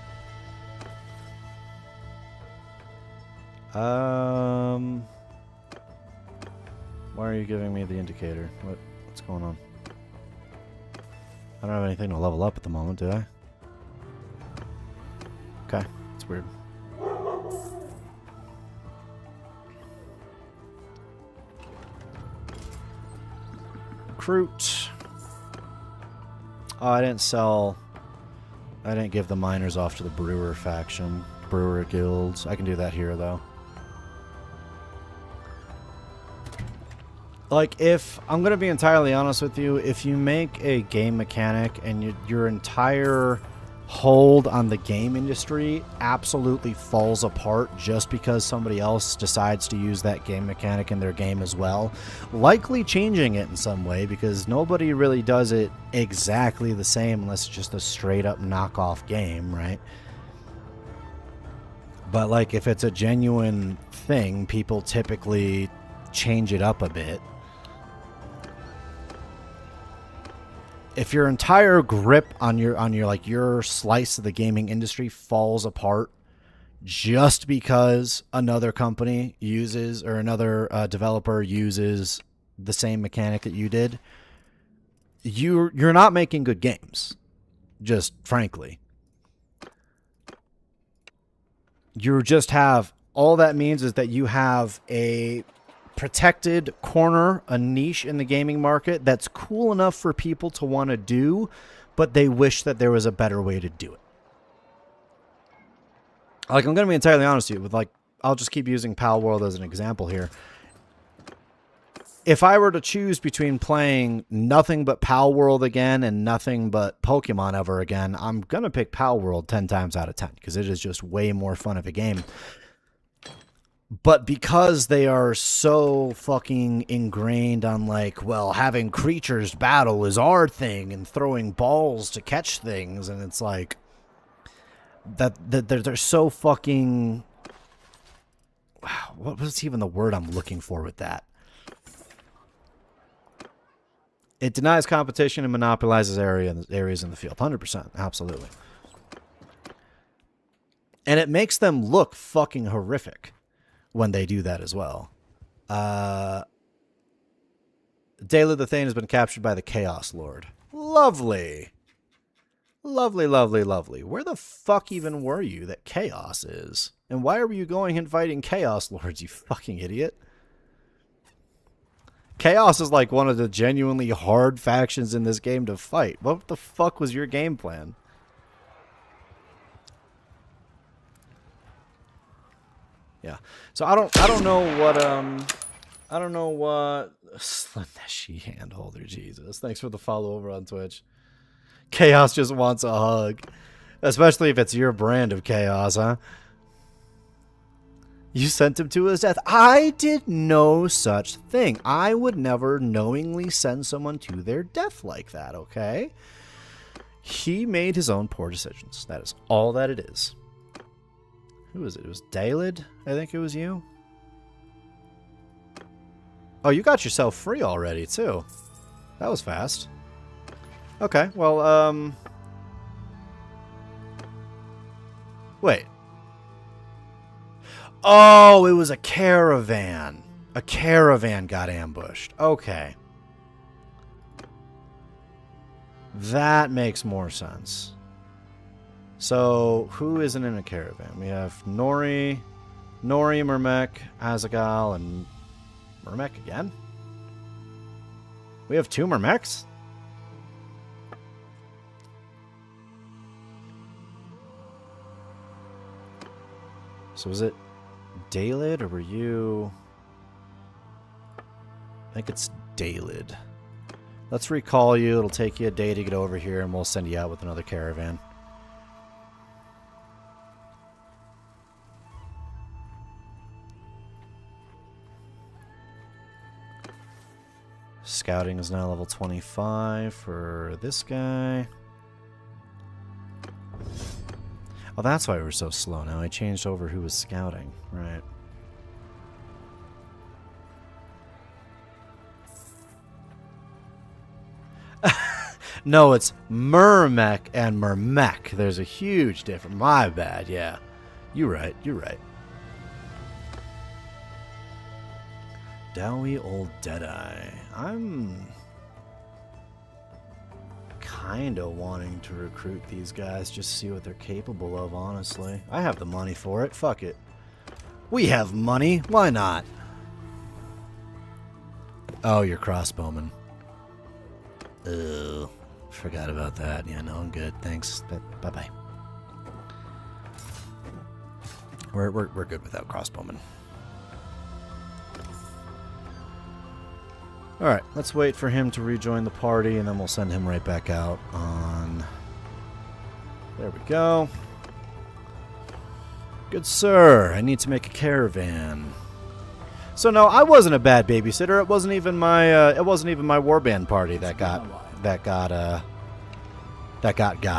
Why are you giving me the indicator? What's going on? I don't have anything to level up at the moment, do I? Okay, it's weird. Recruit. Oh, I didn't give the miners off to the brewer faction. Brewer guilds. I can do that here, though. Like, if I'm going to be entirely honest with you, if you make a game mechanic and your entire hold on the game industry absolutely falls apart just because somebody else decides to use that game mechanic in their game as well, likely changing it in some way, because nobody really does it exactly the same unless it's just a straight up knockoff game, right? But like, if it's a genuine thing, people typically change it up a bit. If your entire grip on your slice of the gaming industry falls apart just because another company uses, or another developer uses the same mechanic that you did, you're not making good games. Just frankly, you just have, all that means is that you have a protected corner, a niche in the gaming market that's cool enough for people to want to do, but they wish that there was a better way to do it. Like, I'm going to be entirely honest with you, with like, I'll just keep using Pal World as an example here. If I were to choose between playing nothing but Pal World again and nothing but Pokemon ever again, I'm going to pick Pal World 10 times out of 10, because it is just way more fun of a game. But because they are so fucking ingrained on, like, well, having creatures battle is our thing, and throwing balls to catch things, and it's like that they're so fucking, wow, what was even the word I'm looking for with that? It denies competition and monopolizes areas in the field. 100%, absolutely. And it makes them look fucking horrific when they do that as well. Daily the Thane has been captured by the Chaos Lord. Lovely. Lovely, lovely, lovely. Where the fuck even were you that Chaos is? And why are you going and fighting Chaos Lords, you fucking idiot? Chaos is like one of the genuinely hard factions in this game to fight. What the fuck was your game plan? Yeah. So I don't know what Slim hand holder, Jesus. Thanks for the follow over on Twitch. Chaos just wants a hug. Especially if it's your brand of chaos, huh? You sent him to his death. I did no such thing. I would never knowingly send someone to their death like that, okay? He made his own poor decisions. That is all that it is. Who was it? It was Dalid? I think it was you. Oh, you got yourself free already, too. That was fast. Okay, well, wait. Oh, it was a caravan. A caravan got ambushed. Okay. That makes more sense. So, who isn't in a caravan? We have Nori, Murmek, Azagal, and Murmek again? We have 2 Murmeks? So was it Dalid, or were you... I think it's Dalid. Let's recall you. It'll take you a day to get over here, and we'll send you out with another caravan. Scouting is now level 25 for this guy. Oh, that's why we were so slow now. I changed over who was scouting. Right. No, it's Mermech and Mermech. There's a huge difference. My bad, yeah. You're right, you're right. Dawi Old Deadeye. I'm kind of wanting to recruit these guys, just see what they're capable of, honestly. I have the money for it. Fuck it. We have money. Why not? Oh, you're crossbowman. Ugh. Forgot about that. Yeah, no, I'm good. Thanks. Bye-bye. We're good without crossbowmen. Alright, let's wait for him to rejoin the party, and then we'll send him right back out on... There we go. Good sir, I need to make a caravan. So no, I wasn't a bad babysitter. It wasn't even my warband party that got.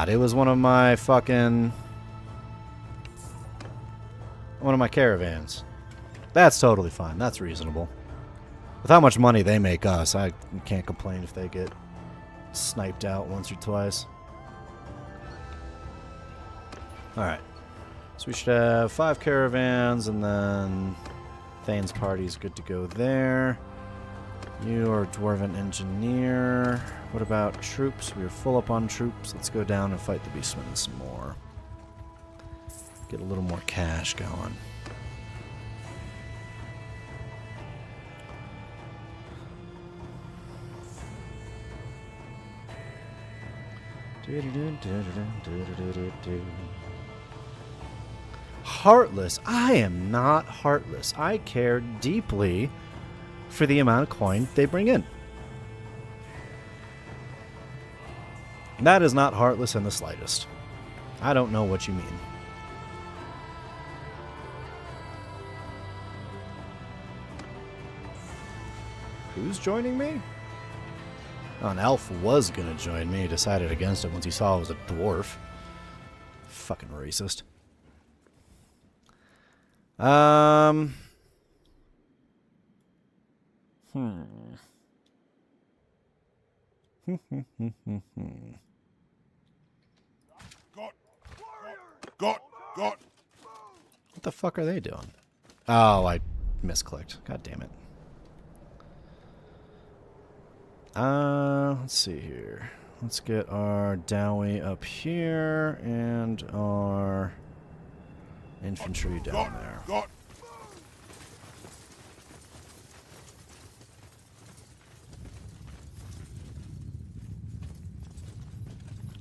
It was one of my fucking... one of my caravans. That's totally fine. That's reasonable. With how much money they make us, I can't complain if they get sniped out once or twice. Alright. So we should have 5 caravans, and then Thane's party's good to go there. You are a Dwarven Engineer. What about troops? We are full up on troops. Let's go down and fight the Beastmen some more. Get a little more cash going. Heartless. I am not heartless. I care deeply for the amount of coin they bring in. That is not heartless in the slightest. I don't know what you mean. Who's joining me? Oh, an elf was gonna join me. He decided against it once he saw I was a dwarf. Fucking racist. Got. What the fuck are they doing? Oh, I misclicked. God damn it. Let's see here. Let's get our Dawi up here and our infantry down there. Got.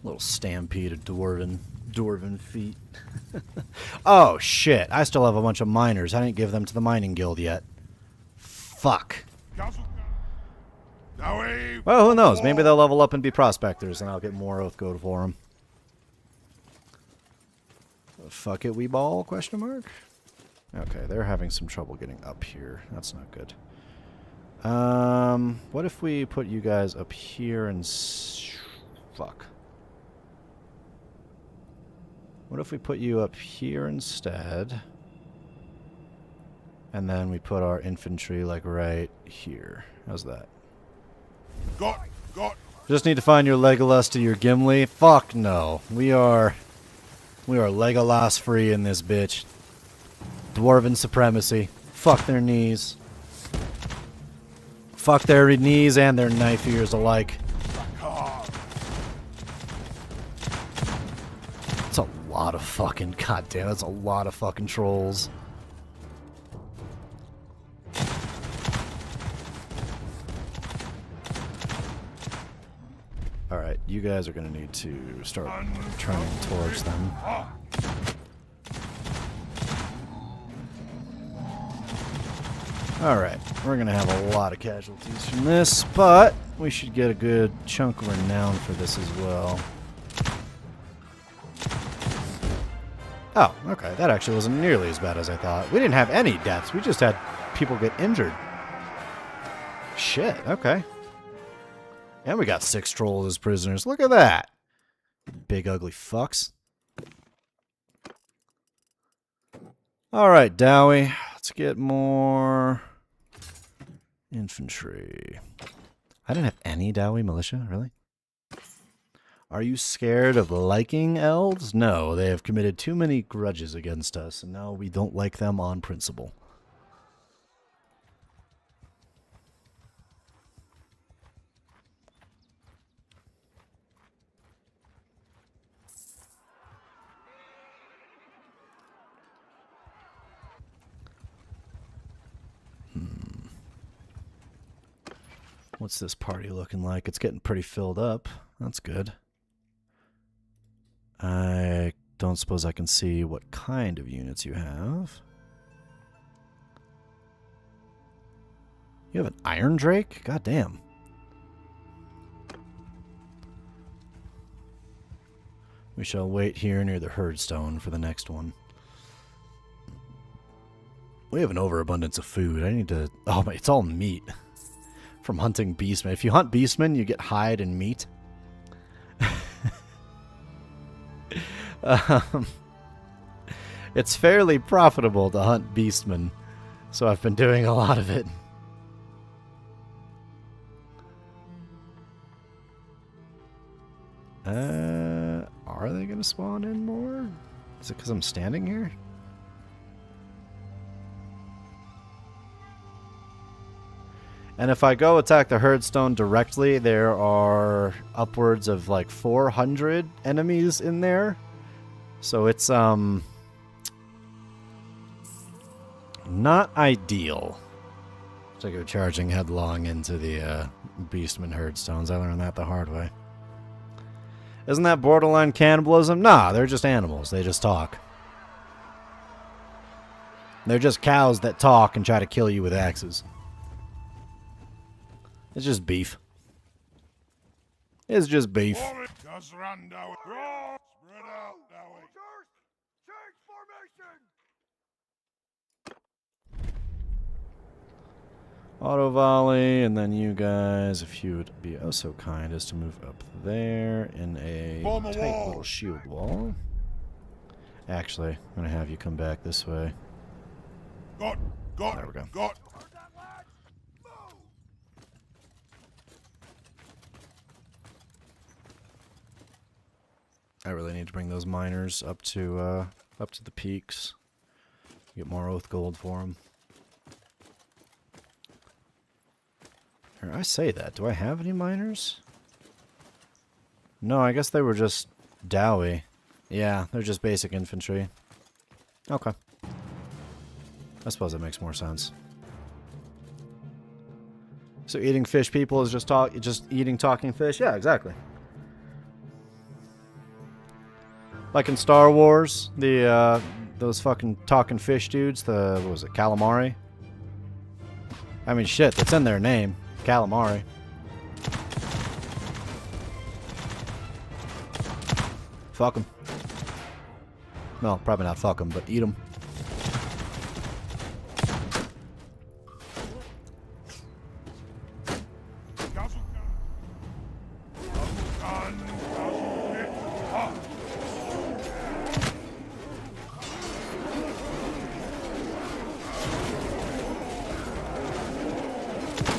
Little stampede of dwarven feet. Oh shit! I still have a bunch of miners. I didn't give them to the mining guild yet. Fuck. Dawi. Well, who knows? Maybe they'll level up and be prospectors, and I'll get more oath code for them. Fuck it, we ball? Question mark. Okay, they're having some trouble getting up here. That's not good. What if we put you guys up here and fuck? What if we put you up here instead? And then we put our infantry like right here. How's that? Got. Just need to find your Legolas to your Gimli. Fuck no. We are Legolas free in this bitch. Dwarven supremacy. Fuck their knees. Fuck their knees and their knife ears alike. That's a lot of fucking goddamn. That's a lot of fucking trolls. Alright, you guys are going to need to start turning towards them. Alright, we're going to have a lot of casualties from this, but we should get a good chunk of renown for this as well. Oh, okay, that actually wasn't nearly as bad as I thought. We didn't have any deaths, we just had people get injured. Shit, okay. And we got 6 trolls as prisoners. Look at that. Big ugly fucks. Alright, Dawi. Let's get more infantry. I didn't have any Dawi militia, really? Are you scared of liking elves? No, they have committed too many grudges against us, and now we don't like them on principle. What's this party looking like? It's getting pretty filled up. That's good. I don't suppose I can see what kind of units you have. You have an Iron Drake? God damn. We shall wait here near the Herdstone for the next one. We have an overabundance of food. I need to... Oh, my, it's all meat. From hunting beastmen. If you hunt beastmen, you get hide and meat. It's fairly profitable to hunt beastmen, so I've been doing a lot of it. Are they going to spawn in more? Is it because I'm standing here? And if I go attack the Herdstone directly, there are upwards of like 400 enemies in there. So it's not ideal to go charging headlong into the Beastman Herdstones. I learned that the hard way. Isn't that borderline cannibalism? Nah, they're just animals. They just talk. They're just cows that talk and try to kill you with axes. It's just beef. It's just beef. Just run, Dawi. Spread out, Dawi. Change formation. Auto volley, and then you guys, if you would be oh so kind as to move up there in a tight little shield wall. Actually, I'm gonna have you come back this way. Got, there we go. got. I really need to bring those miners up to the peaks. Get more oath gold for them. Here, I say that. Do I have any miners? No, I guess they were just Dawi. Yeah, they're just basic infantry. Okay. I suppose that makes more sense. So eating fish people is just eating talking fish? Yeah, exactly. Like in Star Wars, the those fucking talking fish dudes, what was it, calamari? I mean, shit, that's in their name, calamari. Fuck them. No, probably not fuck them, but eat them.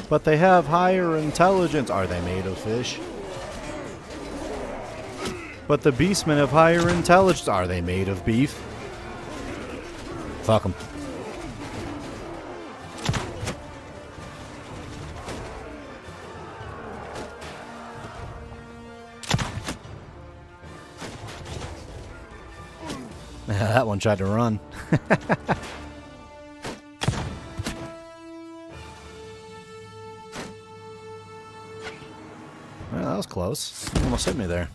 But they have higher intelligence. Are they made of fish? But the beastmen have higher intelligence. Are they made of beef? Fuck them. That one tried to run. Well, that was close. You almost hit me there.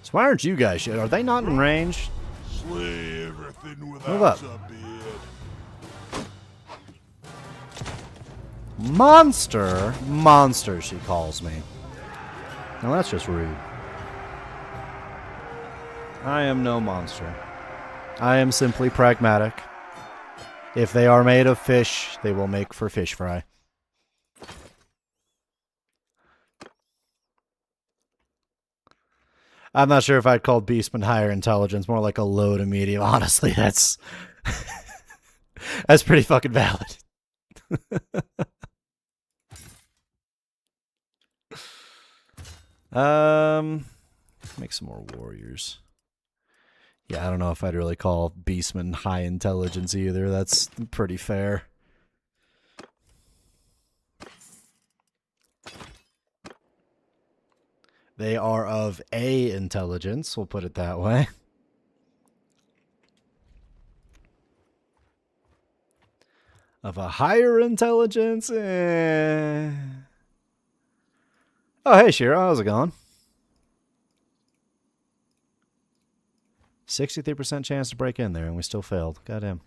So why aren't you guys shit? Are they not in range? Slay everything Move without up. a beard. Monster? Monster, she calls me. Now that's just rude. I am no monster. I am simply pragmatic. If they are made of fish, they will make for fish fry. I'm not sure if I'd call Beastman higher intelligence, more like a low to medium. Honestly, that's that's pretty fucking valid. Make some more warriors. Yeah, I don't know if I'd really call Beastman high intelligence either. That's pretty fair. They are of A intelligence, we'll put it that way. Of a higher intelligence, eh. Oh, hey, Shiro, how's it going? 63% chance to break in there, and we still failed. Goddamn.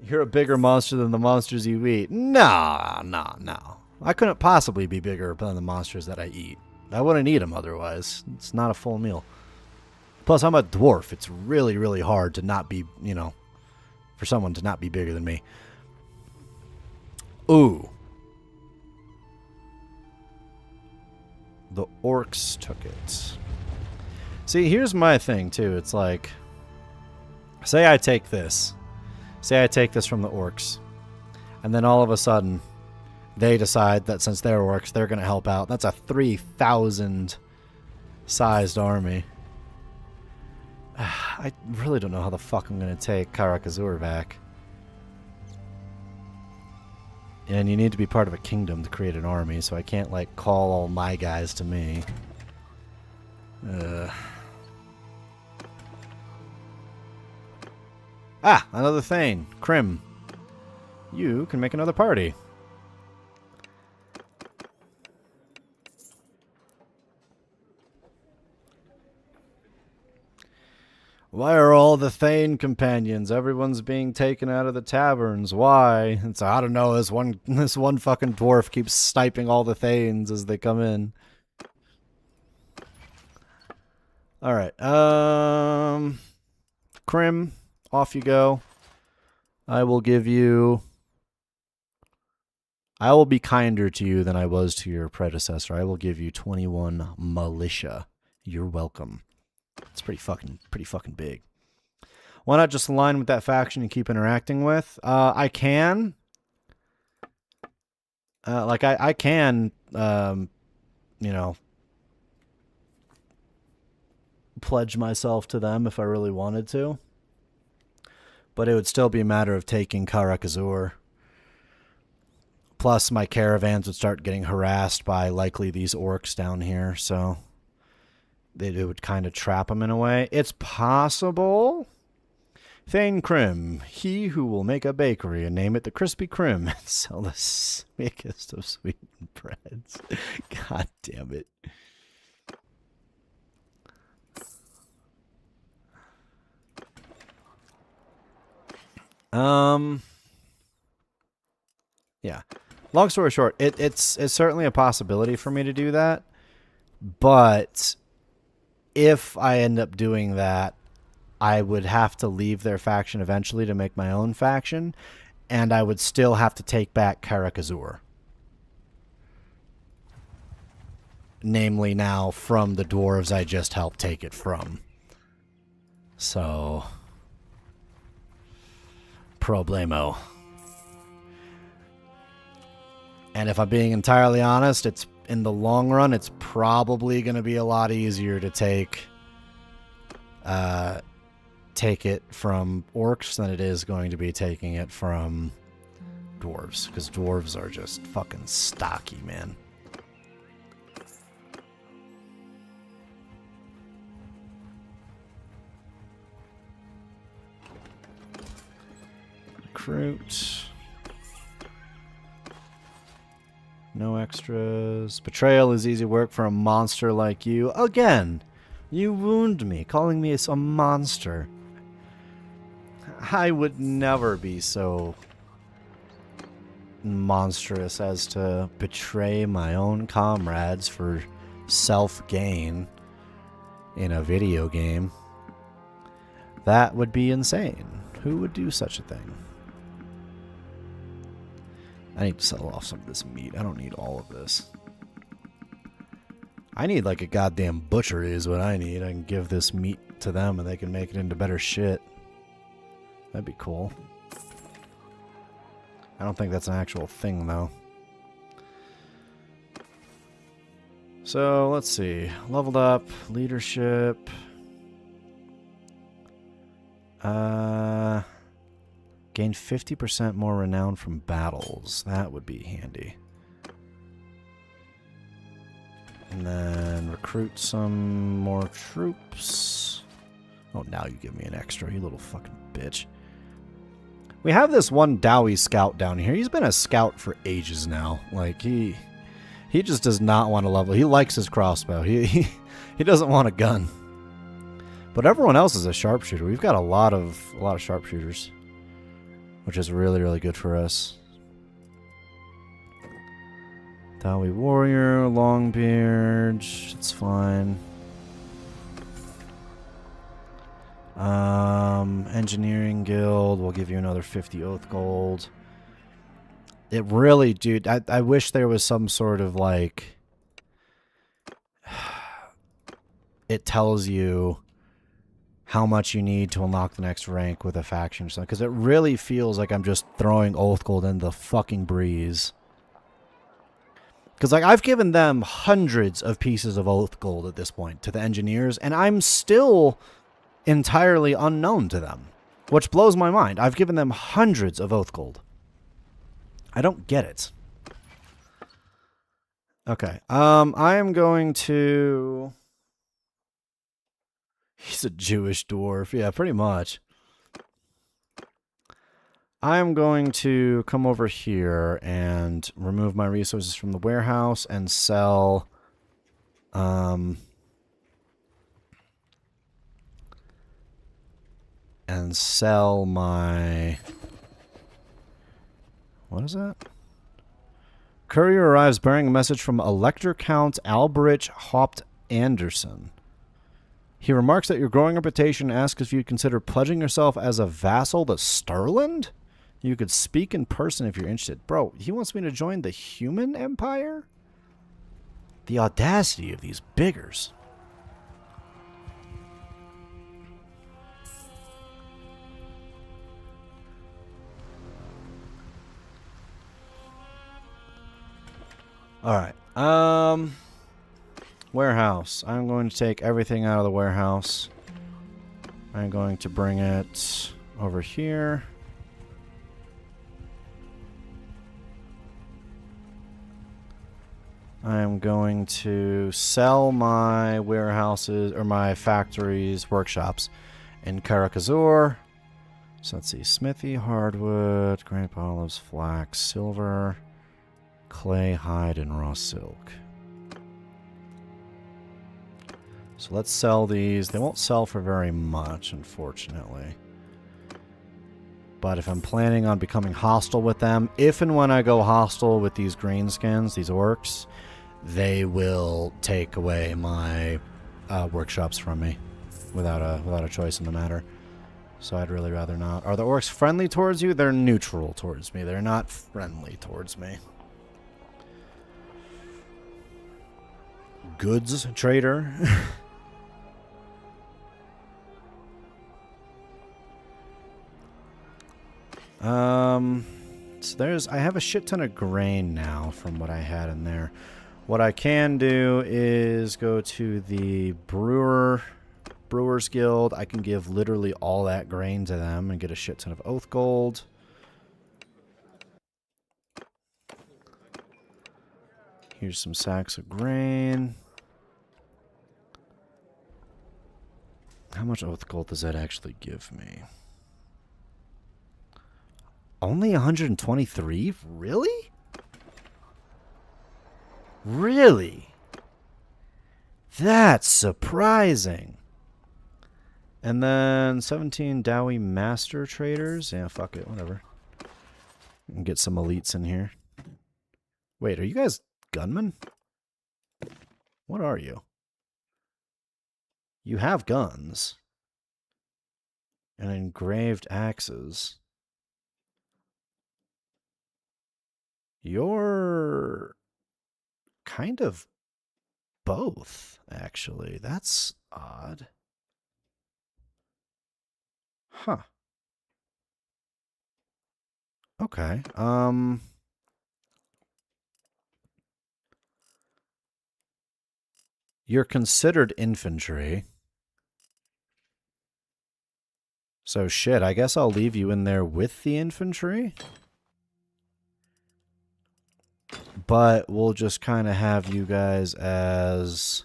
You're a bigger monster than the monsters you eat. No. I couldn't possibly be bigger than the monsters that I eat. I wouldn't eat them otherwise. It's not a full meal. Plus, I'm a dwarf. It's really, really hard to not be, you know, for someone to not be bigger than me. Ooh. The orcs took it. See, here's my thing, too. It's like, say I take this. Say I take this from the orcs. And then all of a sudden, they decide that since they're orcs, they're going to help out. That's a 3,000 sized army. I really don't know how the fuck I'm going to take Karakazur back. And you need to be part of a kingdom to create an army, so I can't, like, call all my guys to me. Another Thane. Krim. You can make another party. Why are all the Thane companions? Everyone's being taken out of the taverns. Why? It's, I don't know. This one fucking dwarf keeps sniping all the Thanes as they come in. All right. Krim, off you go. I will be kinder to you than I was to your predecessor. I will give you 21 militia. You're welcome. It's pretty fucking big. Why not just align with that faction and keep interacting with? I can. I can, you know, pledge myself to them if I really wanted to. But it would still be a matter of taking Karakazur. Plus, my caravans would start getting harassed by likely these orcs down here, so it would kind of trap them in a way. It's possible. Thane Krim, he who will make a bakery and name it the Crispy Krim and sell the sweetest of sweetened breads. God damn it. Yeah. Long story short, it's certainly a possibility for me to do that, but if I end up doing that, I would have to leave their faction eventually to make my own faction, and I would still have to take back Karakazur. Namely now from the dwarves I just helped take it from. So, problemo. And if I'm being entirely honest, it's in the long run, it's probably going to be a lot easier to take it from orcs than it is going to be taking it from dwarves, because dwarves are just fucking stocky, man. Recruit. No extras. Betrayal is easy work for a monster like you. Again, you wound me, calling me a monster. I would never be so monstrous as to betray my own comrades for self-gain in a video game. That would be insane. Who would do such a thing? I need to sell off some of this meat. I don't need all of this. I need like a goddamn butchery is what I need. I can give this meat to them and they can make it into better shit. That'd be cool. I don't think that's an actual thing though. So let's see. Leveled up. Leadership. Gain 50% more renown from battles. That would be handy. And then recruit some more troops. Oh, now you give me an extra, you little fucking bitch. We have this one Dawi scout down here. He's been a scout for ages now. Like, he just does not want to level. He likes his crossbow. He doesn't want a gun. But everyone else is a sharpshooter. We've got a lot of sharpshooters, which is really, really good for us. Dawi warrior, longbeard, it's fine. Engineering guild, we'll give you another 50 oath gold. It really, dude, I wish there was some sort of like, it tells you how much you need to unlock the next rank with a faction or something, because it really feels like I'm just throwing oath gold in the fucking breeze. Because, like, I've given them hundreds of pieces of oath gold at this point to the engineers, and I'm still entirely unknown to them, which blows my mind. I've given them hundreds of oath gold. I don't get it. Okay. I am going to... He's a Jewish dwarf. Yeah, pretty much. I am going to come over here and remove my resources from the warehouse and sell my what is that? Courier arrives bearing a message from Elector Count Alberich Haupt Anderson. He remarks that your growing reputation and asks if you'd consider pledging yourself as a vassal to Stirland. You could speak in person if you're interested. Bro, he wants me to join the human empire? The audacity of these biggers. Alright. Warehouse. I'm going to take everything out of the warehouse. I'm going to bring it over here. I'm going to sell my warehouses, or my factories, workshops in Karakazur. So let's see. Smithy, hardwood, grape olives, flax, silver, clay, hide, and raw silk. So let's sell these. They won't sell for very much, unfortunately. But if I'm planning on becoming hostile with them, if and when I go hostile with these greenskins, these orcs, they will take away my workshops from me without a choice in the matter. So I'd really rather not. Are the orcs friendly towards you? They're neutral towards me. They're not friendly towards me. Goods trader. So I have a shit ton of grain now from what I had in there. What I can do is go to the Brewers Guild. I can give literally all that grain to them and get a shit ton of oath gold. Here's some sacks of grain. How much oath gold does that actually give me? Only 123? Really? Really? That's surprising. And then 17 Dawi Master Traders. Yeah, fuck it, whatever. And get some elites in here. Wait, are you guys gunmen? What are you? You have guns. And engraved axes. You're kind of both, actually. That's odd. Huh. Okay. You're considered infantry. So shit, I guess I'll leave you in there with the infantry. But we'll just kind of have you guys as,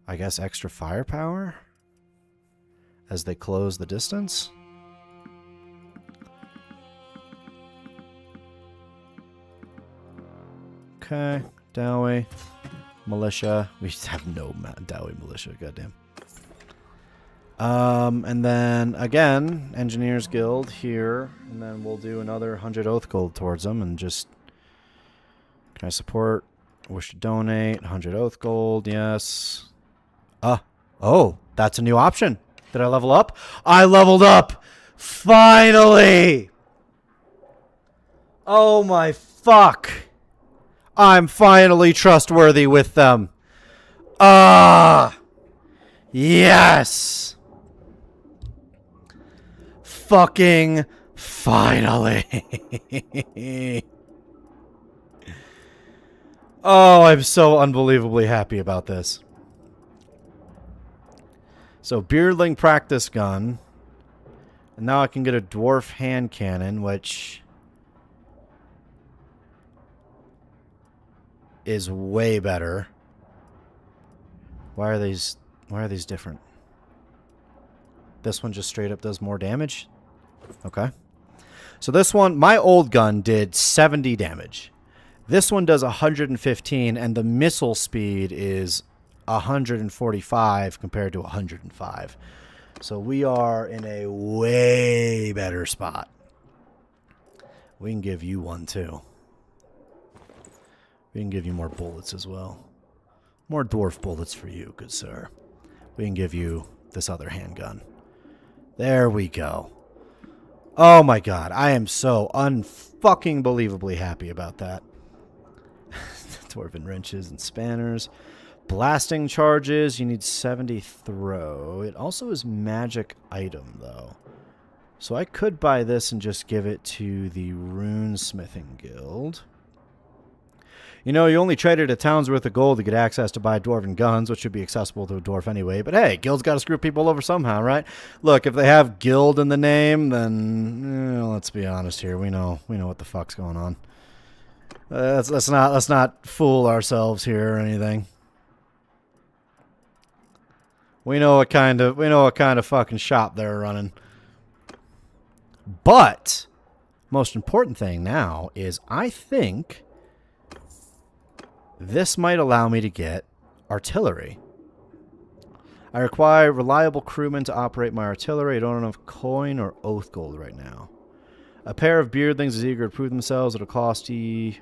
I guess, extra firepower as they close the distance. Okay, Dawi, militia. We just have no Dawi militia, goddamn. And then, again, Engineers Guild here, and then we'll do another 100 Oath Gold towards them, and just... Can I support? Wish to donate. 100 Oath Gold, yes. Oh, that's a new option. Did I level up? I leveled up! Finally! Oh my fuck! I'm finally trustworthy with them. Yes! Fucking finally. Oh, I'm so unbelievably happy about this. So, Beardling practice gun. And now I can get a dwarf hand cannon, which is way better. Why are these different? This one just straight up does more damage? Okay. So this one, my old gun did 70 damage. This one does 115, and the missile speed is 145 compared to 105. So we are in a way better spot. We can give you one too. We can give you more bullets as well. More dwarf bullets for you, good sir. We can give you this other handgun. There we go. Oh my god, I am so unfucking believably happy about that. Dwarven wrenches and spanners. Blasting charges, you need 70 throw. It also is magic item, though. So I could buy this and just give it to the Runesmithing Guild. You know, you only traded a town's worth of gold to get access to buy dwarven guns, which should be accessible to a dwarf anyway. But hey, guilds got to screw people over somehow, right? Look, if they have guild in the name, then let's be honest here. We know what the fuck's going on. Let's not fool ourselves here or anything. We know what kind of fucking shop they're running. But most important thing now is I think this might allow me to get artillery. I require reliable crewmen to operate my artillery. I don't have enough coin or oath gold right now. A pair of beardlings is eager to prove themselves. It'll cost you...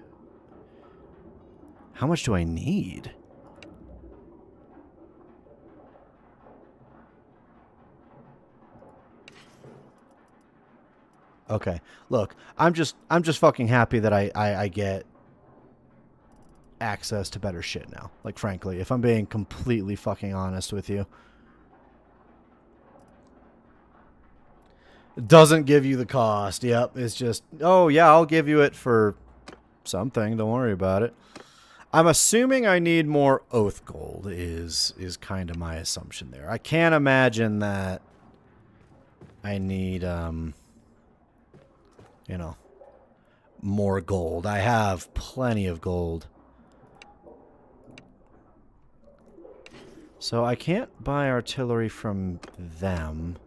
How much do I need? Okay, look, I'm just fucking happy that I get access to better shit now. Like, frankly, if I'm being completely fucking honest with you. It doesn't give you the cost. Yep, it's just, oh yeah, I'll give you it for something. Don't worry about it. I'm assuming I need more oath gold is kind of my assumption there. I can't imagine that I need, you know, more gold. I have plenty of gold. So I can't buy artillery from them.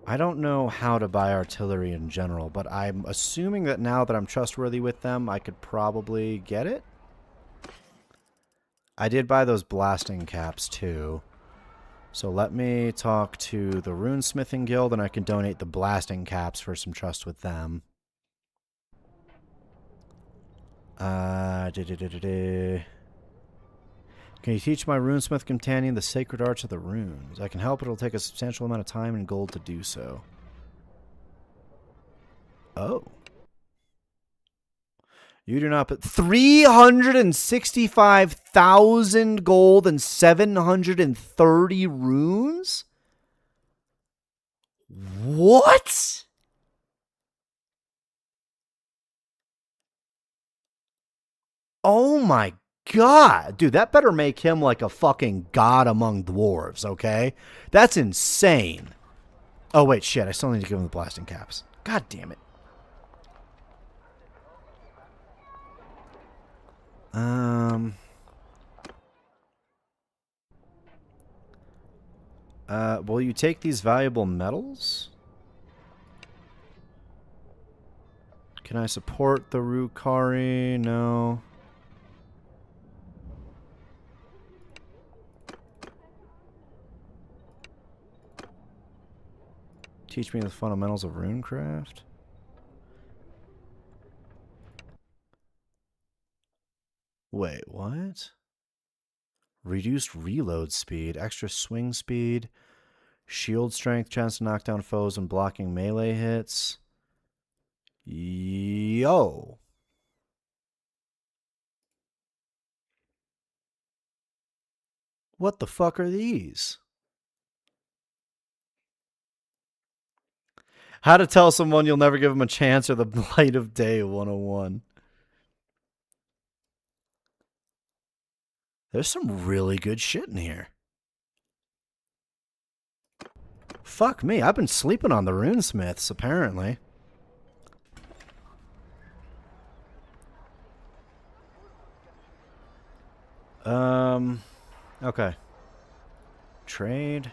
I don't know how to buy artillery in general, but I'm assuming that now that I'm trustworthy with them, I could probably get it. I did buy those blasting caps too. So let me talk to the Runesmithing Guild, and I can donate the blasting caps for some trust with them. Can you teach my runesmith companion the sacred arts of the runes? I can help, but it'll take a substantial amount of time and gold to do so. Oh. You do not put 365,000 gold and 730 runes? What? Oh my god. Dude, that better make him like a fucking god among dwarves, okay? That's insane. Oh wait, shit, I still need to give him the blasting caps. God damn it. Will you take these valuable metals? Can I support the Rukari? No. Teach me the fundamentals of runecraft. Wait, what? Reduced reload speed, extra swing speed, shield strength, chance to knock down foes and blocking melee hits. Yo. What the fuck are these? How to tell someone you'll never give them a chance, or the Light of Day 101. There's some really good shit in here. Fuck me, I've been sleeping on the runesmiths, apparently. Okay. Trade.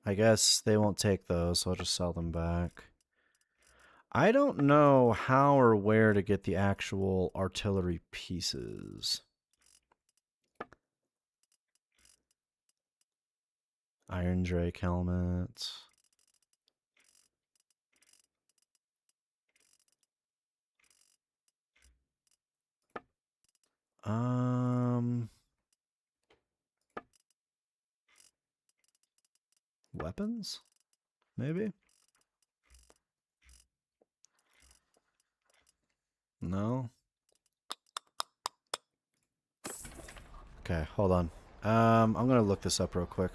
I guess they won't take those, so I'll just sell them back. I don't know how or where to get the actual artillery pieces. Iron Drake helmet. Weapons? Maybe? No? Okay, hold on. I'm gonna look this up real quick.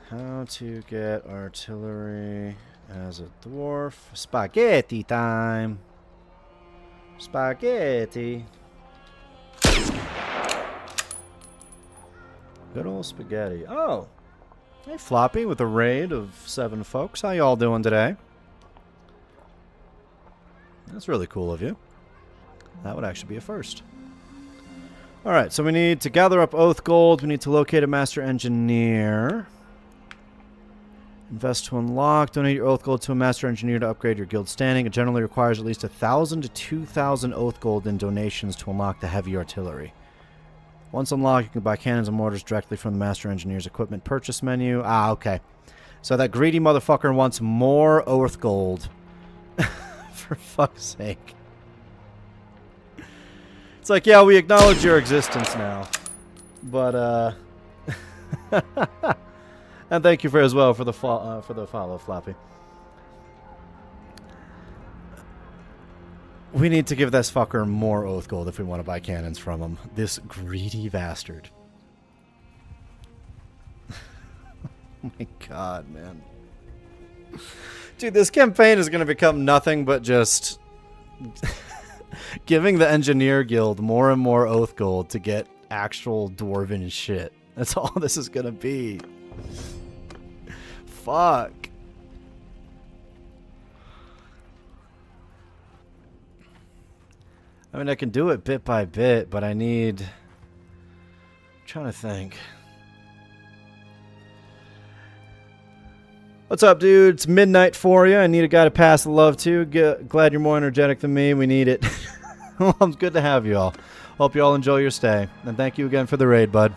How to get artillery as a dwarf. Spaghetti time. Spaghetti. Good old spaghetti. Oh! Hey, Floppy, with a raid of 7 folks. How y'all doing today? That's really cool of you. That would actually be a first. Alright, so we need to gather up Oath Gold. We need to locate a Master Engineer. Invest to unlock. Donate your Oath Gold to a Master Engineer to upgrade your guild standing. It generally requires at least 1,000 to 2,000 Oath Gold in donations to unlock the heavy artillery. Once unlocked, you can buy cannons and mortars directly from the Master Engineer's equipment purchase menu. Ah, okay. So that greedy motherfucker wants more Oath Gold. For fuck's sake. It's like, yeah, we acknowledge your existence now. But, and thank you as well for the follow, Floppy. We need to give this fucker more Oath Gold if we want to buy cannons from him. This greedy bastard. Oh my god, man. Dude, this campaign is going to become nothing but just giving the Engineer Guild more and more Oath Gold to get actual dwarven shit. That's all this is going to be. Fuck. I mean, I can do it bit by bit, but I need... I'm trying to think. What's up, dude? It's midnight for you. I need a guy to pass the love to. Glad you're more energetic than me. We need it. Well, it's good to have you all. Hope you all enjoy your stay. And thank you again for the raid, bud.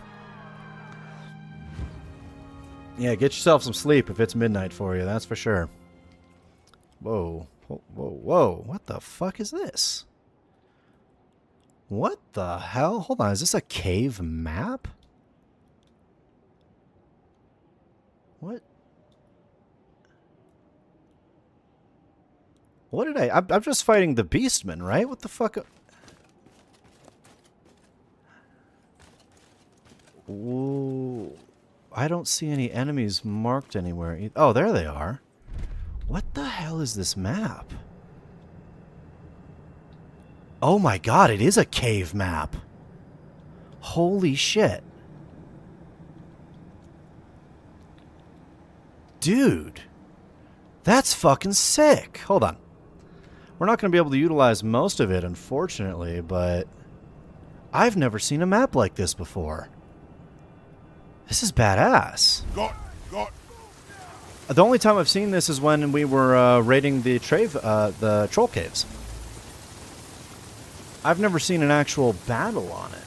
Yeah, get yourself some sleep if it's midnight for you. That's for sure. Whoa. Whoa, whoa, whoa. What the fuck is this? What the hell? Hold on. Is this a cave map? What? What did I'm just fighting the Beastman, right? What the fuck? Ooh, I don't see any enemies marked anywhere. Oh, there they are. What the hell is this map? Oh my god, it is a cave map. Holy shit. Dude. That's fucking sick. Hold on. We're not going to be able to utilize most of it, unfortunately, but I've never seen a map like this before. This is badass. Got. The only time I've seen this is when we were raiding the troll caves. I've never seen an actual battle on it.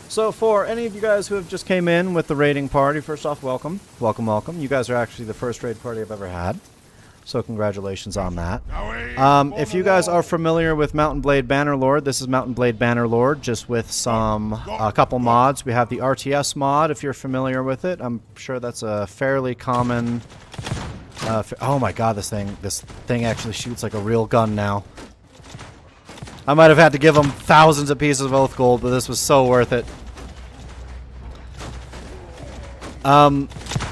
So for any of you guys who have just came in with the raiding party, first off, welcome. Welcome, welcome. You guys are actually the first raid party I've ever had. So congratulations on that. If you guys are familiar with Mountain Blade Bannerlord, this is Mountain Blade Bannerlord, just with a couple mods. We have the RTS mod, if you're familiar with it. I'm sure that's a fairly common... oh my god, this thing actually shoots like a real gun now. I might have had to give them thousands of pieces of oath gold, but this was so worth it.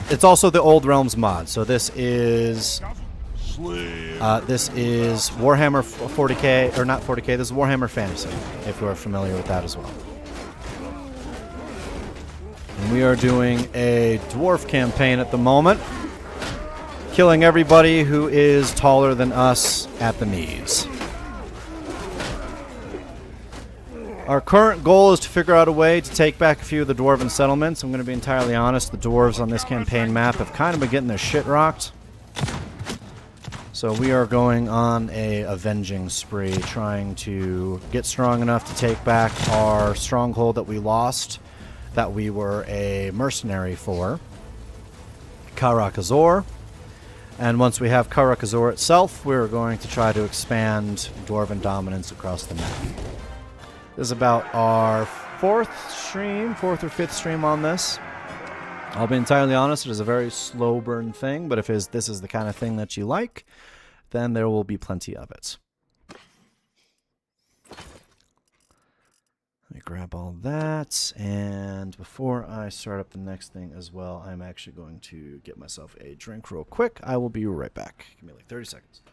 It's also the Old Realms mod, so this is Warhammer 40k, or not 40k, this is Warhammer Fantasy, if you are familiar with that as well. And we are doing a dwarf campaign at the moment, killing everybody who is taller than us at the knees. Our current goal is to figure out a way to take back a few of the dwarven settlements. I'm going to be entirely honest, the dwarves on this campaign map have kind of been getting their shit rocked. So we are going on a avenging spree, trying to get strong enough to take back our stronghold that we lost, that we were a mercenary for, Karak-Azor. And once we have Karak-Azor itself, we're going to try to expand dwarven dominance across the map. This is about our fourth or fifth stream on this. I'll be entirely honest, it is a very slow burn thing, but if this is the kind of thing that you like, then there will be plenty of it. Let me grab all that, and before I start up the next thing as well, I'm actually going to get myself a drink real quick. I will be right back. Give me like 30 seconds.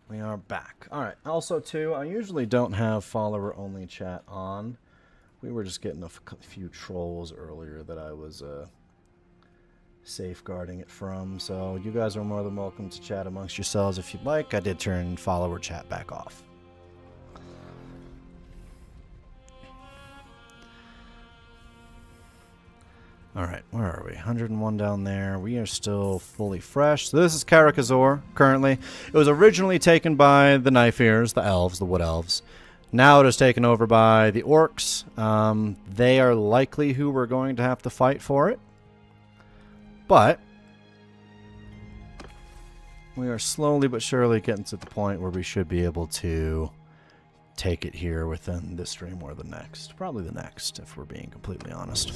We are back. Alright, also too, I usually don't have follower-only chat on. We were just getting a few trolls earlier that I was safeguarding it from, so you guys are more than welcome to chat amongst yourselves if you'd like. I did turn follower chat back off. Alright, where are we? 101 down there. We are still fully fresh. So this is Karak-Azor, currently. It was originally taken by the Knife Ears, the elves, the wood elves. Now it is taken over by the orcs. They are likely who we're going to have to fight for it. But we are slowly but surely getting to the point where we should be able to take it here within this stream or the next. Probably the next, if we're being completely honest.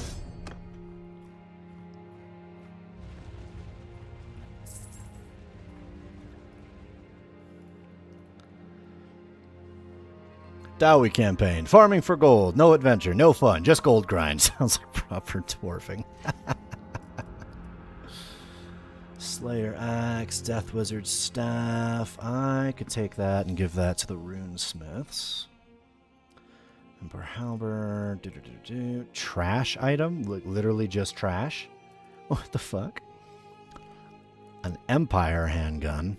Dawi campaign. Farming for gold. No adventure. No fun. Just gold grind. Sounds like proper dwarfing. Slayer axe. Death wizard staff. I could take that and give that to the runesmiths. Emperor halberd. Trash item. Literally just trash. What the fuck? An empire handgun.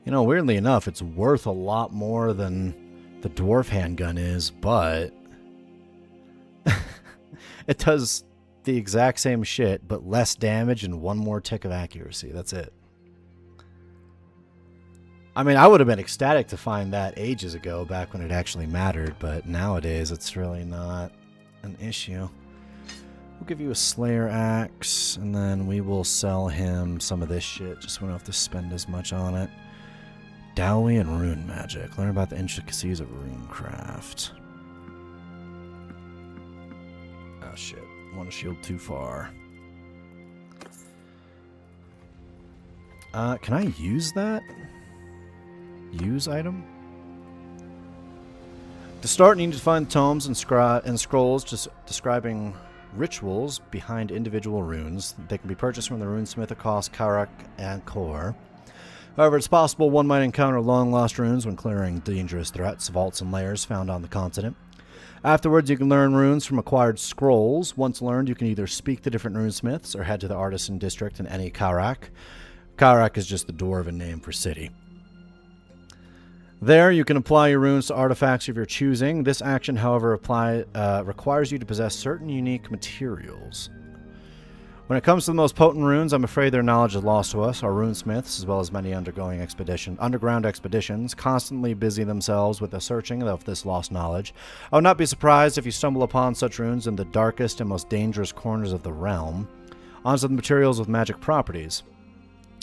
You know, weirdly enough, it's worth a lot more than the dwarf handgun is, but it does the exact same shit, but less damage and one more tick of accuracy. That's it. I mean, I would have been ecstatic to find that ages ago, back when it actually mattered, but nowadays it's really not an issue. We'll give you a Slayer Axe, and then we will sell him some of this shit, just so we don't have to spend as much on it. Dawi and Rune Magic. Learn about the intricacies of runecraft. Oh shit. Want to shield too far. Can I use that? Use item? To start, you need to find tomes and scrolls just describing rituals behind individual runes. They can be purchased from the runesmith across Karak and Kor. However, it's possible one might encounter long-lost runes when clearing dangerous threats, vaults, and layers found on the continent. Afterwards, you can learn runes from acquired scrolls. Once learned, you can either speak to different runesmiths or head to the artisan district in any Karak. Karak is just the dwarven name for city. There, you can apply your runes to artifacts of your choosing. This action, however, requires you to possess certain unique materials. When it comes to the most potent runes, I'm afraid their knowledge is lost to us. Our runesmiths, as well as many underground expeditions, constantly busy themselves with the searching of this lost knowledge. I would not be surprised if you stumble upon such runes in the darkest and most dangerous corners of the realm. On to the materials with magic properties.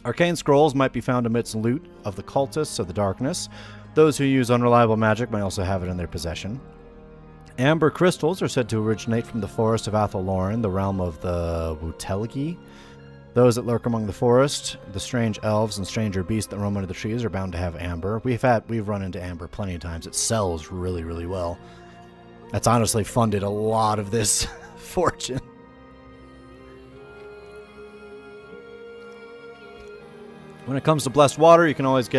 Arcane scrolls might be found amidst loot of the cultists of the darkness. Those who use unreliable magic may also have it in their possession. Amber crystals are said to originate from the forest of Athaloran, the realm of the Wutelgi. Those that lurk among the forest, the strange elves and stranger beasts that roam under the trees are bound to have amber. We've run into amber plenty of times. It sells really, really well. That's honestly funded a lot of this fortune. When it comes to blessed water, you can always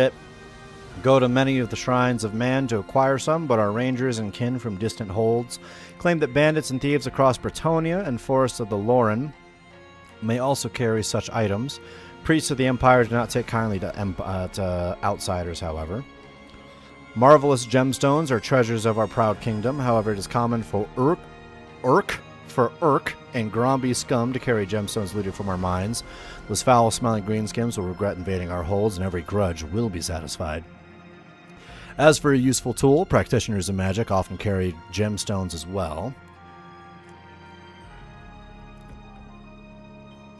go to many of the shrines of man to acquire some, but our rangers and kin from distant holds claim that bandits and thieves across Bretonnia and forests of the Lauren may also carry such items. Priests of the Empire do not take kindly to outsiders, however. Marvelous gemstones are treasures of our proud kingdom. However, it is common for Urk and Gromby scum to carry gemstones looted from our mines. Those foul-smelling greenskins will regret invading our holds, and every grudge will be satisfied. As for a useful tool, practitioners of magic often carry gemstones as well.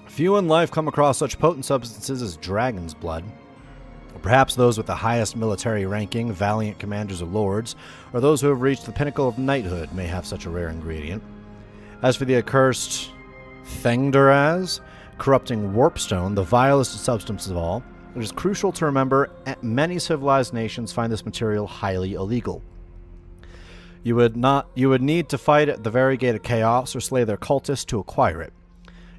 Few in life come across such potent substances as dragon's blood. Or perhaps those with the highest military ranking, valiant commanders or lords, or those who have reached the pinnacle of knighthood may have such a rare ingredient. As for the accursed Thengdaraz, corrupting warpstone, the vilest substance of all, it is crucial to remember many civilized nations find this material highly illegal. You would need to fight at the very gate of chaos or slay their cultists to acquire it.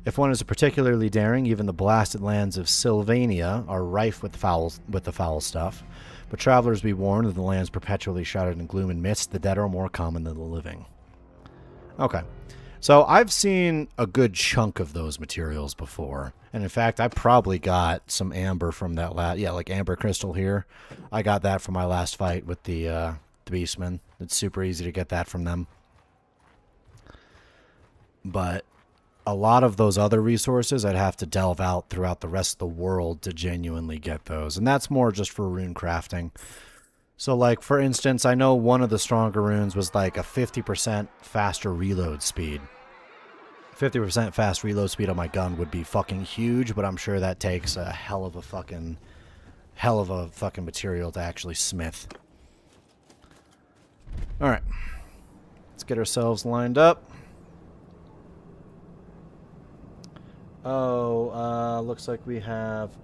If one is particularly daring, even the blasted lands of Sylvania are rife with the foul stuff. But travelers be warned that the lands perpetually shrouded in gloom and mist, the dead are more common than the living. Okay. So I've seen a good chunk of those materials before. And in fact, I probably got some amber from that like amber crystal here. I got that from my last fight with the Beastmen. It's super easy to get that from them. But a lot of those other resources, I'd have to delve out throughout the rest of the world to genuinely get those. And that's more just for rune crafting. So, like, for instance, I know one of the stronger runes was like a 50% faster reload speed. 50% fast reload speed on my gun would be fucking huge, but I'm sure that takes a hell of a fucking material to actually smith. Alright. Let's get ourselves lined up. Oh, looks like we have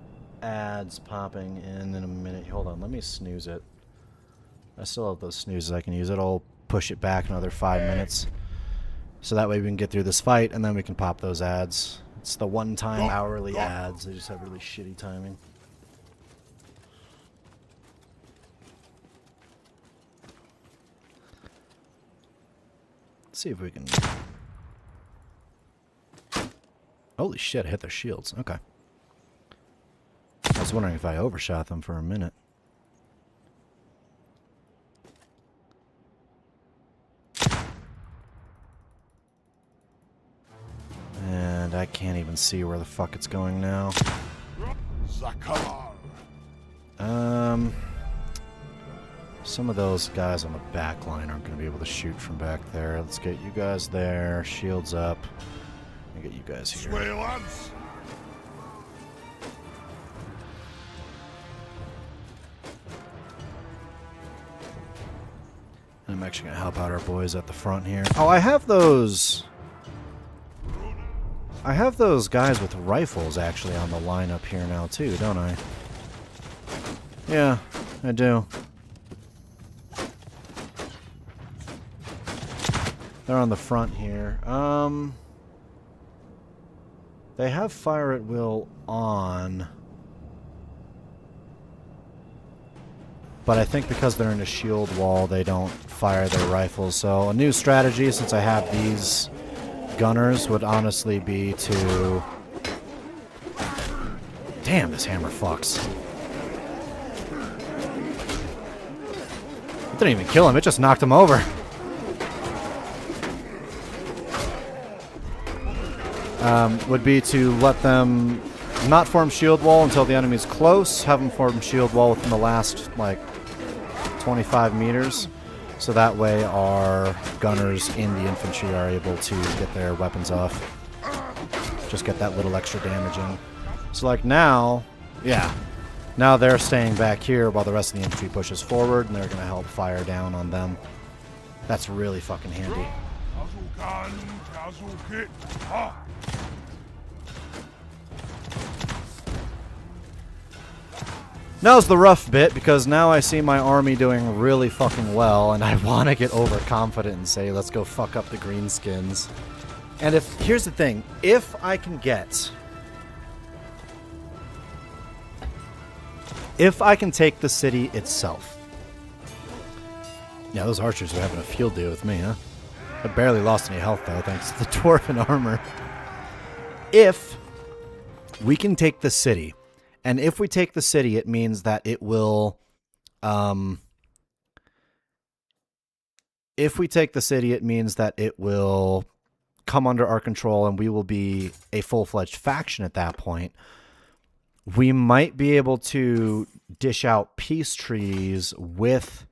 ads popping in a minute. Hold on, let me snooze it. I still have those snoozes I can use. It'll push it back another 5 minutes. So that way we can get through this fight, and then we can pop those ads. It's the one-time hourly ads. They just have really shitty timing. Let's see if we can... Holy shit, I hit their shields. Okay. I was wondering if I overshot them for a minute. even see where the fuck it's going now. Zakar. Some of those guys on the back line aren't going to be able to shoot from back there. Let's get you guys there. Shields up. And get you guys here. Sway lads. And I'm actually going to help out our boys at the front here. Oh, I have those... I have those guys with rifles actually on the line up here now too, don't I? Yeah, I do. They're on the front here. They have fire at will on. But I think because they're in a shield wall, they don't fire their rifles. So a new strategy, since I have these gunners, would honestly be to... Damn, this hammer fucks. It didn't even kill him, it just knocked him over. Would be to let them not form shield wall until the enemy's close, have them form shield wall within the last, like, 25 meters. So that way our gunners in the infantry are able to get their weapons off. Just get that little extra damage in. So like now, yeah. Now they're staying back here while the rest of the infantry pushes forward, and they're going to help fire down on them. That's really fucking handy. Now's the rough bit, because now I see my army doing really fucking well, and I want to get overconfident and say, let's go fuck up the greenskins. And here's the thing, if I can take the city itself. Yeah, those archers are having a field day with me, huh? I barely lost any health, though, thanks to the dwarven armor. If we can take the city, and if we take the city, it means that it will... if we take the city, it means that it will come under our control, and we will be a full-fledged faction at that point. We might be able to dish out peace trees with...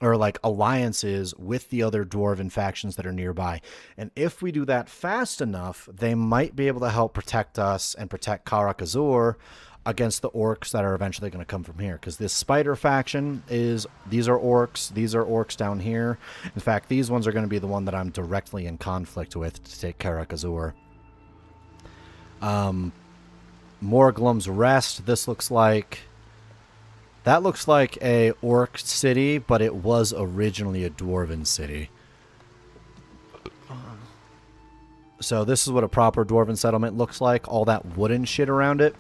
or like alliances with the other dwarven factions that are nearby. And if we do that fast enough, they might be able to help protect us and protect Karak Azur against the orcs that are eventually going to come from here. Because this spider faction is, these are orcs down here. In fact, these ones are going to be the one that I'm directly in conflict with to take Karak Azur. Morglum's Rest, this looks like... That looks like a orc city, but it was originally a dwarven city. So this is what a proper dwarven settlement looks like. All that wooden shit around it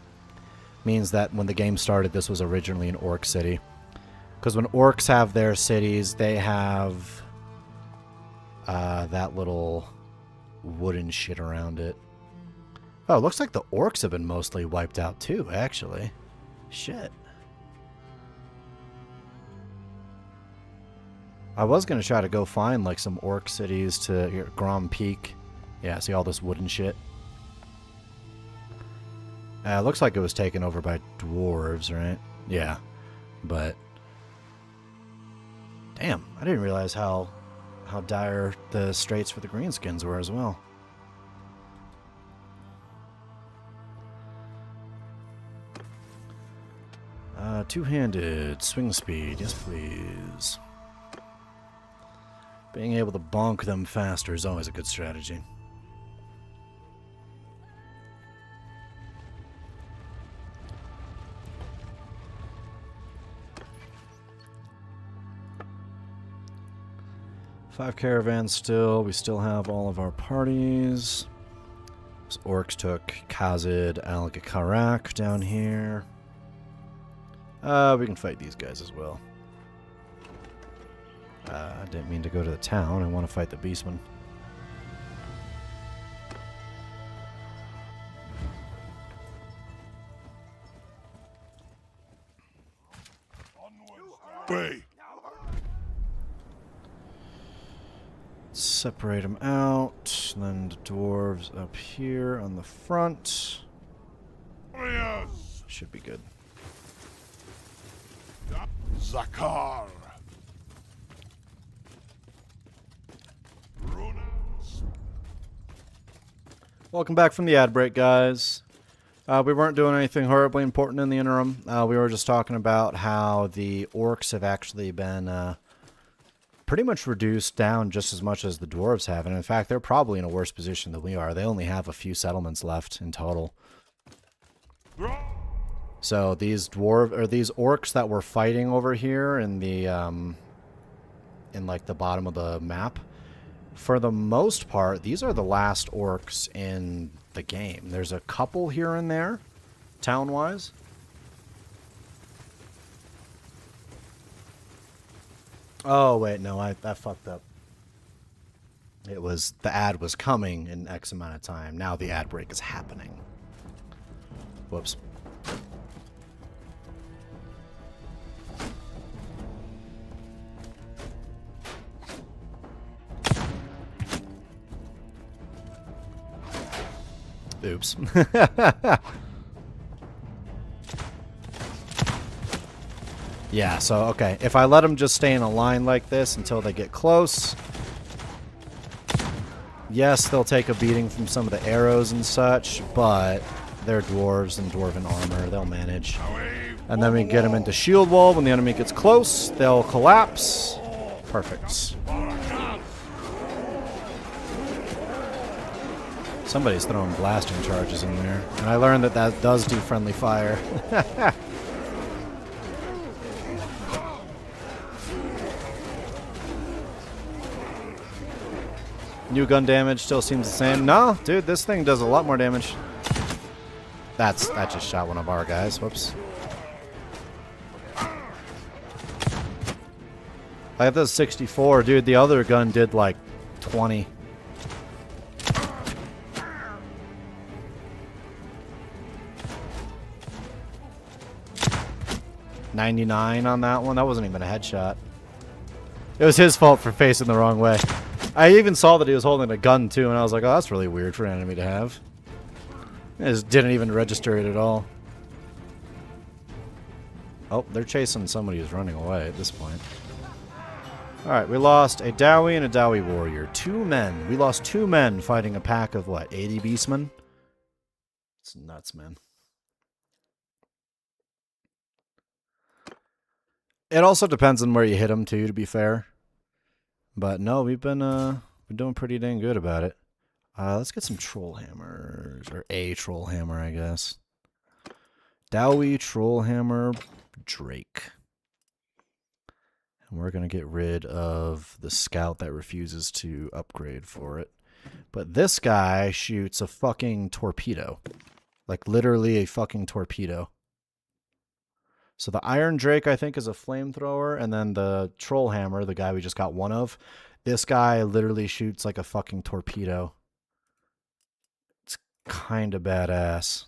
means that when the game started, this was originally an orc city. Because when orcs have their cities, they have that little wooden shit around it. Oh, it looks like the orcs have been mostly wiped out too, actually. Shit. I was going to try to go find, like, some orc cities to... Here, Grom Peak. Yeah, see all this wooden shit? It looks like it was taken over by dwarves, right? Yeah. But... Damn, I didn't realize how dire the straits for the greenskins were as well. Two-handed. Swing speed. Yes, please. Being able to bonk them faster is always a good strategy. Five caravans still. We still have all of our parties. Those orcs took Khazid Al-Karak down here. We can fight these guys as well. I didn't mean to go to the town. I want to fight the beastmen. Way. Separate them out. and then the dwarves up here on the front. Warriors! Should be good. Zakar! Runas! Welcome back from the ad break, guys. We weren't doing anything horribly important in the interim. We were just talking about how the orcs have actually been pretty much reduced down just as much as the dwarves have. And in fact, they're probably in a worse position than we are. They only have a few settlements left in total. So these orcs that we're fighting over here in the in like the bottom of the map, for the most part, these are the last orcs in the game. There's a couple here and there, town-wise. Oh, wait, no, I fucked up. It was, the ad was coming in X amount of time. Now the ad break is happening. Whoops. Oops. Yeah, so, okay. If I let them just stay in a line like this until they get close, yes, they'll take a beating from some of the arrows and such, but they're dwarves and dwarven armor. They'll manage. And then we get them into shield wall. When the enemy gets close, they'll collapse. Perfect. Somebody's throwing blasting charges in there. And I learned that that does do friendly fire. New gun damage still seems the same. No, dude, this thing does a lot more damage. That just shot one of our guys. Whoops. I have this 64. Dude, the other gun did like 20. $99 on that one. That wasn't even a headshot. It was his fault for facing the wrong way. I even saw that he was holding a gun too, and I was like, oh, that's really weird for an enemy to have. I just didn't even register it at all. Oh, they're chasing somebody who's running away at this point. Alright, we lost a Dawi and a Dawi warrior. 2 men. We lost 2 men fighting a pack of, what, 80 beastmen? It's nuts, man. It also depends on where you hit them, too, to be fair. But no, we've been doing pretty dang good about it. Let's get some troll hammers, or a troll hammer, I guess. Dawi, troll hammer, Drake. And we're gonna get rid of the scout that refuses to upgrade for it. But this guy shoots a fucking torpedo, like literally a fucking torpedo. So the Iron Drake, I think, is a flamethrower, and then the Troll Hammer, the guy we just got one of, this guy literally shoots like a fucking torpedo. It's kind of badass.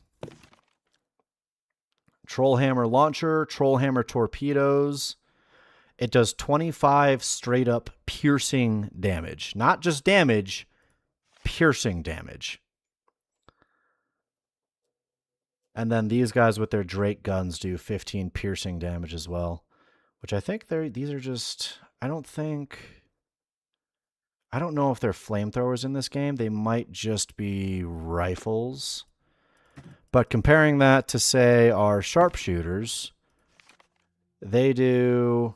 Troll Hammer launcher, Troll Hammer torpedoes. It does 25 straight up piercing damage. Not just damage, piercing damage. And then these guys with their Drake guns do 15 piercing damage as well. Which I think these are just... I don't know if they're flamethrowers in this game. They might just be rifles. But comparing that to, say, our sharpshooters, they do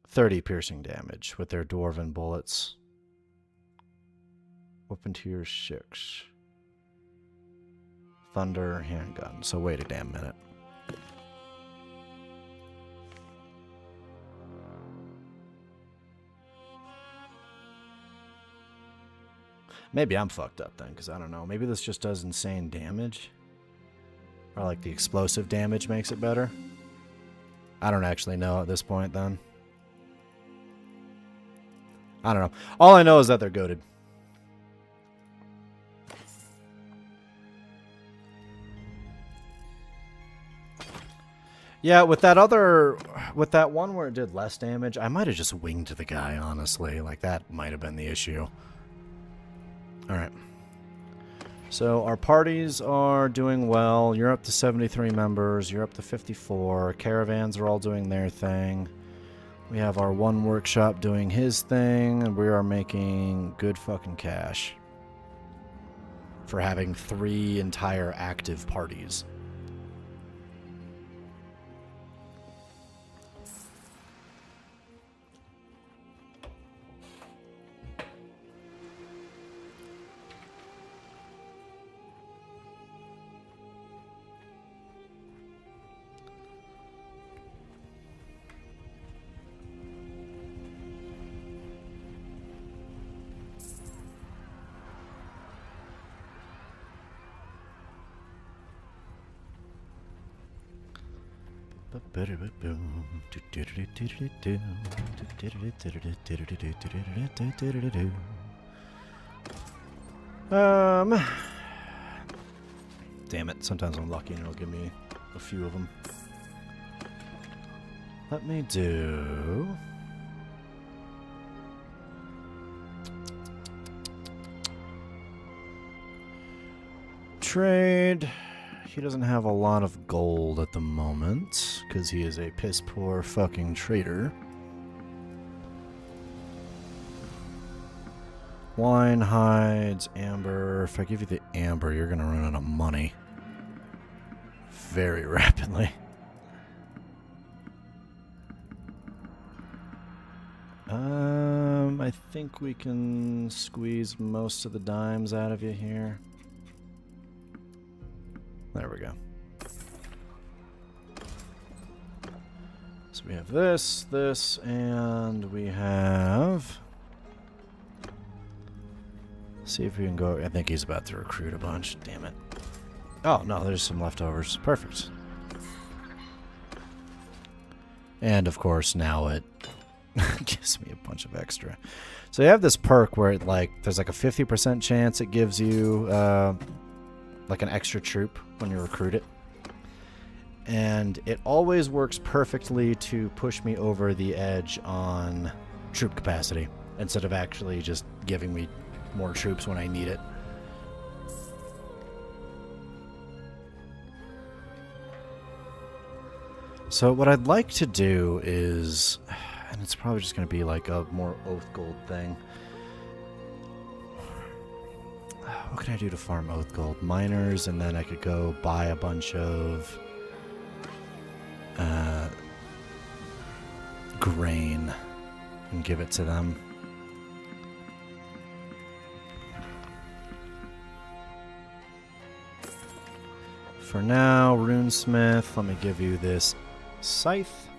30 piercing damage with their dwarven bullets. Weapon tier 6. Thunder handgun. So wait a damn minute. Maybe I'm fucked up then, because I don't know. Maybe this just does insane damage. Or like the explosive damage makes it better. I don't actually know at this point then. I don't know. All I know is that they're goated. Yeah, with that one where it did less damage, I might have just winged the guy, honestly. Like, that might have been the issue. Alright. So our parties are doing well. You're up to 73 members. You're up to 54. Caravans are all doing their thing. We have our one workshop doing his thing. And we are making good fucking cash. For having 3 entire active parties. Damn it, sometimes I'm lucky and it'll give me a few of them. Let me do... Trade. He doesn't have a lot of gold at the moment, because he is a piss-poor fucking trader. Wine, hides, amber. If I give you the amber, you're going to run out of money. Very rapidly. I think we can squeeze most of the dimes out of you here. There we go. So we have this, and we have... See if we can go... I think he's about to recruit a bunch. Damn it. Oh, no, there's some leftovers. Perfect. And, of course, now it gives me a bunch of extra. So you have this perk where, there's like a 50% chance it gives you... like an extra troop when you recruit it. And it always works perfectly to push me over the edge on troop capacity instead of actually just giving me more troops when I need it. So what I'd like to do is, and it's probably just going to be like a more oath gold thing. What can I do to farm oath gold? Miners, and then I could go buy a bunch of grain and give it to them. For now, runesmith, let me give you this scythe.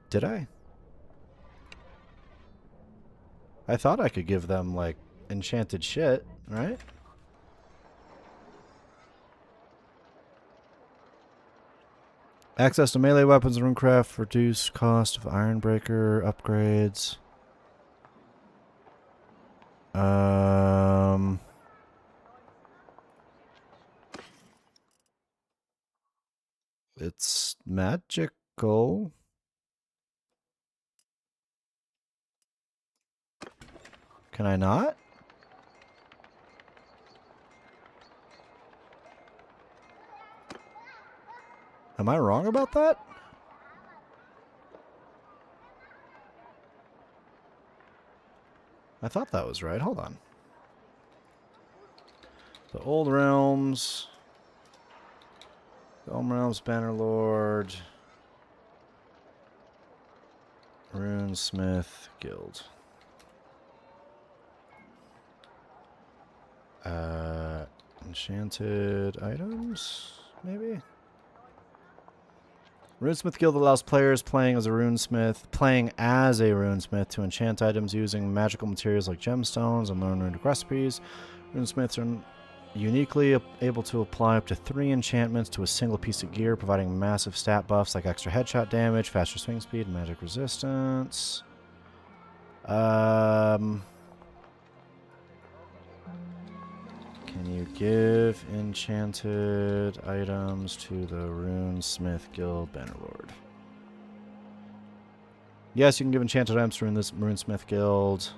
Did I? I thought I could give them, like, enchanted shit, right? Access to melee weapons and runecraft, reduced cost of Ironbreaker, upgrades. It's magical. Can I not? Am I wrong about that? I thought that was right. Hold on. The Old Realms. The Old Realms, Bannerlord. Runesmith Guild. Enchanted items, maybe? Runesmith Guild allows players playing as a runesmith to enchant items using magical materials like gemstones and learn runic recipes. Runesmiths are uniquely able to apply up to 3 enchantments to a single piece of gear, providing massive stat buffs like extra headshot damage, faster swing speed, and magic resistance. Can you give enchanted items to the Runesmith Guild Bannerlord? Yes, you can give enchanted items from this Runesmith Guild.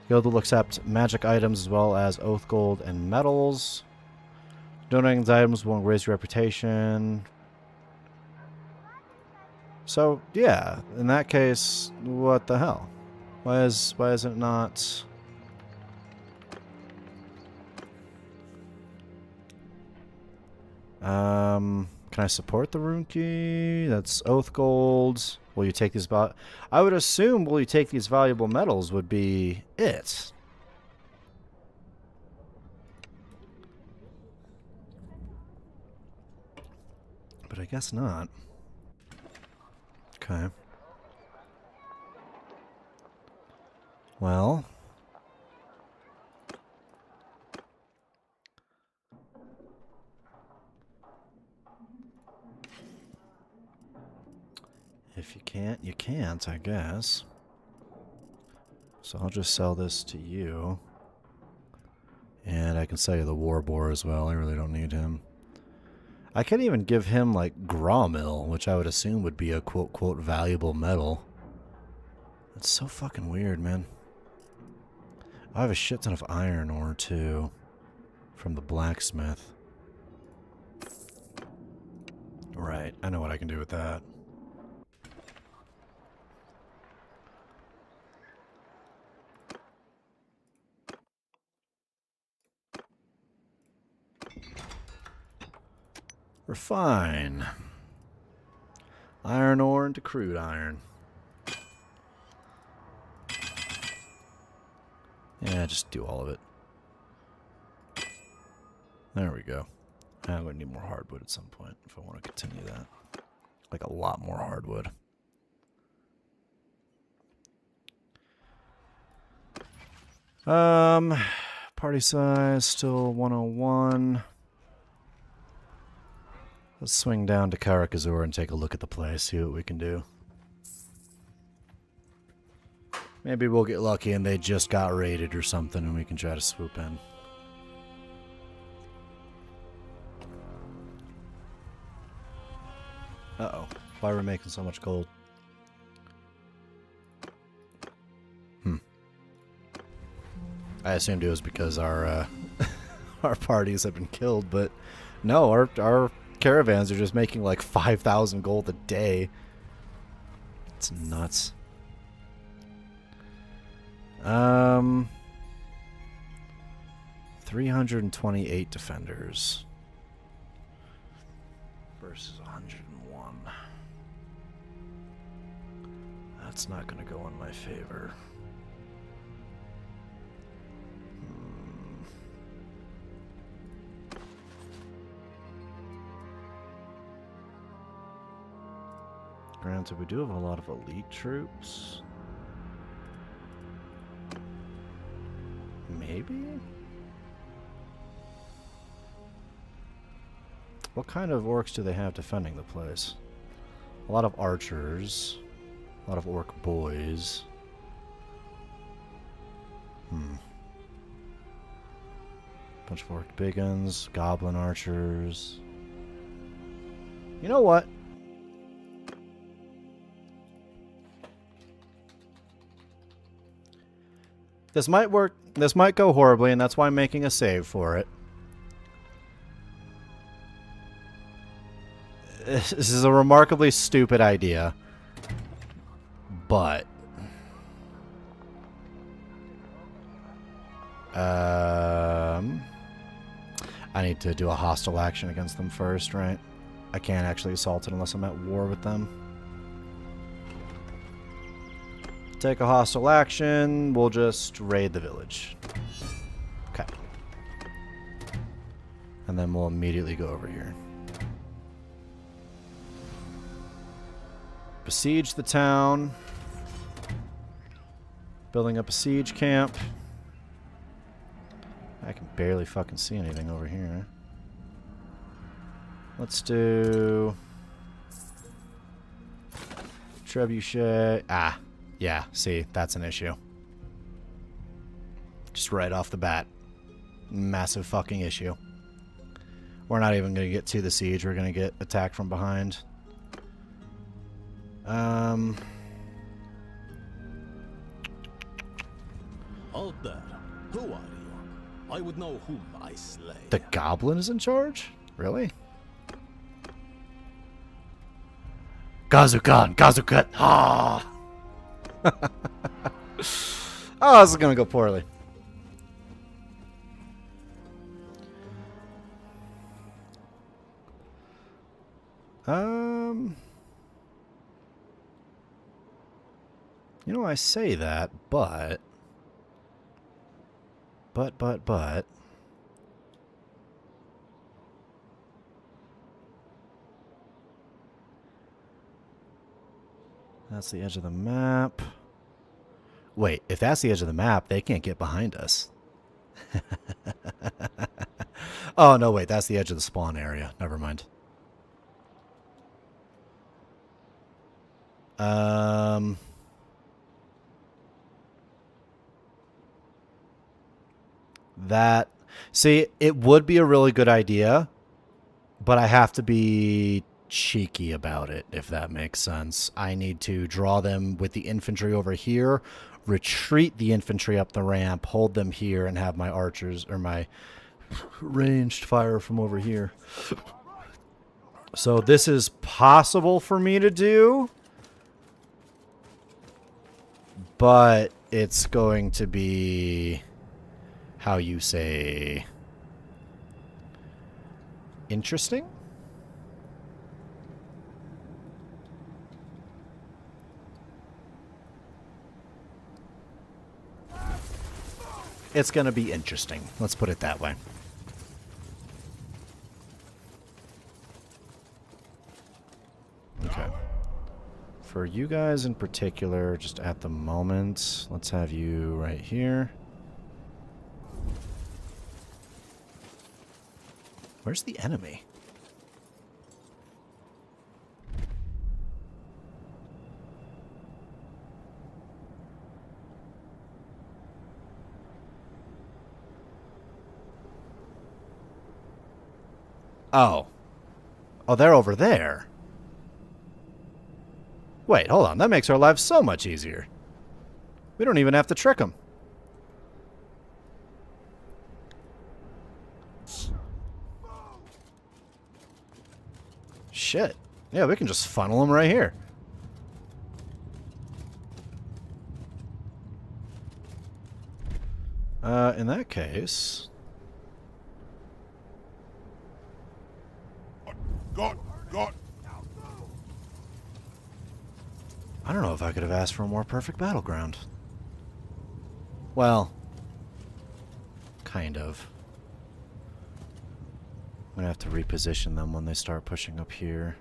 Guild will accept magic items as well as oath gold and metals. Donating these items won't raise your reputation. So, yeah, in that case, what the hell? Why is it not... Can I support the rune key? That's oath gold. Will you take these I would assume will you take these valuable metals would be it. But I guess not. Okay. Well, if you can't, you can't, I guess. So I'll just sell this to you. And I can sell you the war boar as well. I really don't need him. I could even give him, like, Grawmill, which I would assume would be a quote-quote valuable metal. That's so fucking weird, man. I have a shit ton of iron ore, too. From the blacksmith. Right, I know what I can do with that. Refine. Iron ore into crude iron. Yeah, just do all of it. There we go. I'm going to need more hardwood at some point if I want to continue that. Like a lot more hardwood. Party size still 101. Let's swing down to Karakazur and take a look at the place, see what we can do. Maybe we'll get lucky and they just got raided or something and we can try to swoop in. Uh-oh. Why are we making so much gold? I assumed it was because our our parties have been killed, but no, our caravans are just making like 5,000 gold a day. It's nuts. 328 defenders versus 101. That's not going to go in my favor. Granted, we do have a lot of elite troops. Maybe? What kind of orcs do they have defending the place? A lot of archers. A lot of orc boys. Bunch of orc biggins, goblin archers. You know what? This might work. This might go horribly, and that's why I'm making a save for it. This is a remarkably stupid idea. But... I need to do a hostile action against them first, right? I can't actually assault it unless I'm at war with them. Take a hostile action. We'll just raid the village. Okay. And then we'll immediately go over here. Besiege the town. Building up a siege camp. I can barely fucking see anything over here. Let's do... Trebuchet. Ah. Yeah, see, that's an issue. Just right off the bat. Massive fucking issue. We're not even going to get to the siege. We're going to get attacked from behind. Out there, who are you? I would know whom I slay. The goblin is in charge? Really? Gazukan! Gazukan! Ah! Oh, this is gonna go poorly. You know, I say that, but... That's the edge of the map. Wait, if that's the edge of the map, they can't get behind us. Oh, no, wait, that's the edge of the spawn area. Never mind. See, it would be a really good idea, but I have to be cheeky about it, if that makes sense. I need to draw them with the infantry over here, retreat the infantry up the ramp, hold them here, and have my archers, or my ranged fire from over here. So this is possible for me to do, but it's going to be, how you say, interesting? It's going to be interesting. Let's put it that way. Okay. For you guys in particular, just at the moment, let's have you right here. Where's the enemy? Oh. Oh, they're over there. Wait, hold on. That makes our lives so much easier. We don't even have to trick them. Shit. Yeah, we can just funnel them right here. In that case... Got. I don't know if I could have asked for a more perfect battleground. Well, kind of. I'm going to have to reposition them when they start pushing up here.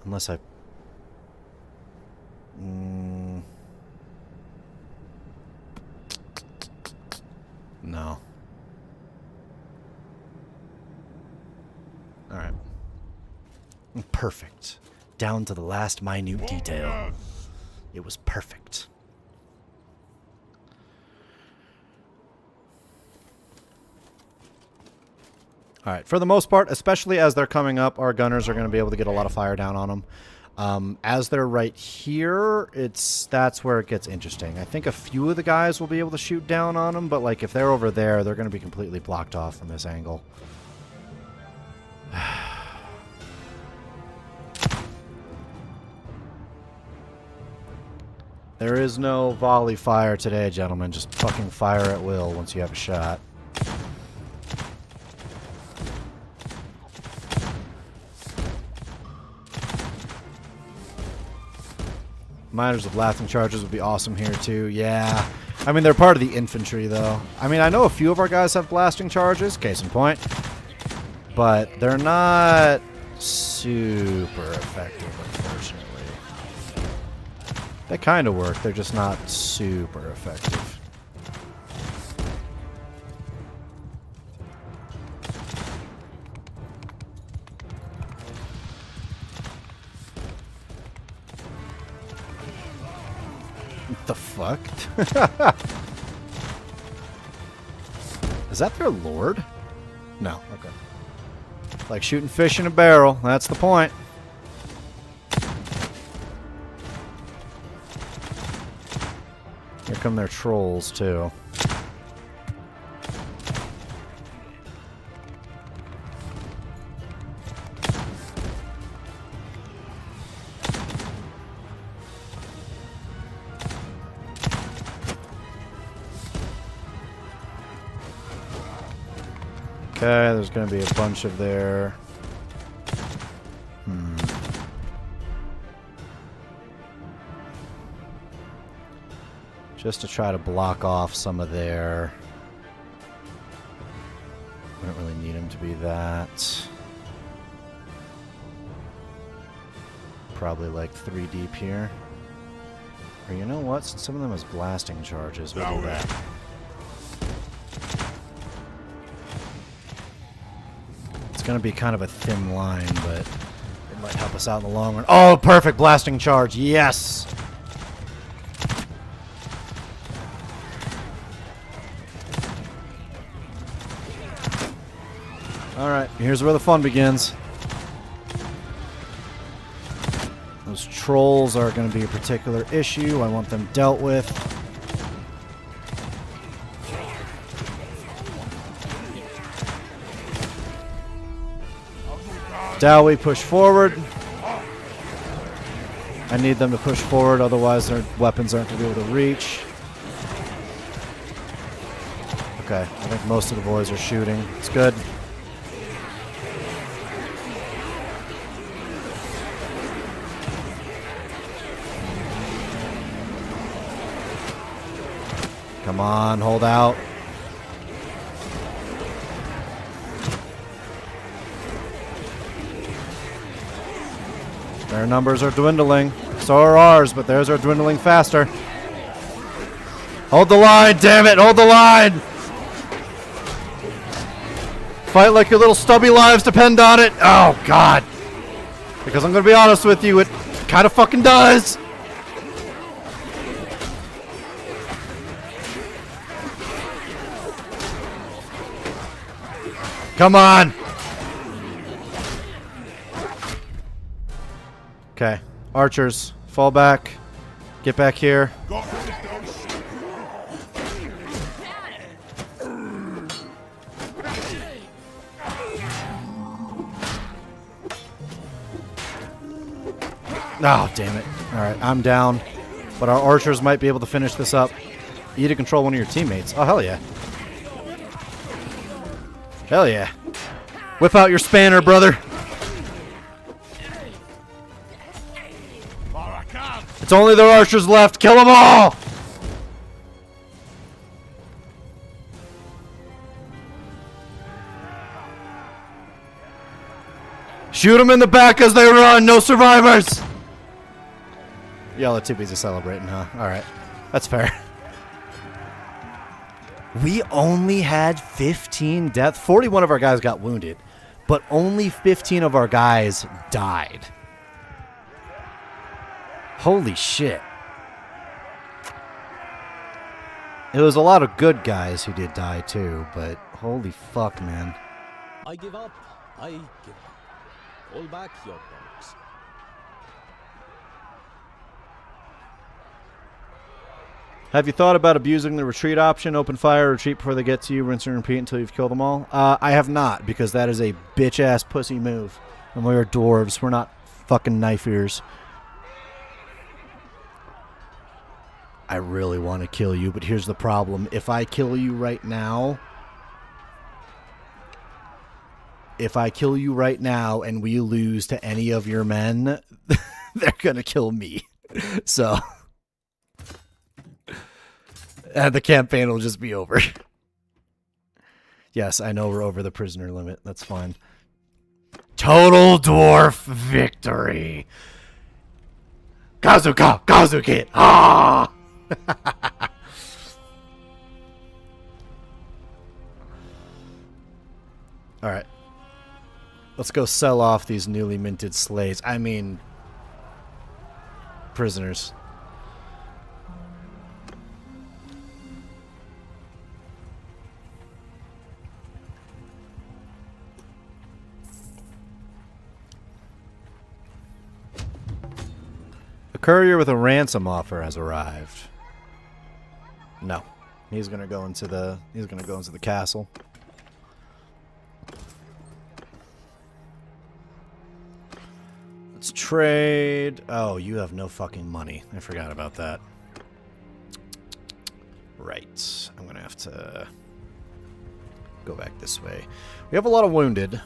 Unless I... No. Alright. Perfect. Down to the last minute detail. It was perfect. Alright, for the most part, especially as they're coming up, our gunners are going to be able to get a lot of fire down on them. As they're right here, that's where it gets interesting. I think a few of the guys will be able to shoot down on them, but like if they're over there, they're going to be completely blocked off from this angle. There is no volley fire today, gentlemen. Just fucking fire at will once you have a shot. Miners with blasting charges would be awesome here too. Yeah. I mean, they're part of the infantry, though. I mean, I know a few of our guys have blasting charges, case in point. But they're not super effective, unfortunately. They kind of work, they're just not super effective. What the fuck? Is that their lord? No, okay. Like shooting fish in a barrel, that's the point. Here come their trolls, too. Okay, there's going to be a bunch of there. Just to try to block off some of their... We don't really need them to be that. Probably like 3 deep here. Or you know what? Since some of them has blasting charges, we'll do that. It's going to be kind of a thin line, but it might help us out in the long run. Oh, perfect blasting charge. Yes! Alright, here's where the fun begins. Those trolls are going to be a particular issue. I want them dealt with. Dawi, push forward. I need them to push forward, otherwise their weapons aren't going to be able to reach. Okay, I think most of the boys are shooting. It's good. Come on, hold out. Their numbers are dwindling. So are ours, but theirs are dwindling faster. Hold the line, damn it! Hold the line! Fight like your little stubby lives depend on it. Oh, God. Because I'm going to be honest with you, it kind of fucking does. Come on! Okay. Archers, fall back. Get back here. Oh, damn it. Alright, I'm down. But our archers might be able to finish this up. You need to control one of your teammates. Oh, hell yeah. Hell yeah. Whip out your spanner, brother. It's only their archers left. Kill them all! Shoot them in the back as they run. No survivors. Y'all are too busy celebrating, huh? Alright. That's fair. We only had 15 deaths. 41 of our guys got wounded, but only 15 of our guys died. Holy shit. It was a lot of good guys who did die too, but holy fuck, man. I give up. I give up. All back your bollocks. Have you thought about abusing the retreat option? Open fire, retreat before they get to you, rinse and repeat until you've killed them all? I have not, because that is a bitch-ass pussy move. And we're dwarves. We're not fucking knife ears. I really want to kill you, but here's the problem. If I kill you right now... If I kill you right now and we lose to any of your men, they're gonna kill me. So... And the campaign will just be over. Yes, I know we're over the prisoner limit. That's fine. Total dwarf victory. Kazuka! Kazukit! Ah! Alright. Let's go sell off these newly minted slaves. I mean... prisoners. A courier with a ransom offer has arrived. No. He's gonna go into the castle. Let's trade. Oh, you have no fucking money. I forgot about that. Right. I'm gonna have to go back this way. We have a lot of wounded.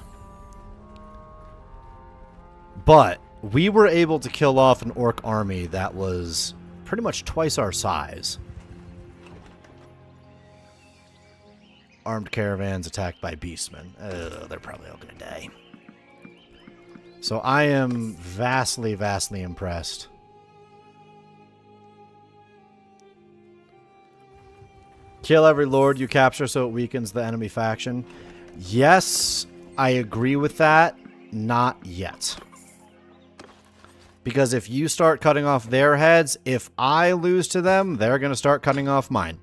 But we were able to kill off an orc army that was pretty much twice our size. Armed caravans attacked by beastmen. They're probably all going to die. So I am vastly, vastly impressed. Kill every lord you capture so it weakens the enemy faction. Yes, I agree with that. Not yet. Because if you start cutting off their heads, if I lose to them, they're going to start cutting off mine.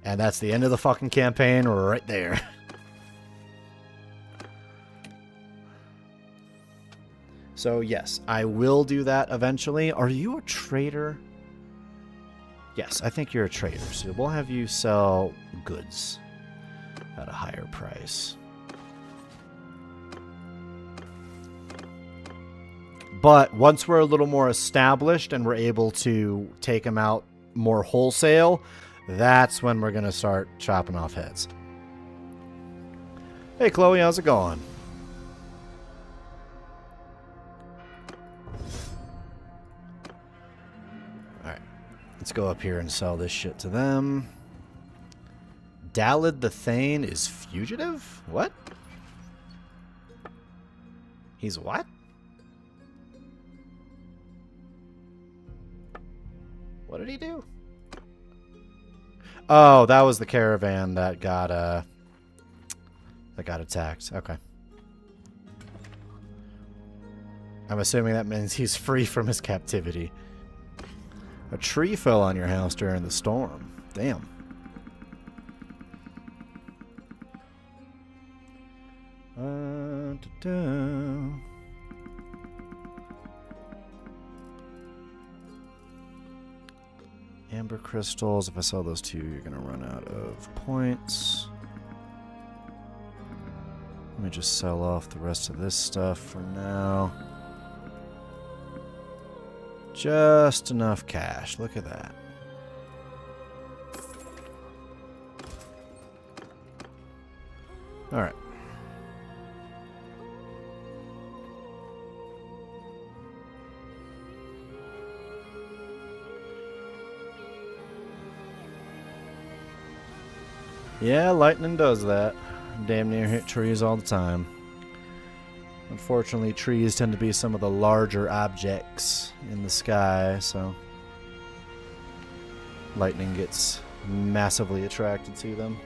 And that's the end of the fucking campaign right there. So, yes, I will do that eventually. Are you a trader? Yes, I think you're a trader. So we'll have you sell goods at a higher price. But once we're a little more established and we're able to take them out more wholesale, that's when we're going to start chopping off heads. Hey, Chloe, how's it going? Alright, let's go up here and sell this shit to them. Dalid the Thane is fugitive? What? He's what? What did he do? Oh, that was the caravan that got attacked. Okay. I'm assuming that means he's free from his captivity. A tree fell on your house during the storm. Damn. Amber crystals. If I sell those two, you're going to run out of points. Let me just sell off the rest of this stuff for now. Just enough cash. Look at that. All right. Yeah, lightning does that. Damn near hit trees all the time. Unfortunately, trees tend to be some of the larger objects in the sky, so lightning gets massively attracted to them.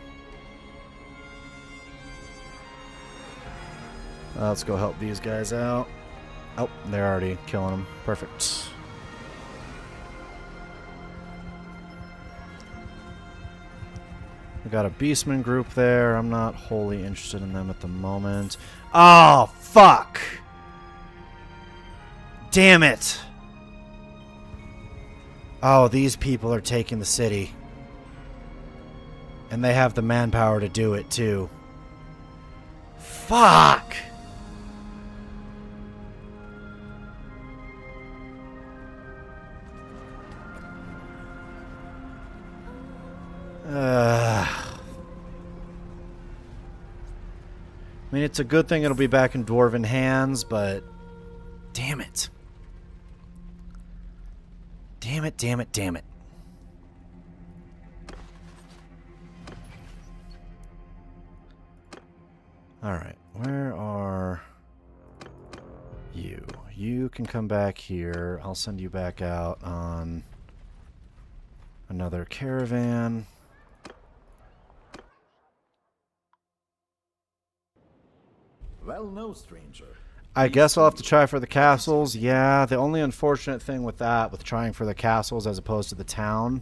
Let's go help these guys out. Oh, they're already killing them. Perfect. We got a beastman group there. I'm not wholly interested in them at the moment. Oh, fuck! Damn it! Oh, these people are taking the city. And they have the manpower to do it, too. Fuck! I mean, it's a good thing it'll be back in dwarven hands, but damn it. Damn it, damn it, damn it. Alright, where are you? You can come back here. I'll send you back out on another caravan. Well, no, stranger. I guess I'll have to try for the castles. Yeah, the only unfortunate thing with that, with trying for the castles as opposed to the town,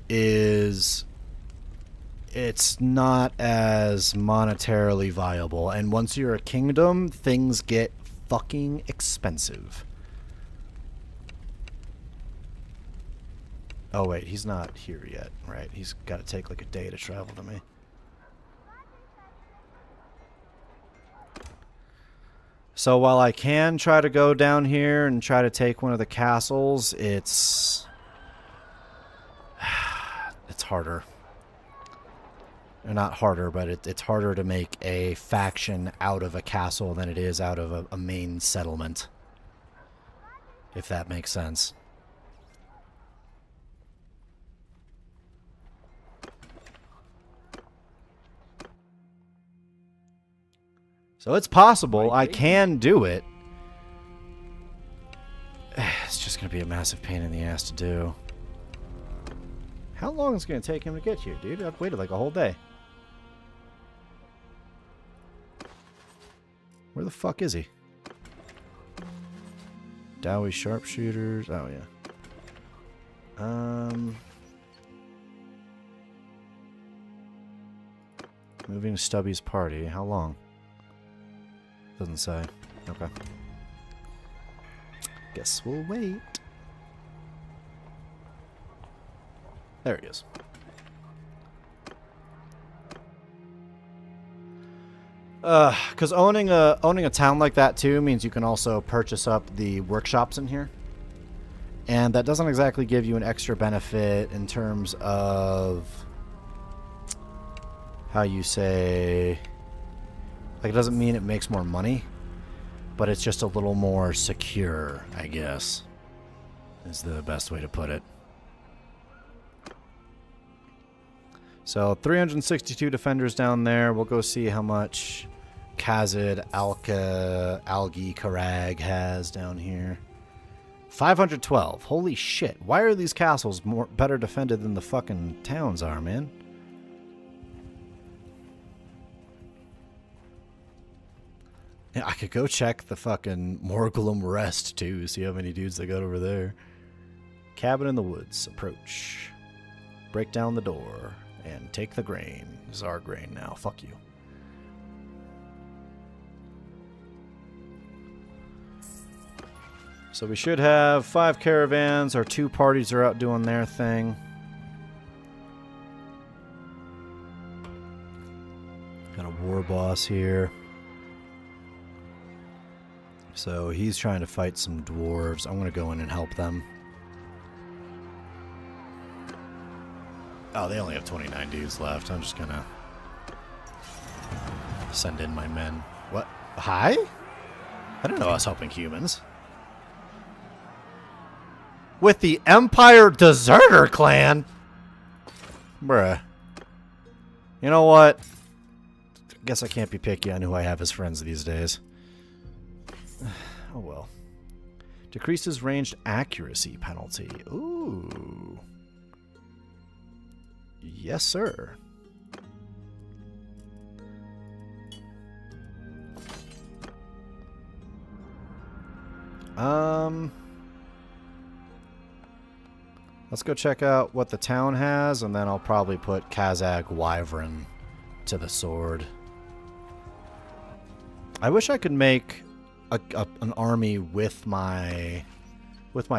is it's not as monetarily viable. And once you're a kingdom, things get fucking expensive. Oh wait, he's not here yet, right? He's got to take like a day to travel to me. So while I can try to go down here and try to take one of the castles, it's harder. Or not harder, but it's harder to make a faction out of a castle than it is out of a main settlement. If that makes sense. So it's possible. I can do it. It's just going to be a massive pain in the ass to do. How long is it going to take him to get here, dude? I've waited like a whole day. Where the fuck is he? Dawi sharpshooters. Oh, yeah. Moving Stubby's party. How long? Doesn't say. Okay. Guess we'll wait. There he is. Because owning a town like that too means you can also purchase up the workshops in here, and that doesn't exactly give you an extra benefit in terms of how you say. Like, it doesn't mean it makes more money, but it's just a little more secure, I guess, is the best way to put it. So 362 defenders down there. We'll go see how much Khazad Algi Karag has down here. 512. Holy shit. Why are these castles better defended than the fucking towns are, man? Yeah, I could go check the fucking Morgulum Rest too, see how many dudes they got over there. Cabin in the woods. Approach. Break down the door. And take the grain. This is our grain now. Fuck you. So we should have 5 caravans. Our 2 parties are out doing their thing. Got a war boss here. So he's trying to fight some dwarves. I'm going to go in and help them. Oh, they only have 29 dudes left. I'm just going to send in my men. What? Hi? I didn't know I was helping humans. With the Empire Deserter Clan? Bruh. You know what? Guess I can't be picky on who I have as friends these days. Oh well. Decreases ranged accuracy penalty. Ooh. Yes, sir. Let's go check out what the town has, and then I'll probably put Khazad Wyvern to the sword. I wish I could make an army with my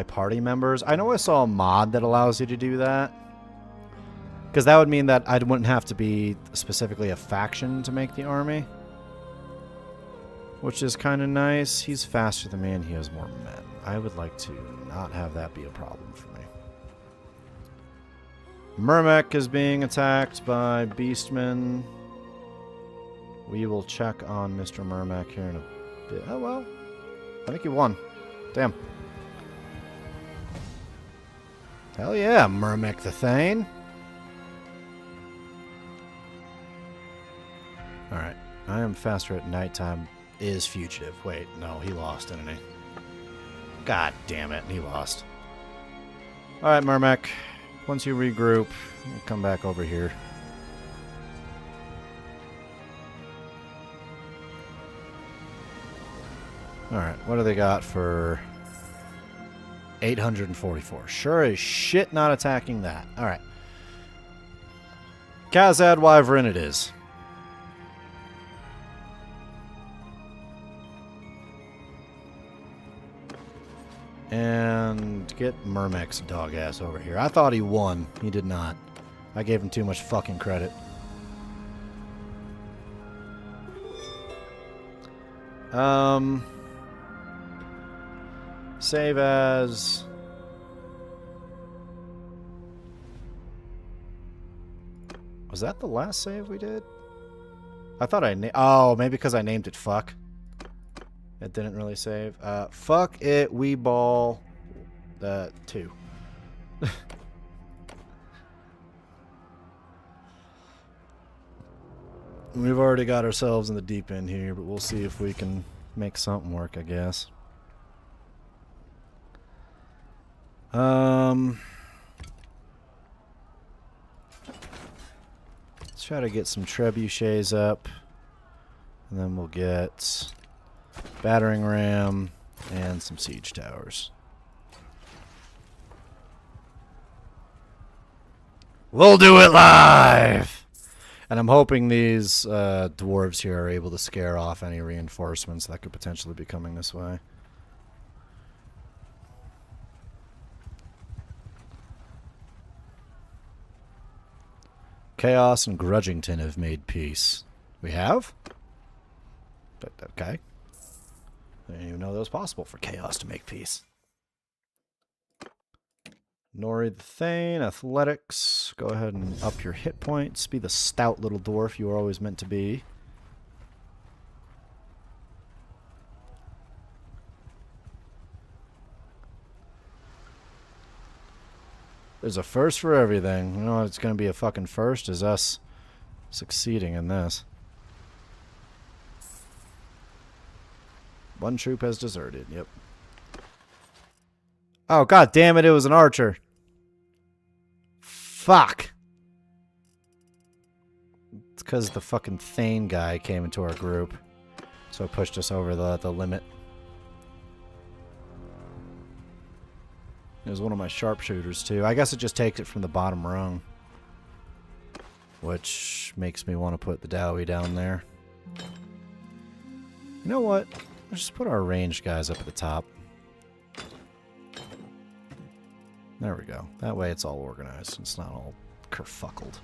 party members. I know I saw a mod that allows you to do that. Because that would mean that I wouldn't have to be specifically a faction to make the army. Which is kind of nice. He's faster than me and he has more men. I would like to not have that be a problem for me. Murmek is being attacked by beastmen. We will check on Mr. Murmek here in a bit. Oh, well. I think he won. Damn. Hell yeah, Murmek the Thane. Alright. I am faster at nighttime. Is fugitive. Wait, no, he lost, didn't he? God damn it, he lost. Alright, Murmek. Once you regroup, you come back over here. Alright, what do they got for 844? Sure as shit not attacking that. Alright. Khazad Wyvern it is. And get Myrmec's dog ass over here. I thought he won. He did not. I gave him too much fucking credit. Save as... Was that the last save we did? I thought oh, maybe because I named it fuck. It didn't really save. Fuck it, we ball... 2. We've already got ourselves in the deep end here, but we'll see if we can make something work, I guess. Let's try to get some trebuchets up. And then we'll get battering ram and some siege towers. We'll do it live! And I'm hoping these dwarves here are able to scare off any reinforcements that could potentially be coming this way. Chaos and Grudgington have made peace. We have? But, okay. I didn't even know that was possible for Chaos to make peace. Nori the Thane, athletics. Go ahead and up your hit points. Be the stout little dwarf you were always meant to be. There's a first for everything. You know it's going to be a fucking first is us succeeding in this. One troop has deserted. Yep. Oh, god damn it, it was an archer. Fuck. It's because the fucking Thane guy came into our group. So it pushed us over the limit. It was one of my sharpshooters, too. I guess it just takes it from the bottom rung. Which makes me want to put the Dawi down there. You know what? Let's just put our ranged guys up at the top. There we go. That way it's all organized. It's not all kerfuckled.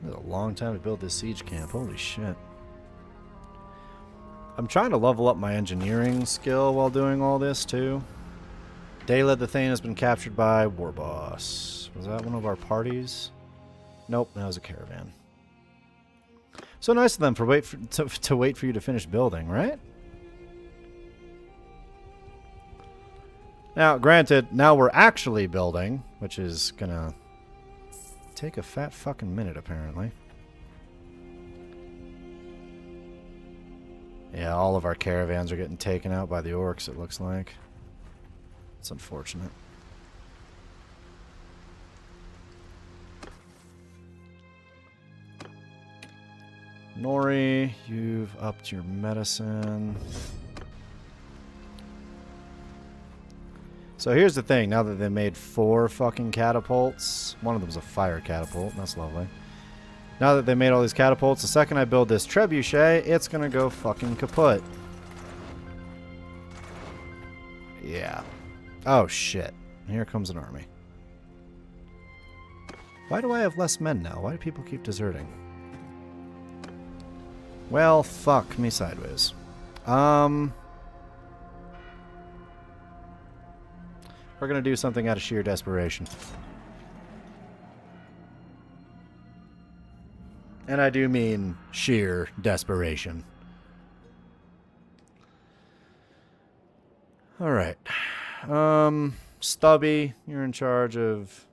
It was a long time to build this siege camp. Holy shit. I'm trying to level up my engineering skill while doing all this, too. Dayled the Thane has been captured by War Boss. Was that one of our parties? Nope, that was a caravan. So nice of them for to wait for you to finish building, right? Now, granted, now we're actually building, which is gonna take a fat fucking minute, apparently. Yeah, all of our caravans are getting taken out by the orcs, it looks like. It's unfortunate. Nori, you've upped your medicine. So here's the thing, now that they made 4 fucking catapults, one of them's a fire catapult, that's lovely. Now that they made all these catapults, the second I build this trebuchet, it's gonna go fucking kaput. Yeah. Oh shit. Here comes an army. Why do I have less men now? Why do people keep deserting? Well, fuck me sideways. We're gonna do something out of sheer desperation. And I do mean sheer desperation. Alright. Stubby, you're in charge of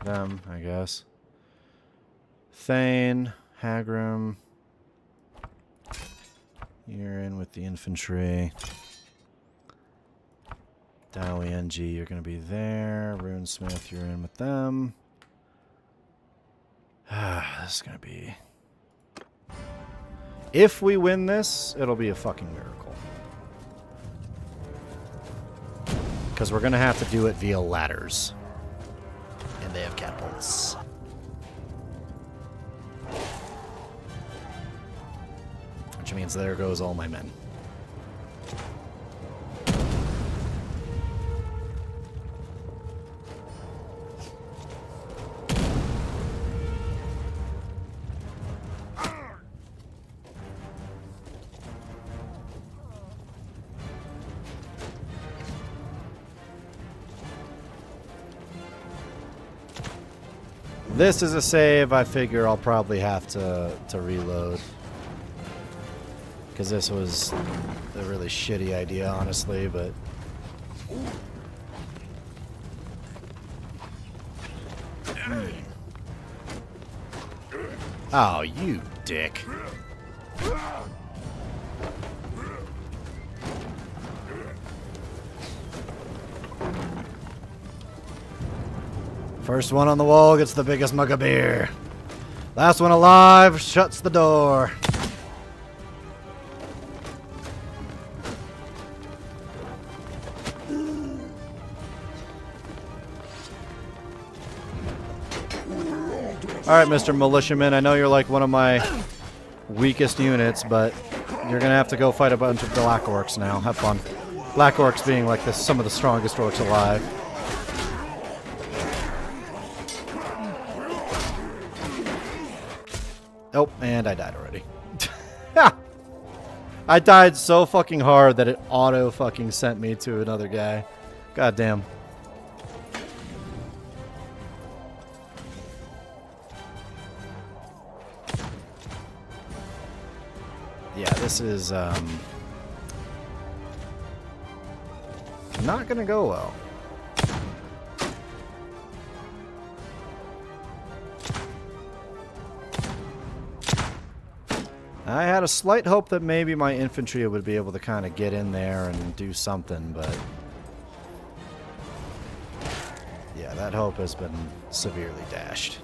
them, I guess. Thane, Hagrim. You're in with the infantry. Dawi, NG, you're going to be there. Runesmith, you're in with them. This is gonna be... If we win this, it'll be a fucking miracle. Because we're gonna have to do it via ladders. And they have catapults. Which means there goes all my men. This is a save I figure I'll probably have to reload. Because this was a really shitty idea, honestly, but... Oh, you dick. First one on the wall gets the biggest mug of beer. Last one alive shuts the door. Alright, Mr. Militiaman, I know you're like one of my weakest units, but you're gonna have to go fight a bunch of Black Orcs now. Have fun. Black Orcs being like some of the strongest orcs alive. Oh, and I died already. I died so fucking hard that it auto fucking sent me to another guy. God damn. Yeah, this is not gonna go well. I had a slight hope that maybe my infantry would be able to kind of get in there and do something, but yeah, that hope has been severely dashed.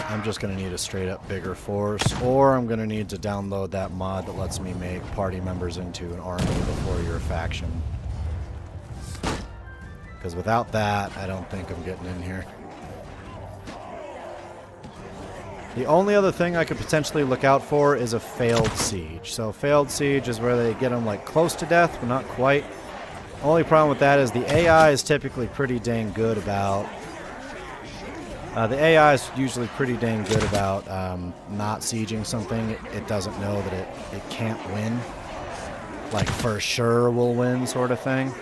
I'm just going to need a straight up bigger force, or I'm going to need to download that mod that lets me make party members into an army before you're a faction. Because without that, I don't think I'm getting in here. The only other thing I could potentially look out for is a failed siege. So failed siege is where they get them like close to death, but not quite. Only problem with that is the AI is typically pretty dang good about... the AI is usually pretty dang good about not sieging something. It doesn't know that it can't win. Like for sure will win sort of thing.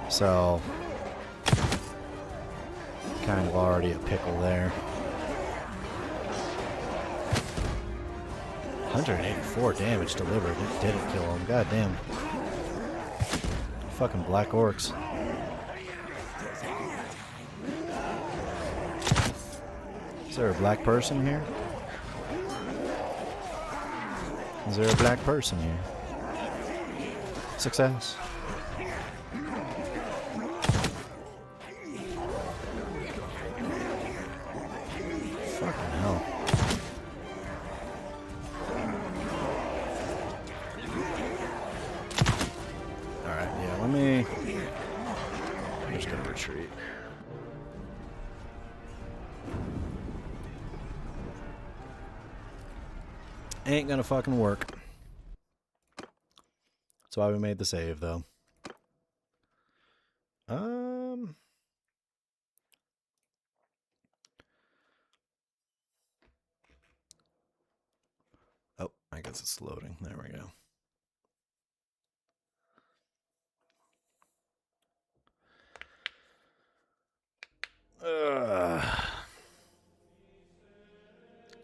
So, kind of already a pickle there. 184 damage delivered. It didn't kill him. God damn. Fucking Black Orcs. Is there a black person here? Is there a black person here? Success. Fucking hell. Alright, yeah, let me... I'm just gonna retreat. Ain't gonna fucking work. That's why we made the save, though. Oh, I guess it's loading. There we go.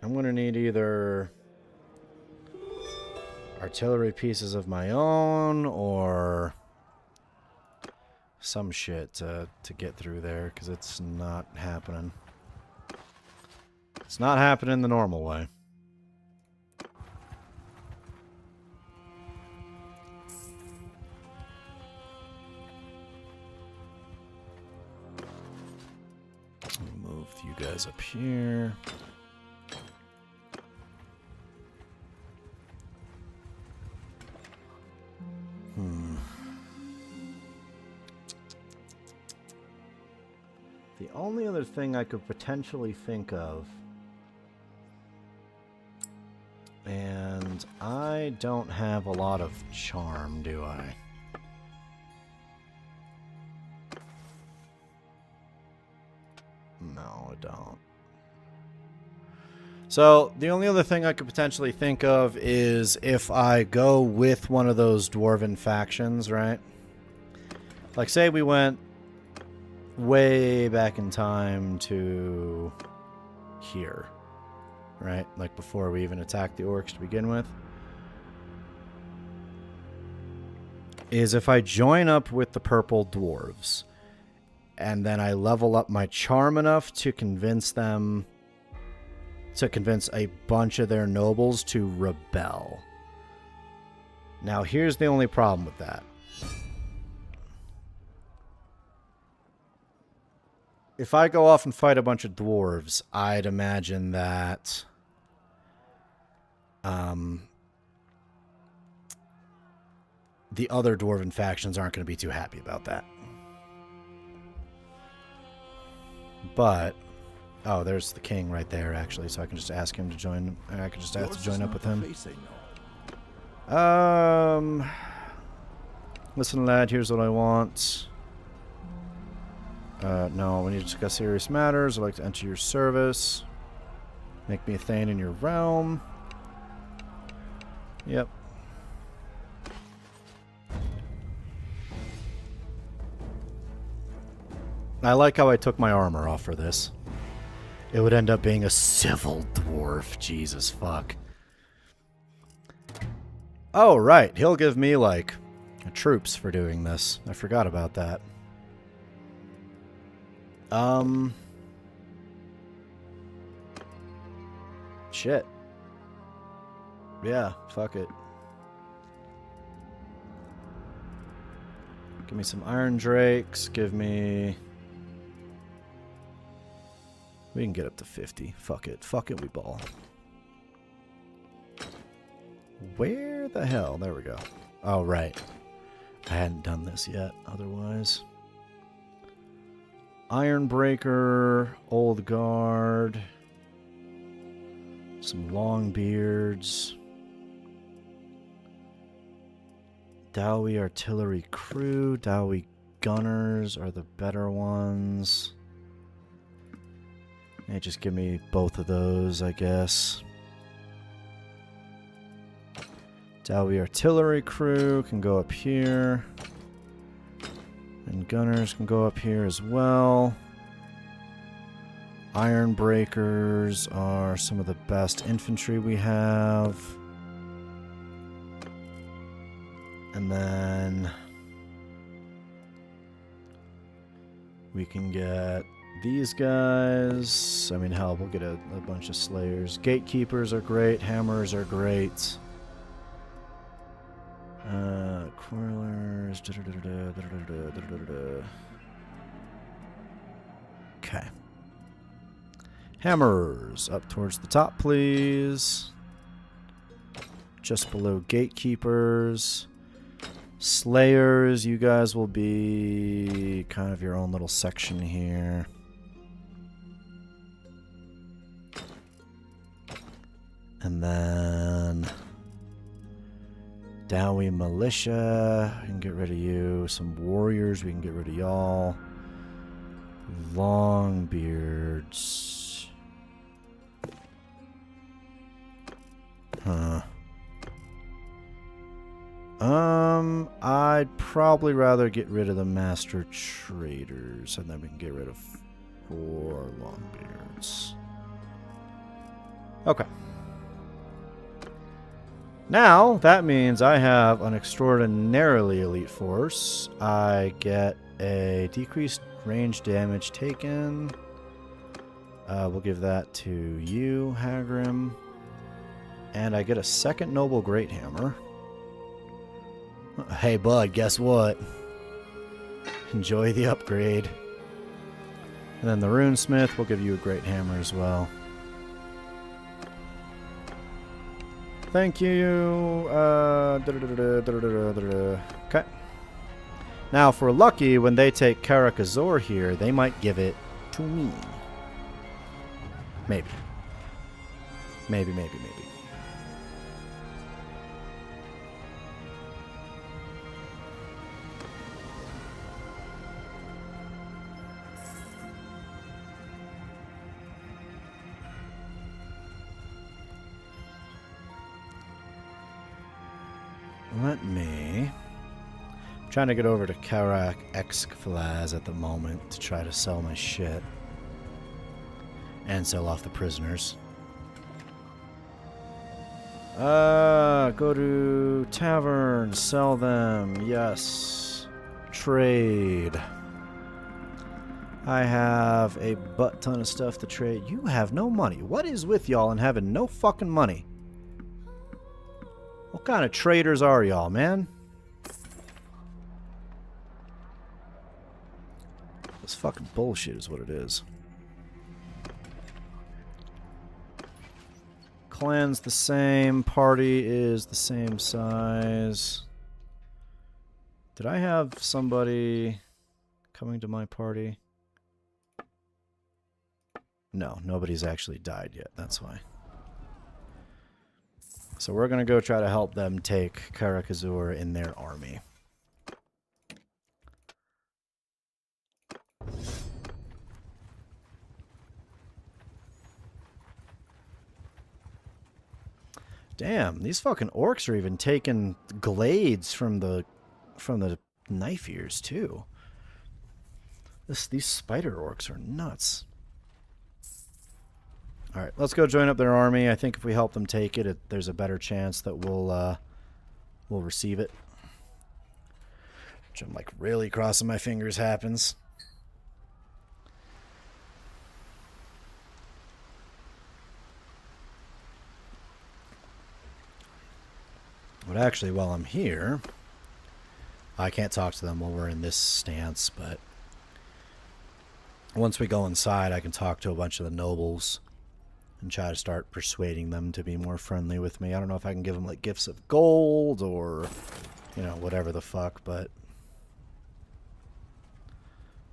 I'm gonna need either artillery pieces of my own or some shit to get through there, because it's not happening. It's not happening the normal way. you guys up here. The only other thing I could potentially think of, and I don't have a lot of charm, do I? No, I don't. So, the only other thing I could potentially think of is if I go with one of those dwarven factions, right? Like, say we went way back in time to here, right? Like, before we even attacked the orcs to begin with. Is if I join up with the purple dwarves, and then I level up my charm enough to convince them, to convince a bunch of their nobles to rebel. Now, here's the only problem with that. If I go off and fight a bunch of dwarves, I'd imagine that the other dwarven factions aren't going to be too happy about that. But, oh, there's the king right there, actually, so I can just ask him to join. I can just ask to join up with him. Listen, lad, here's what I want. No, we need to discuss serious matters. I'd like to enter your service. Make me a thane in your realm. Yep. I like how I took my armor off for this. It would end up being a civil dwarf. Jesus fuck. Oh, right. He'll give me, like, troops for doing this. I forgot about that. Shit. Yeah, fuck it. Give me some Iron Drakes. Give me... We can get up to 50. Fuck it. Fuck it, we ball. Where the hell? There we go. Oh, right. I hadn't done this yet, otherwise. Ironbreaker, Old Guard, some long beards, Dawi artillery crew, Dawi gunners are the better ones. Yeah, just give me both of those, I guess. Dawi artillery crew can go up here. And gunners can go up here as well. Iron breakers are some of the best infantry we have. And then we can get these guys. I mean, hell, we'll get a bunch of slayers. Gatekeepers are great. Hammers are great. Quarrelers. Okay. Hammers up towards the top, please. Just below gatekeepers. Slayers, you guys will be kind of your own little section here. And then Dawi militia, we can get rid of you. Some warriors, we can get rid of y'all. Longbeards. Huh. I'd probably rather get rid of the master traders, and then we can get rid of 4 longbeards. Okay. Now, that means I have an extraordinarily elite force. I get a decreased range damage taken. We'll give that to you, Hagrim. And I get a second Noble Great Hammer. Hey, bud, guess what? Enjoy the upgrade. And then the runesmith will give you a great hammer as well. Thank you. Okay. Now, if we're lucky, when they take Karakazor here, they might give it to me. Maybe. Maybe. Let me... I'm trying to get over to Karak Exflaz at the moment to try to sell my shit. And sell off the prisoners. Go to tavern, sell them, yes. Trade. I have a butt ton of stuff to trade. You have no money. What is with y'all and having no fucking money? What kind of traders are y'all, man? This fucking bullshit is what it is. Clan's the same. Party is the same size. Did I have somebody coming to my party? No, nobody's actually died yet. That's why. So we're going to go try to help them take Karakazur in their army. Damn, these fucking orcs are even taking glades from the knife ears too. These spider orcs are nuts. All right, let's go join up their army. I think if we help them take it, there's a better chance that we'll receive it. Which I'm like really crossing my fingers happens. But actually, while I'm here, I can't talk to them while we're in this stance, but once we go inside, I can talk to a bunch of the nobles and try to start persuading them to be more friendly with me. I don't know if I can give them like gifts of gold or, you know, whatever the fuck, but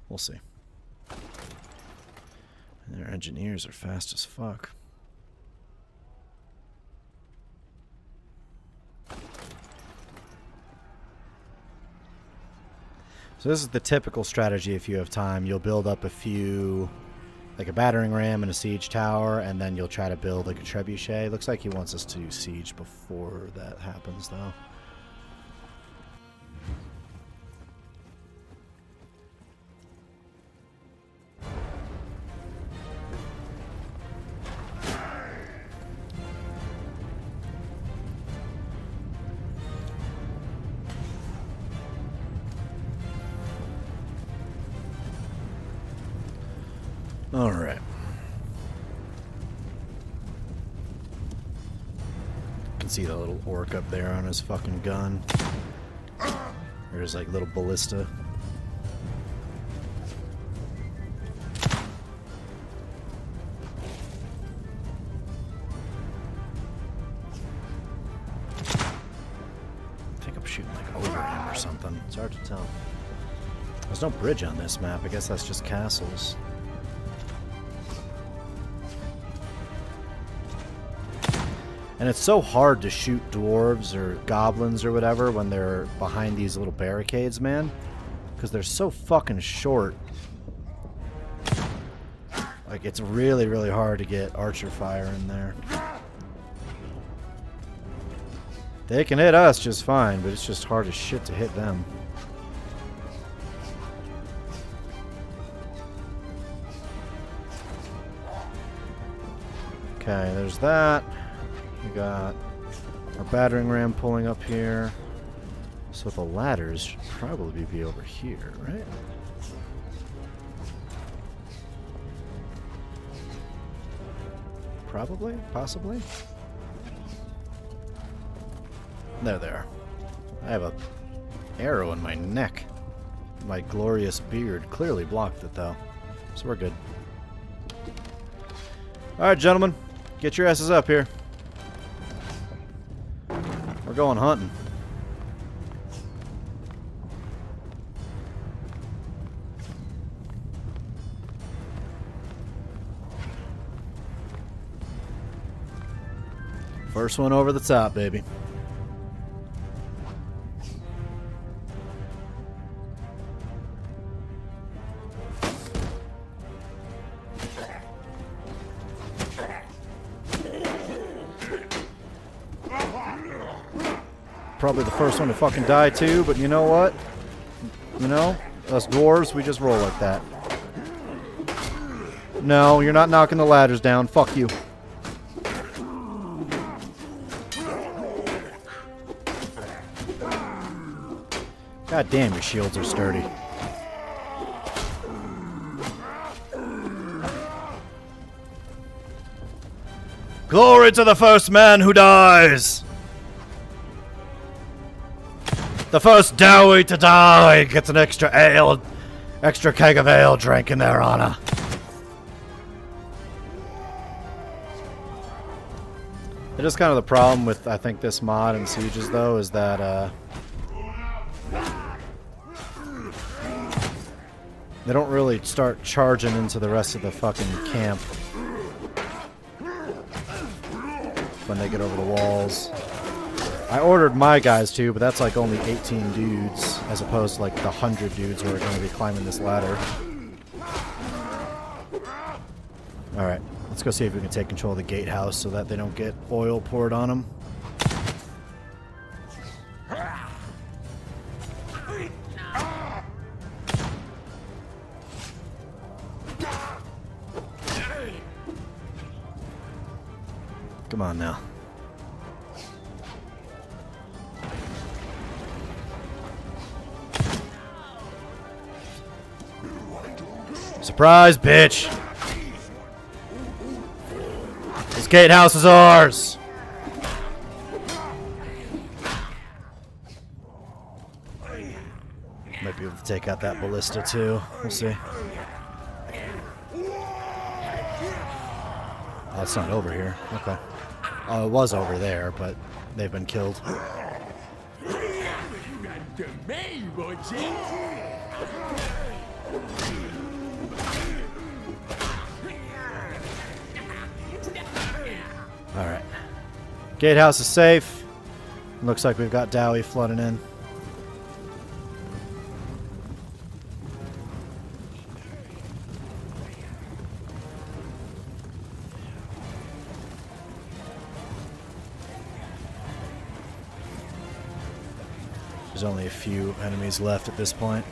we'll see. And their engineers are fast as fuck. So this is the typical strategy if you have time. You'll build up a few, like a battering ram and a siege tower, and then you'll try to build like a trebuchet. Looks like he wants us to siege before that happens, though. All right. You can see the little orc up there on his fucking gun. There's like little ballista. I think I'm shooting like over him or something. It's hard to tell. There's no bridge on this map. I guess that's just castles. And it's so hard to shoot dwarves or goblins or whatever when they're behind these little barricades, man. Because they're so fucking short. Like, it's really, really hard to get archer fire in there. They can hit us just fine, but it's just hard as shit to hit them. Okay, there's that. We got our battering ram pulling up here. So the ladders should probably be over here, right? Probably? Possibly? There they are. I have a arrow in my neck. My glorious beard clearly blocked it, though. So we're good. Alright, gentlemen. Get your asses up here. We're going hunting. First one over the top, baby. Probably the first one to fucking die too, but you know what? You know, us dwarves, we just roll like that. No, you're not knocking the ladders down. Fuck you. God damn, your shields are sturdy. Glory to the first man who dies! The first Dawi to die gets an extra ale, extra keg of ale drank in their honor. It is kind of the problem with, I think, this mod and sieges, though, is that, they don't really start charging into the rest of the fucking camp when they get over the walls. I ordered my guys too, but that's like only 18 dudes, as opposed to like the 100 dudes who are going to be climbing this ladder. Alright, let's go see if we can take control of the gatehouse so that they don't get oil poured on them. Come on now. Surprise, bitch! This gatehouse is ours! Might be able to take out that ballista too. We'll see. Oh, it's not over here. Okay. Oh, it was over there, but they've been killed. Alright. Gatehouse is safe. Looks like we've got Dawi flooding in. There's only a few enemies left at this point.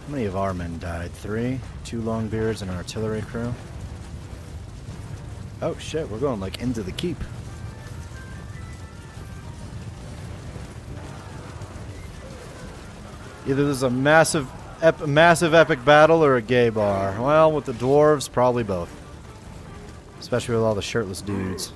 How many of our men died? 3? 2 longbeards and an artillery crew. Oh shit, we're going like into the keep. Either there's a massive epic battle or a gay bar. Well, with the dwarves, probably both. Especially with all the shirtless dudes.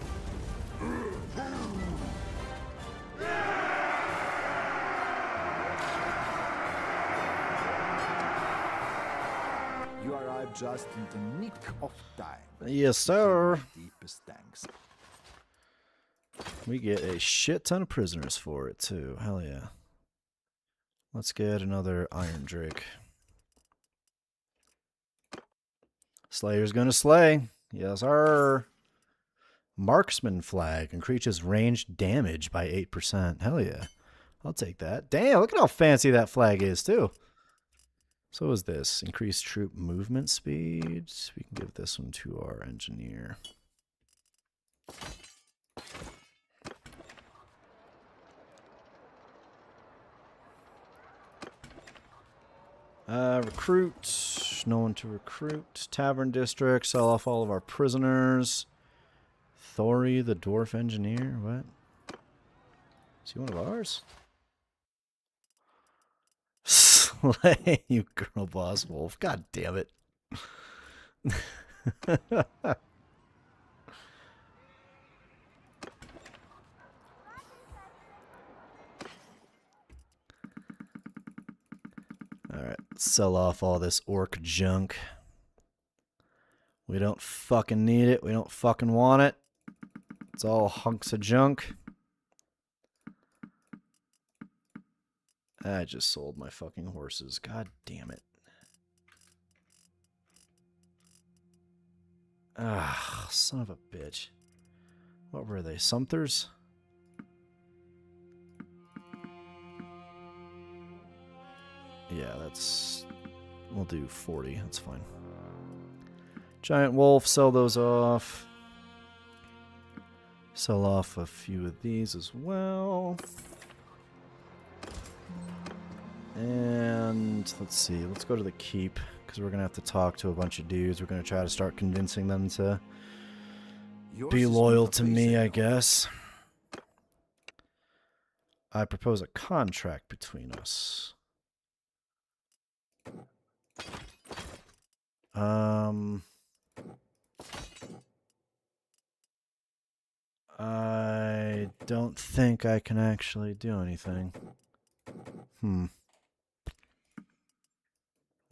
You arrived just in the nick of time. Yes, sir. Deepest thanks. We get a shit ton of prisoners for it, too. Hell yeah. Let's get another Iron Drake. Slayer's gonna slay. Yes, sir. Marksman flag. Increases range damage by 8%. Hell yeah. I'll take that. Damn, look at how fancy that flag is, too. So is this. Increased troop movement speeds. We can give this one to our engineer. Recruit. No one to recruit. Tavern district. Sell off all of our prisoners. Thori, the dwarf engineer. What? Is he one of ours? Slay, you girl boss wolf. God damn it. Alright, sell off all this orc junk. We don't fucking need it. We don't fucking want it. It's all hunks of junk. I just sold my fucking horses. God damn it. Ah, son of a bitch. What were they? Sumthers? Yeah, that's... We'll do 40. That's fine. Giant wolf, sell those off. Sell off a few of these as well. And let's see. Let's go to the keep, because we're going to have to talk to a bunch of dudes. We're going to try to start convincing them to be loyal to me, I guess. I propose a contract between us. I don't think I can actually do anything. What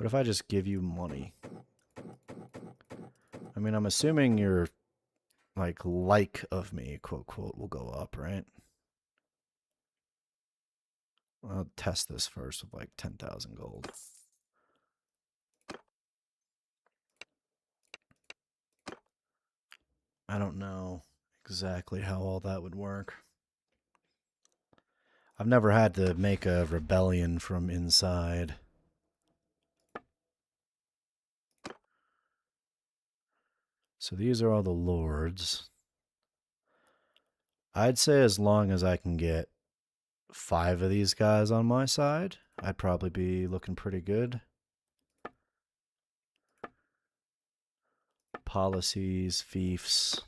if I just give you money? I mean, I'm assuming your, like of me, quote, quote, will go up, right? I'll test this first with, 10,000 gold. I don't know exactly how all that would work. I've never had to make a rebellion from inside. So these are all the lords. I'd say as long as I can get 5 of these guys on my side, I'd probably be looking pretty good. Policies, fiefs.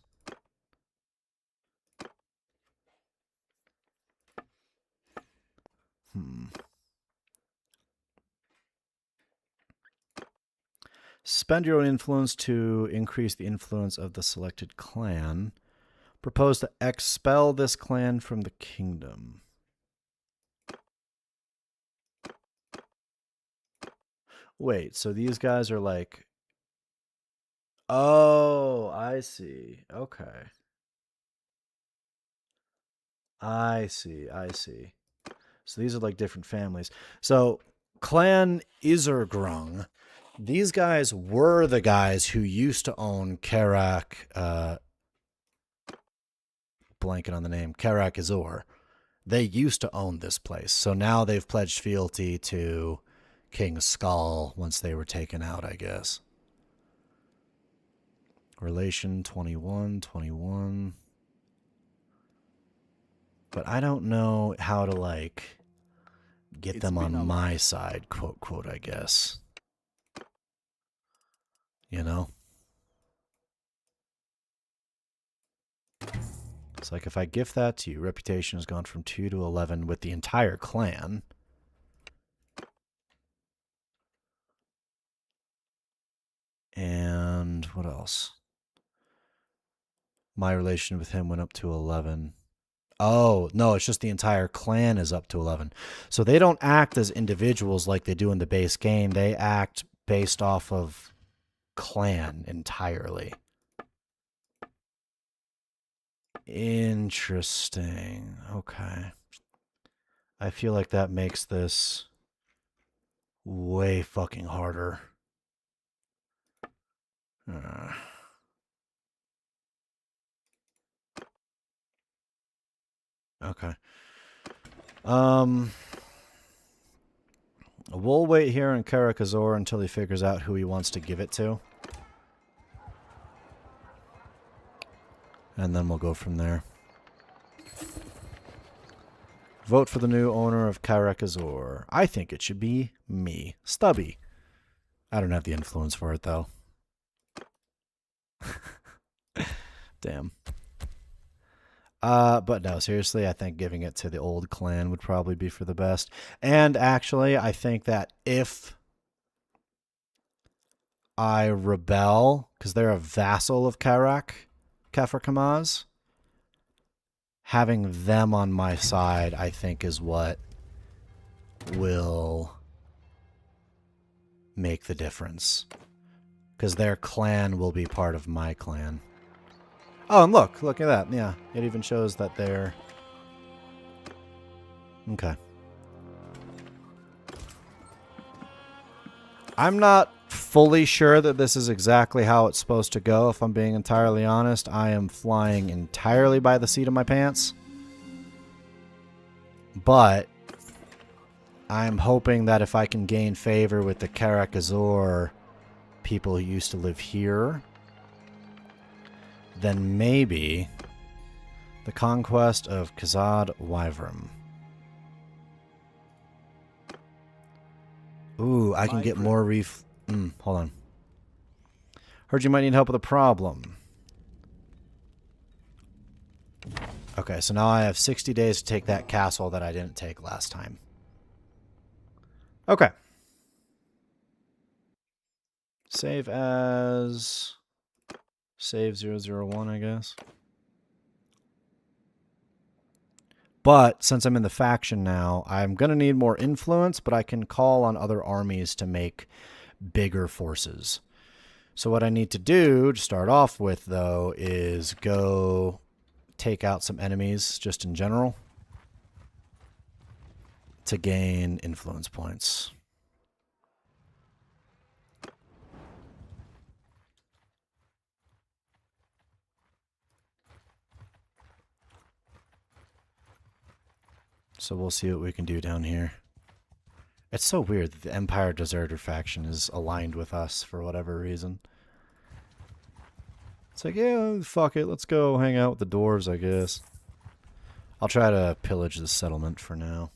Spend your own influence to increase the influence of the selected clan. Propose to expel this clan from the kingdom. Wait, so these guys are like... Oh, I see. Okay. I see. So these are like different families. So Clan Isergrung, these guys were the guys who used to own Karak, blanking on the name, Karak Azor. They used to own this place. So now they've pledged fealty to King Skull once they were taken out, I guess. Relation 21. But I don't know how to, get them on my side, quote, quote, I guess. You know? It's like if I gift that to you, reputation has gone from 2 to 11 with the entire clan. And what else? My relation with him went up to 11. Oh, no, it's just the entire clan is up to 11. So they don't act as individuals like they do in the base game. They act based off of clan entirely. Interesting. Okay. I feel like that makes this way fucking harder. Okay. We'll wait here in Karakazor until he figures out who he wants to give it to. And then we'll go from there. Vote for the new owner of Karakazor. I think it should be me, Stubby. I don't have the influence for it, though. Damn. But no, seriously, I think giving it to the old clan would probably be for the best. And actually, I think that if I rebel, because they're a vassal of Kafir Kamaz, having them on my side, I think, is what will make the difference. Because their clan will be part of my clan. Oh, and look at that. Yeah, it even shows that they're... Okay. I'm not fully sure that this is exactly how it's supposed to go, if I'm being entirely honest. I am flying entirely by the seat of my pants. But I'm hoping that if I can gain favor with the Karakazor people who used to live here, then maybe the conquest of Khazad Wyvern. Ooh, I can get more hold on. Heard you might need help with a problem. Okay, so now I have 60 days to take that castle that I didn't take last time. Okay. Save as... Save 001, I guess. But since I'm in the faction now, I'm going to need more influence, but I can call on other armies to make bigger forces. So what I need to do to start off with, though, is go take out some enemies just in general to gain influence points. So we'll see what we can do down here. It's so weird that the Empire Deserter faction is aligned with us for whatever reason. It's like, yeah, fuck it. Let's go hang out with the dwarves, I guess. I'll try to pillage the settlement for now.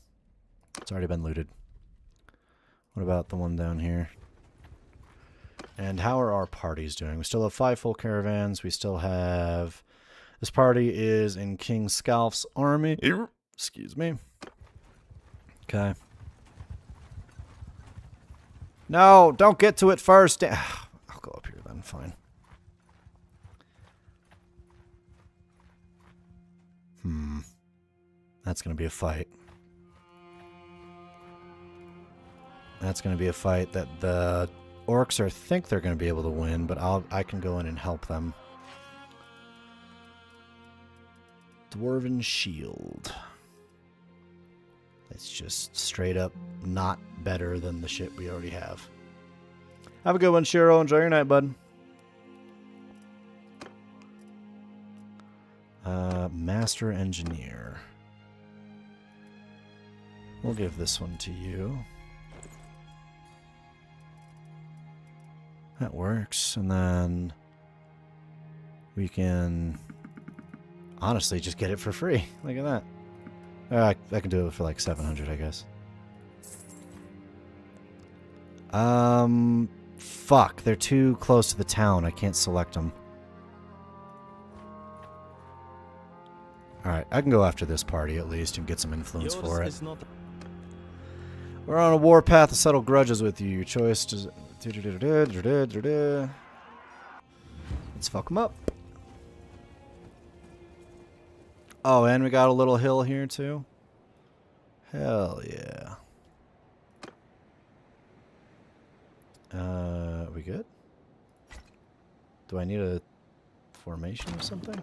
It's already been looted. What about the one down here? And how are our parties doing? We still have 5 full caravans. We still have... This party is in King Scalf's army. Excuse me. Okay. No, don't get to it first. I'll go up here then, fine. That's going to be a fight. That's going to be a fight that the orcs think they're going to be able to win, but I can go in and help them. Dwarven Shield. It's just straight up not better than the shit we already have. Have a good one, Shiro. Enjoy your night, bud. Master Engineer. We'll give this one to you. That works. And then we can honestly just get it for free. Look at that. I can do it for like 700, I guess. Fuck. They're too close to the town. I can't select them. Alright, I can go after this party at least and get some influence for it. We're on a warpath to settle grudges with you. Your choice to... Let's fuck them up. Oh, and we got a little hill here too. Hell yeah. We good? Do I need a formation or something?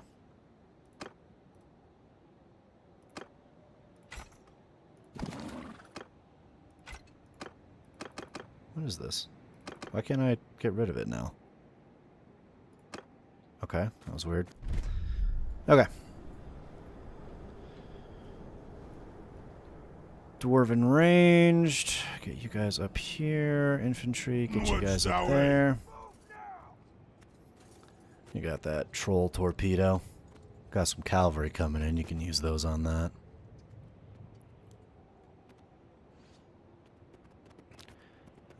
What is this? Why can't I get rid of it now? Okay, that was weird. Okay. Dwarven ranged. Get you guys up here. Infantry. Get you guys up there. You got that troll torpedo. Got some cavalry coming in. You can use those on that.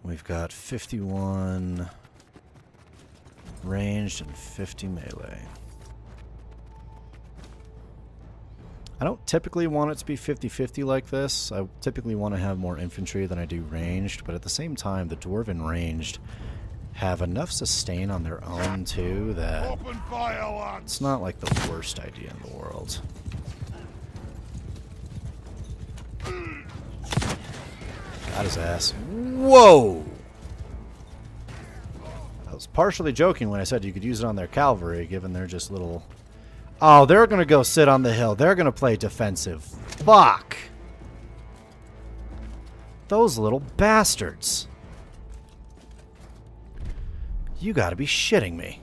We've got 51 ranged and 50 melee. I don't typically want it to be 50-50 like this. I typically want to have more infantry than I do ranged, but at the same time, the Dwarven ranged have enough sustain on their own, too, that Open fire, lads. it's not like the worst idea in the world. Got his ass. Whoa! partially joking when I said you could use it on their cavalry, given they're just little... Oh, they're going to go sit on the hill. They're going to play defensive. Fuck! Those little bastards. You gotta be shitting me.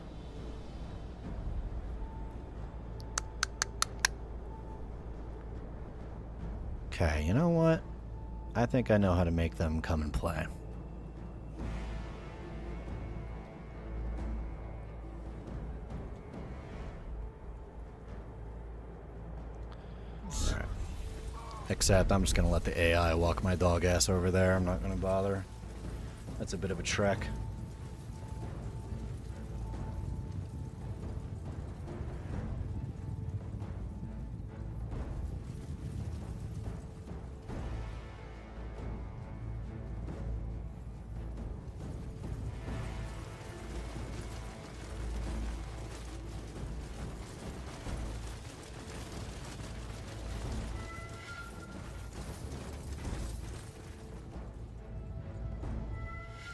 Okay, you know what? I think I know how to make them come and play. Alright. Except I'm just gonna let the AI walk my dog ass over there. I'm not gonna bother. That's a bit of a trek.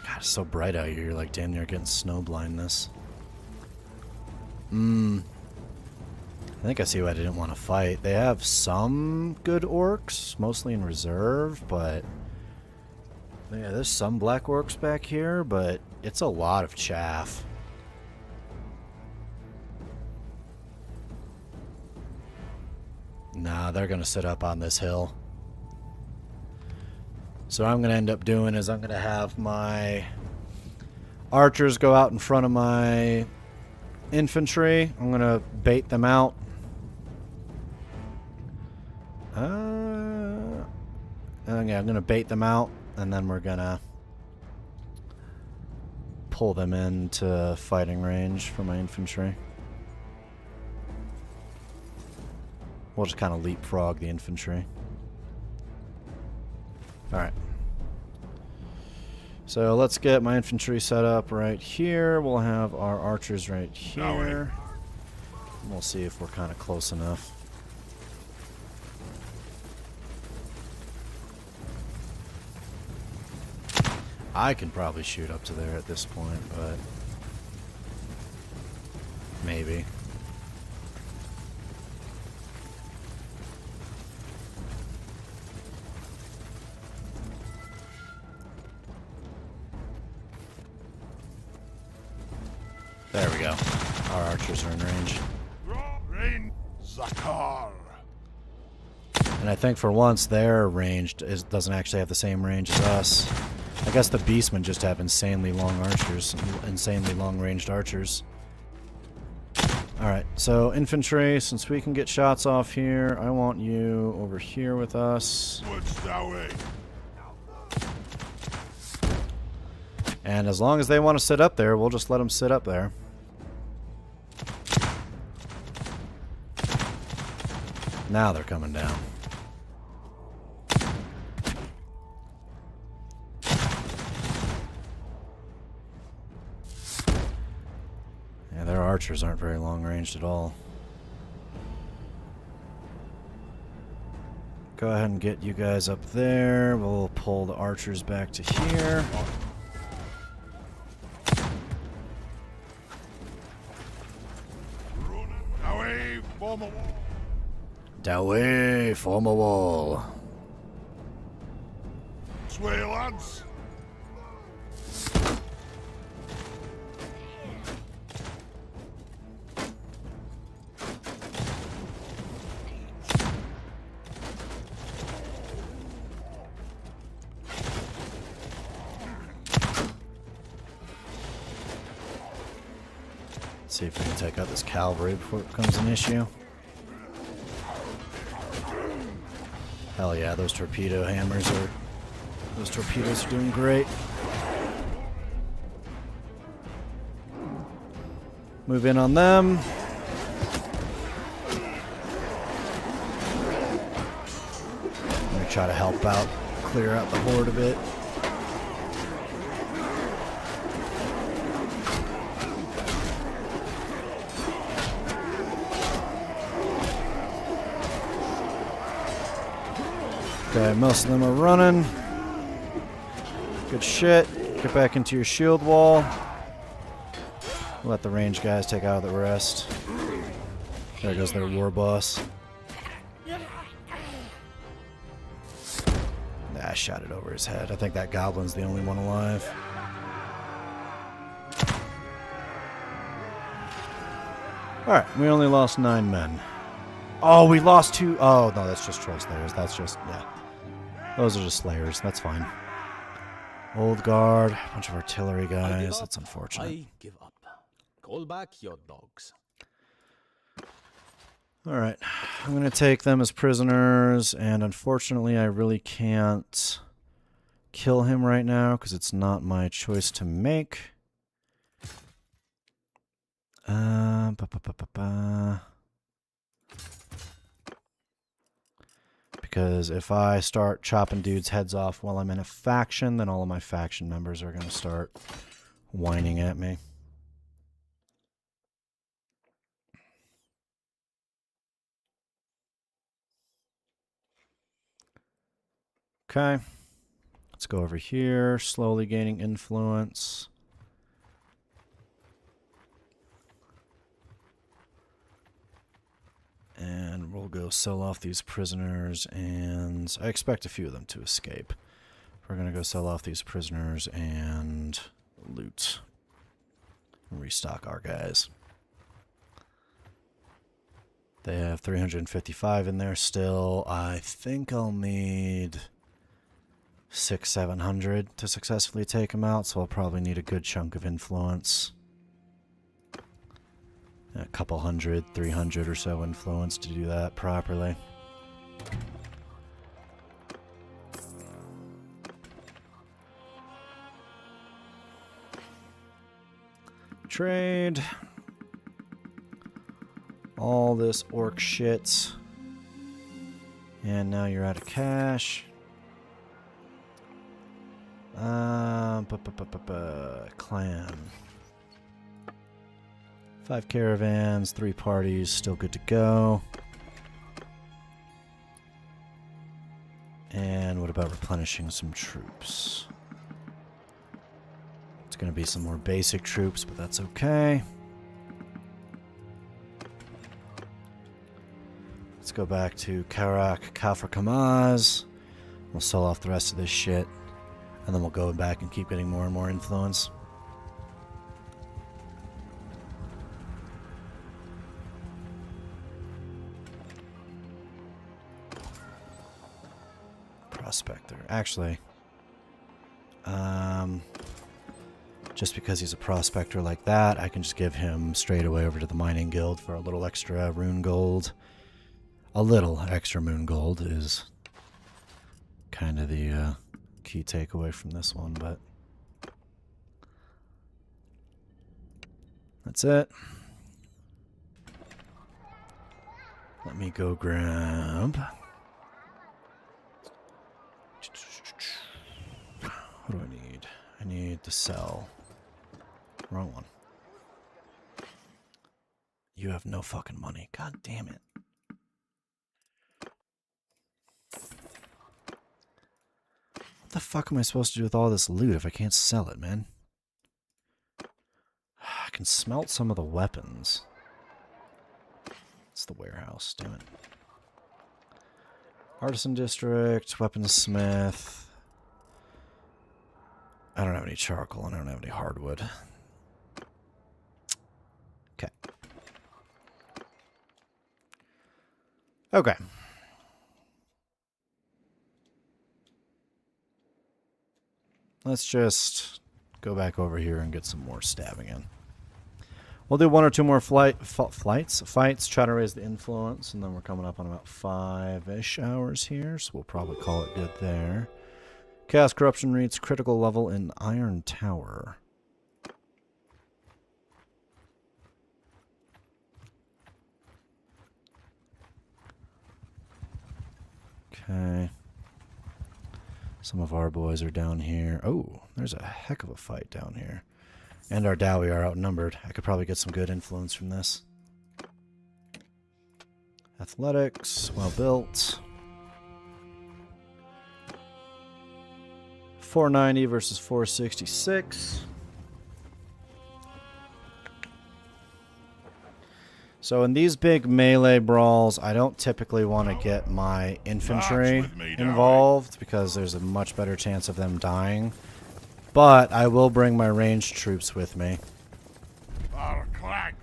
God, it's so bright out here. You're like damn near getting snow blindness. I think I see why I didn't want to fight. They have some good orcs, mostly in reserve, but yeah, there's some black orcs back here, but it's a lot of chaff. Nah, they're gonna sit up on this hill. So what I'm going to end up doing is I'm going to have my archers go out in front of my infantry. I'm going to bait them out. Yeah, I'm going to bait them out, and then we're going to pull them into fighting range for my infantry. We'll just kind of leapfrog the infantry. Alright. So let's get my infantry set up right here. We'll have our archers right here. We'll see if we're kind of close enough. I can probably shoot up to there at this point, but maybe. There we go. Our archers are in range. Rain Zakar. And I think for once their range doesn't actually have the same range as us. I guess the beastmen just have insanely long archers, insanely long-ranged archers. Alright, so infantry, since we can get shots off here, I want you over here with us. What's Dawi? And as long as they want to sit up there, we'll just let them sit up there. Now they're coming down. Yeah, their archers aren't very long ranged at all. Go ahead and get you guys up there. We'll pull the archers back to here. Dawi, form a wall. Dawi, form a wall. Sway, lads. See if we can take out this cavalry before it becomes an issue. Hell yeah, those torpedo hammers are... Those torpedoes are doing great. Move in on them. I'm gonna try to help out, clear out the horde a bit. Okay, most of them are running. Good shit. Get back into your shield wall. Let the range guys take out the rest. There goes their war boss. Nah, I shot it over his head. I think that goblin's the only one alive. Alright, we only lost 9 men. Oh, we lost 2. Oh, no, that's just troll slayers. That's just, yeah. Those are just slayers. That's fine. Old guard, a bunch of artillery guys. That's unfortunate. I give up. Call back your dogs. Alright, I'm going to take them as prisoners, and unfortunately I really can't kill him right now because it's not my choice to make. Because if I start chopping dudes' heads off while I'm in a faction, then all of my faction members are going to start whining at me. Okay. Let's go over here, slowly gaining influence. And we'll go sell off these prisoners, and I expect a few of them to escape. We're going to go sell off these prisoners and loot. Restock our guys. They have 355 in there still. I think I'll need 600-700 to successfully take them out, so I'll probably need a good chunk of influence. A couple hundred, 300 or so influence to do that properly. Trade. All this orc shit. And now you're out of cash. Clan. 5 caravans, 3 parties, still good to go. And what about replenishing some troops? It's going to be some more basic troops, but that's okay. Let's go back to Karak Kafra Kamaz. We'll sell off the rest of this shit. And then we'll go back and keep getting more and more influence. Prospector. Actually, just because he's a prospector like that, I can just give him straight away over to the mining guild for a little extra rune gold. A little extra moon gold is kind of the key takeaway from this one, but that's it. Let me go grab. What do I need? I need to sell. Wrong one. You have no fucking money. God damn it. What the fuck am I supposed to do with all this loot if I can't sell it, man? I can smelt some of the weapons. It's the warehouse, damn it. Artisan district, weaponsmith. I don't have any charcoal and I don't have any hardwood. Okay. Okay. Let's just go back over here and get some more stabbing in. We'll do 1 or 2 more fights, try to raise the influence, and then we're coming up on about 5-ish hours here, so we'll probably call it good there. Chaos Corruption reaches critical level in Iron Tower. Okay. Some of our boys are down here. Oh, there's a heck of a fight down here. And our Dawi are outnumbered. I could probably get some good influence from this. Athletics, well built. 490 versus 466. So in these big melee brawls, I don't typically want to get my infantry March with me, Dawi. involved because there's a much better chance of them dying. But I will bring my ranged troops with me, Our clag.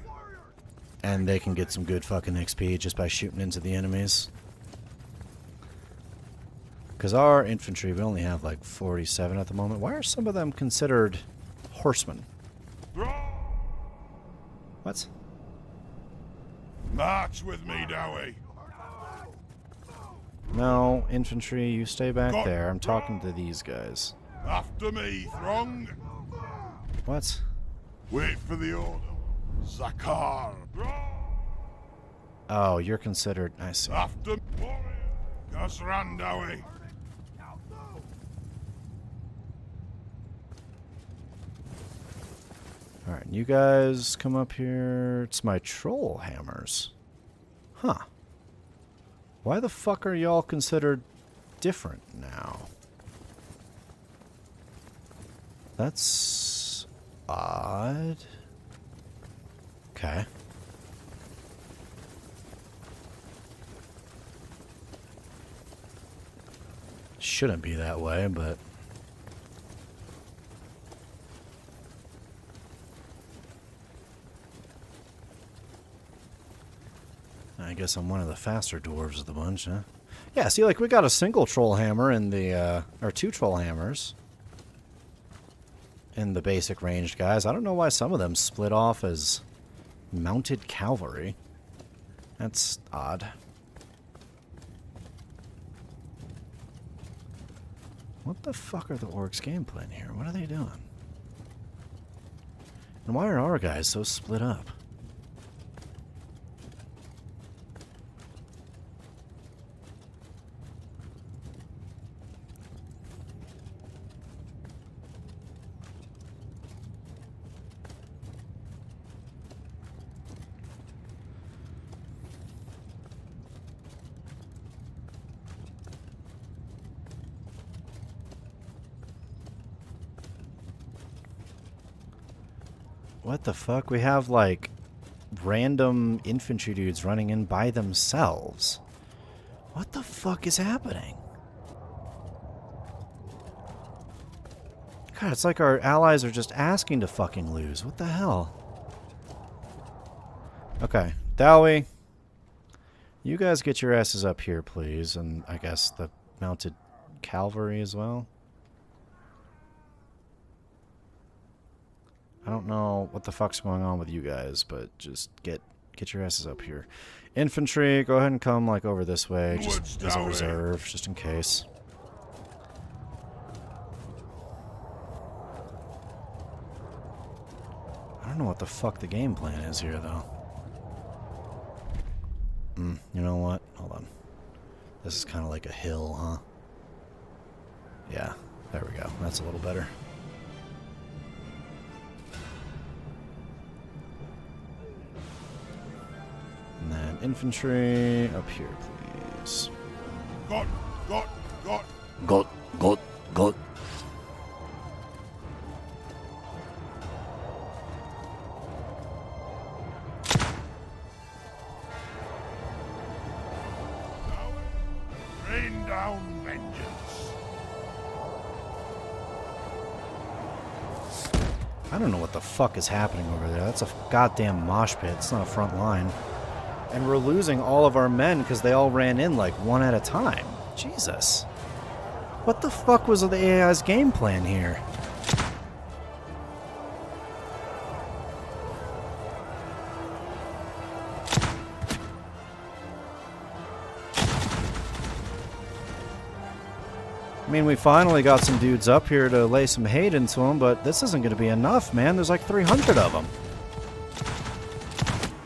and they can get some good fucking XP just by shooting into the enemies. Because our infantry, we only have like 47 at the moment. Why are some of them considered horsemen? What? March with me, Dawi. No, infantry, you stay back Go- there. I'm talking to these guys. After me, Throng. What? Wait for the order. Zakar. Oh, you're considered... I see. After warrior. Gazran, Dawi. Alright, you guys come up here. It's my troll hammers. Huh. Why the fuck are y'all considered different now? That's odd. Okay. Shouldn't be that way, but... I guess I'm one of the faster dwarves of the bunch, huh? Yeah, see, like, we got a single troll hammer in the, or 2 troll hammers in the basic ranged guys. I don't know why some of them split off as mounted cavalry. That's odd. What the fuck are the orcs game plan here? What are they doing? And why are our guys so split up? What the fuck? We have, like, random infantry dudes running in by themselves. What the fuck is happening? God, it's like our allies are just asking to fucking lose. What the hell? Okay, Dawi, you guys get your asses up here, please. And I guess the mounted cavalry as well. I don't know what the fuck's going on with you guys, but just get your asses up here. Infantry, go ahead and come like over this way, just as a reserve, just in case. I don't know what the fuck the game plan is here, though. You know what? Hold on. This is kind of like a hill, huh? Yeah, there we go. That's a little better. And then infantry up here, please. Got. Got. Rain down vengeance. I don't know what the fuck is happening over there. That's a goddamn mosh pit. It's not a front line. And we're losing all of our men because they all ran in like one at a time. Jesus. What the fuck was the AI's game plan here? I mean, we finally got some dudes up here to lay some hate into them, but this isn't going to be enough, man. There's like 300 of them.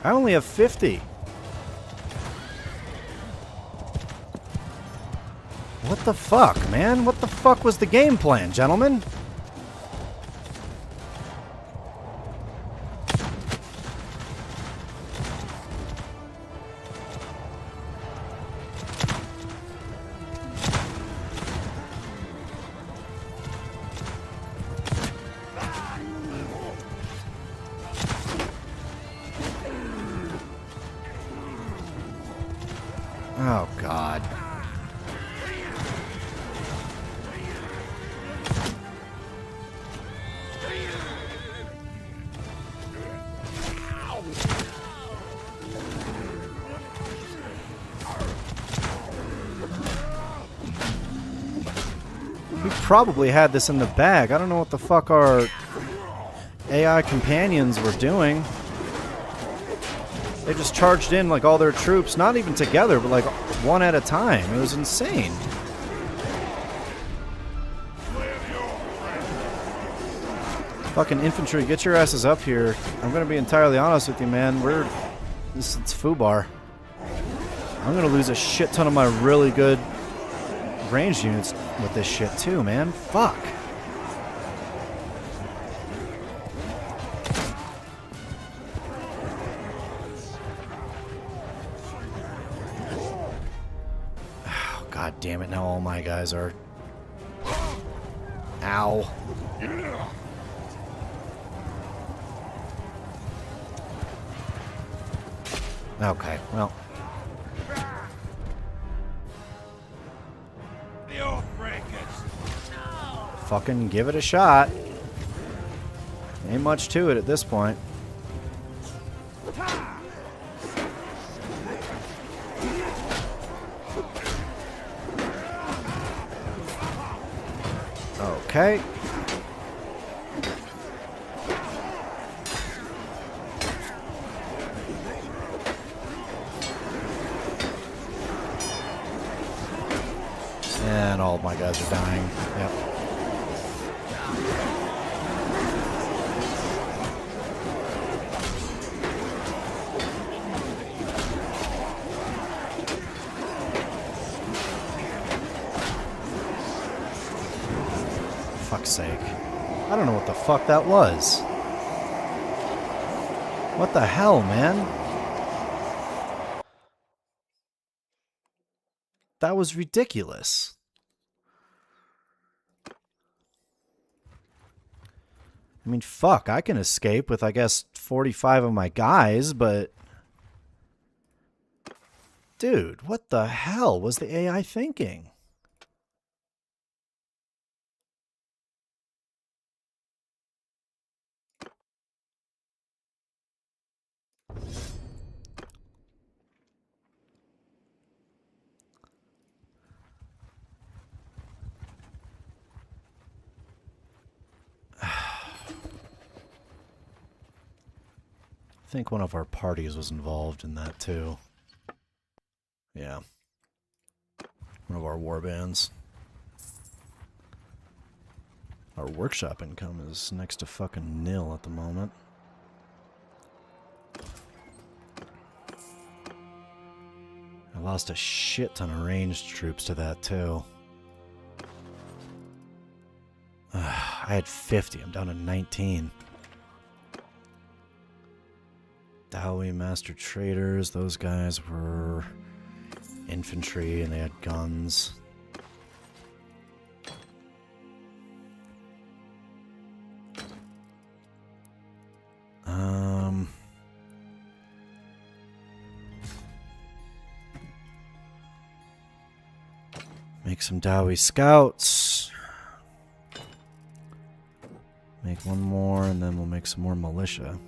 I only have 50. What the fuck, man? What the fuck was the game plan, gentlemen? Oh, God. We probably had this in the bag. I don't know what the fuck our AI companions were doing. They just charged in like all their troops, not even together, but like one at a time. It was insane. Fucking infantry, get your asses up here. I'm gonna be entirely honest with you, man. It's FUBAR. I'm gonna lose a shit ton of my really good ranged units with this shit too, man. Fuck. Oh, God damn it, now all my guys are... Ow. Okay, well... The old breakers. Fucking give it a shot. Ain't much to it at this point. Okay. And all of my guys are dying. Yep. Fuck's sake. I don't know what the fuck that was. What the hell, man? That was ridiculous. I mean, fuck, I can escape with, I guess, 45 of my guys, but... Dude, what the hell was the AI thinking? I think one of our parties was involved in that too. Yeah. One of our war bands. Our workshop income is next to fucking nil at the moment. I lost a shit ton of ranged troops to that too. I had 50, I'm down to 19. Dawi master traders, those guys were infantry and they had guns. Make some Dawi scouts. Make one more and then we'll make some more militia.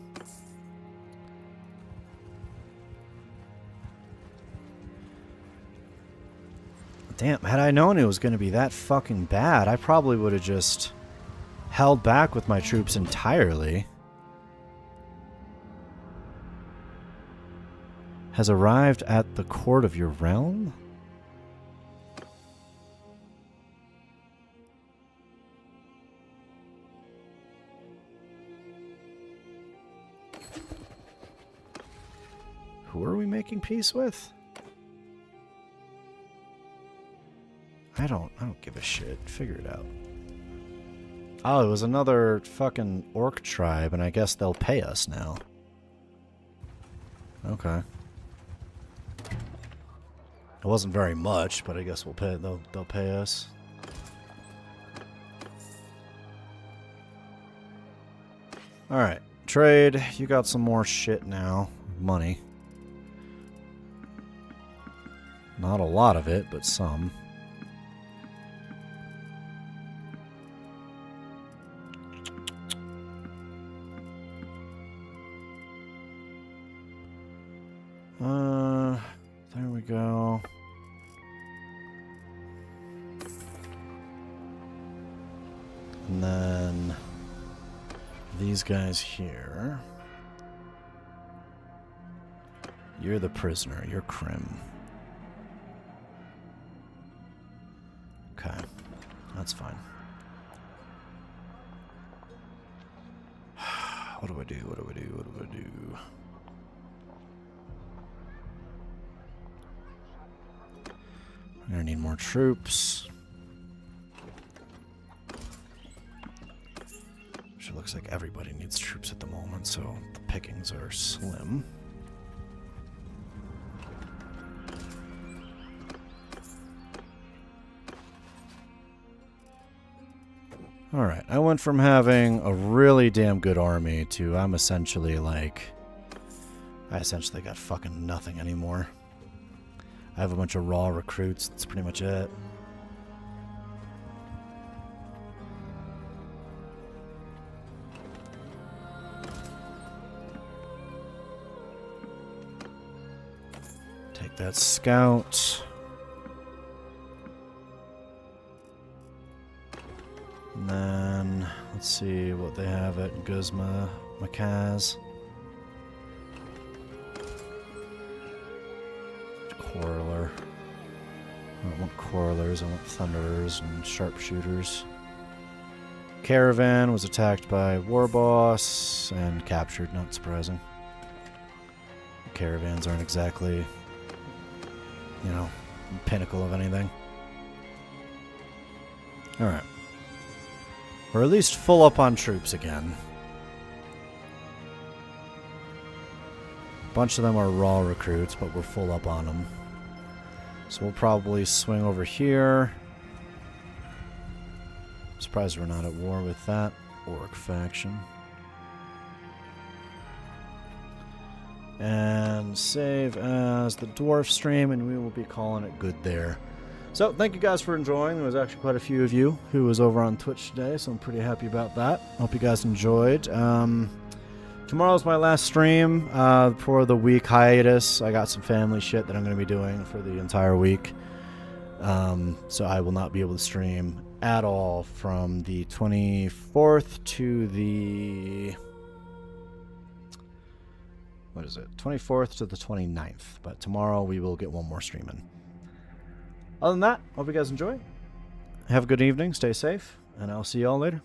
Damn, had I known it was going to be that fucking bad, I probably would have just held back with my troops entirely. Has arrived at the court of your realm? Who are we making peace with? I don't give a shit. Figure it out. Oh, it was another fucking orc tribe, and I guess they'll pay us now. Okay. It wasn't very much, but I guess we'll pay. They'll pay us. All right, trade. You got some more shit now. Money. Not a lot of it, but some. There we go. And then these guys here. You're the prisoner. You're Krim. Okay. That's fine. What do I do? What do I do? What do I do? I'm gonna need more troops. It looks like everybody needs troops at the moment, so the pickings are slim. Alright, I went from having a really damn good army to I'm essentially like... I essentially got fucking nothing anymore. I have a bunch of raw recruits, that's pretty much it. Take that scout. And then, let's see what they have at Guzma Makaz. Quarreler. I don't want quarrelers, I want thunderers and sharpshooters. Caravan was attacked by Warboss and captured, not surprising. Caravans aren't exactly, you know, the pinnacle of anything. Alright. We're at least full up on troops again. A bunch of them are raw recruits, but we're full up on them. So we'll probably swing over here. I'm surprised we're not at war with that orc faction. And save as the dwarf stream, and we will be calling it good there. So, thank you guys for enjoying. There was actually quite a few of you who was over on Twitch today, so I'm pretty happy about that. Hope you guys enjoyed. Tomorrow's my last stream for the week hiatus. I got some family shit that I'm going to be doing for the entire week. So I will not be able to stream at all from the 24th to the... What is it? 24th to the 29th. But tomorrow we will get one more stream in. Other than that, hope you guys enjoy. Have a good evening, stay safe, and I'll see you all later.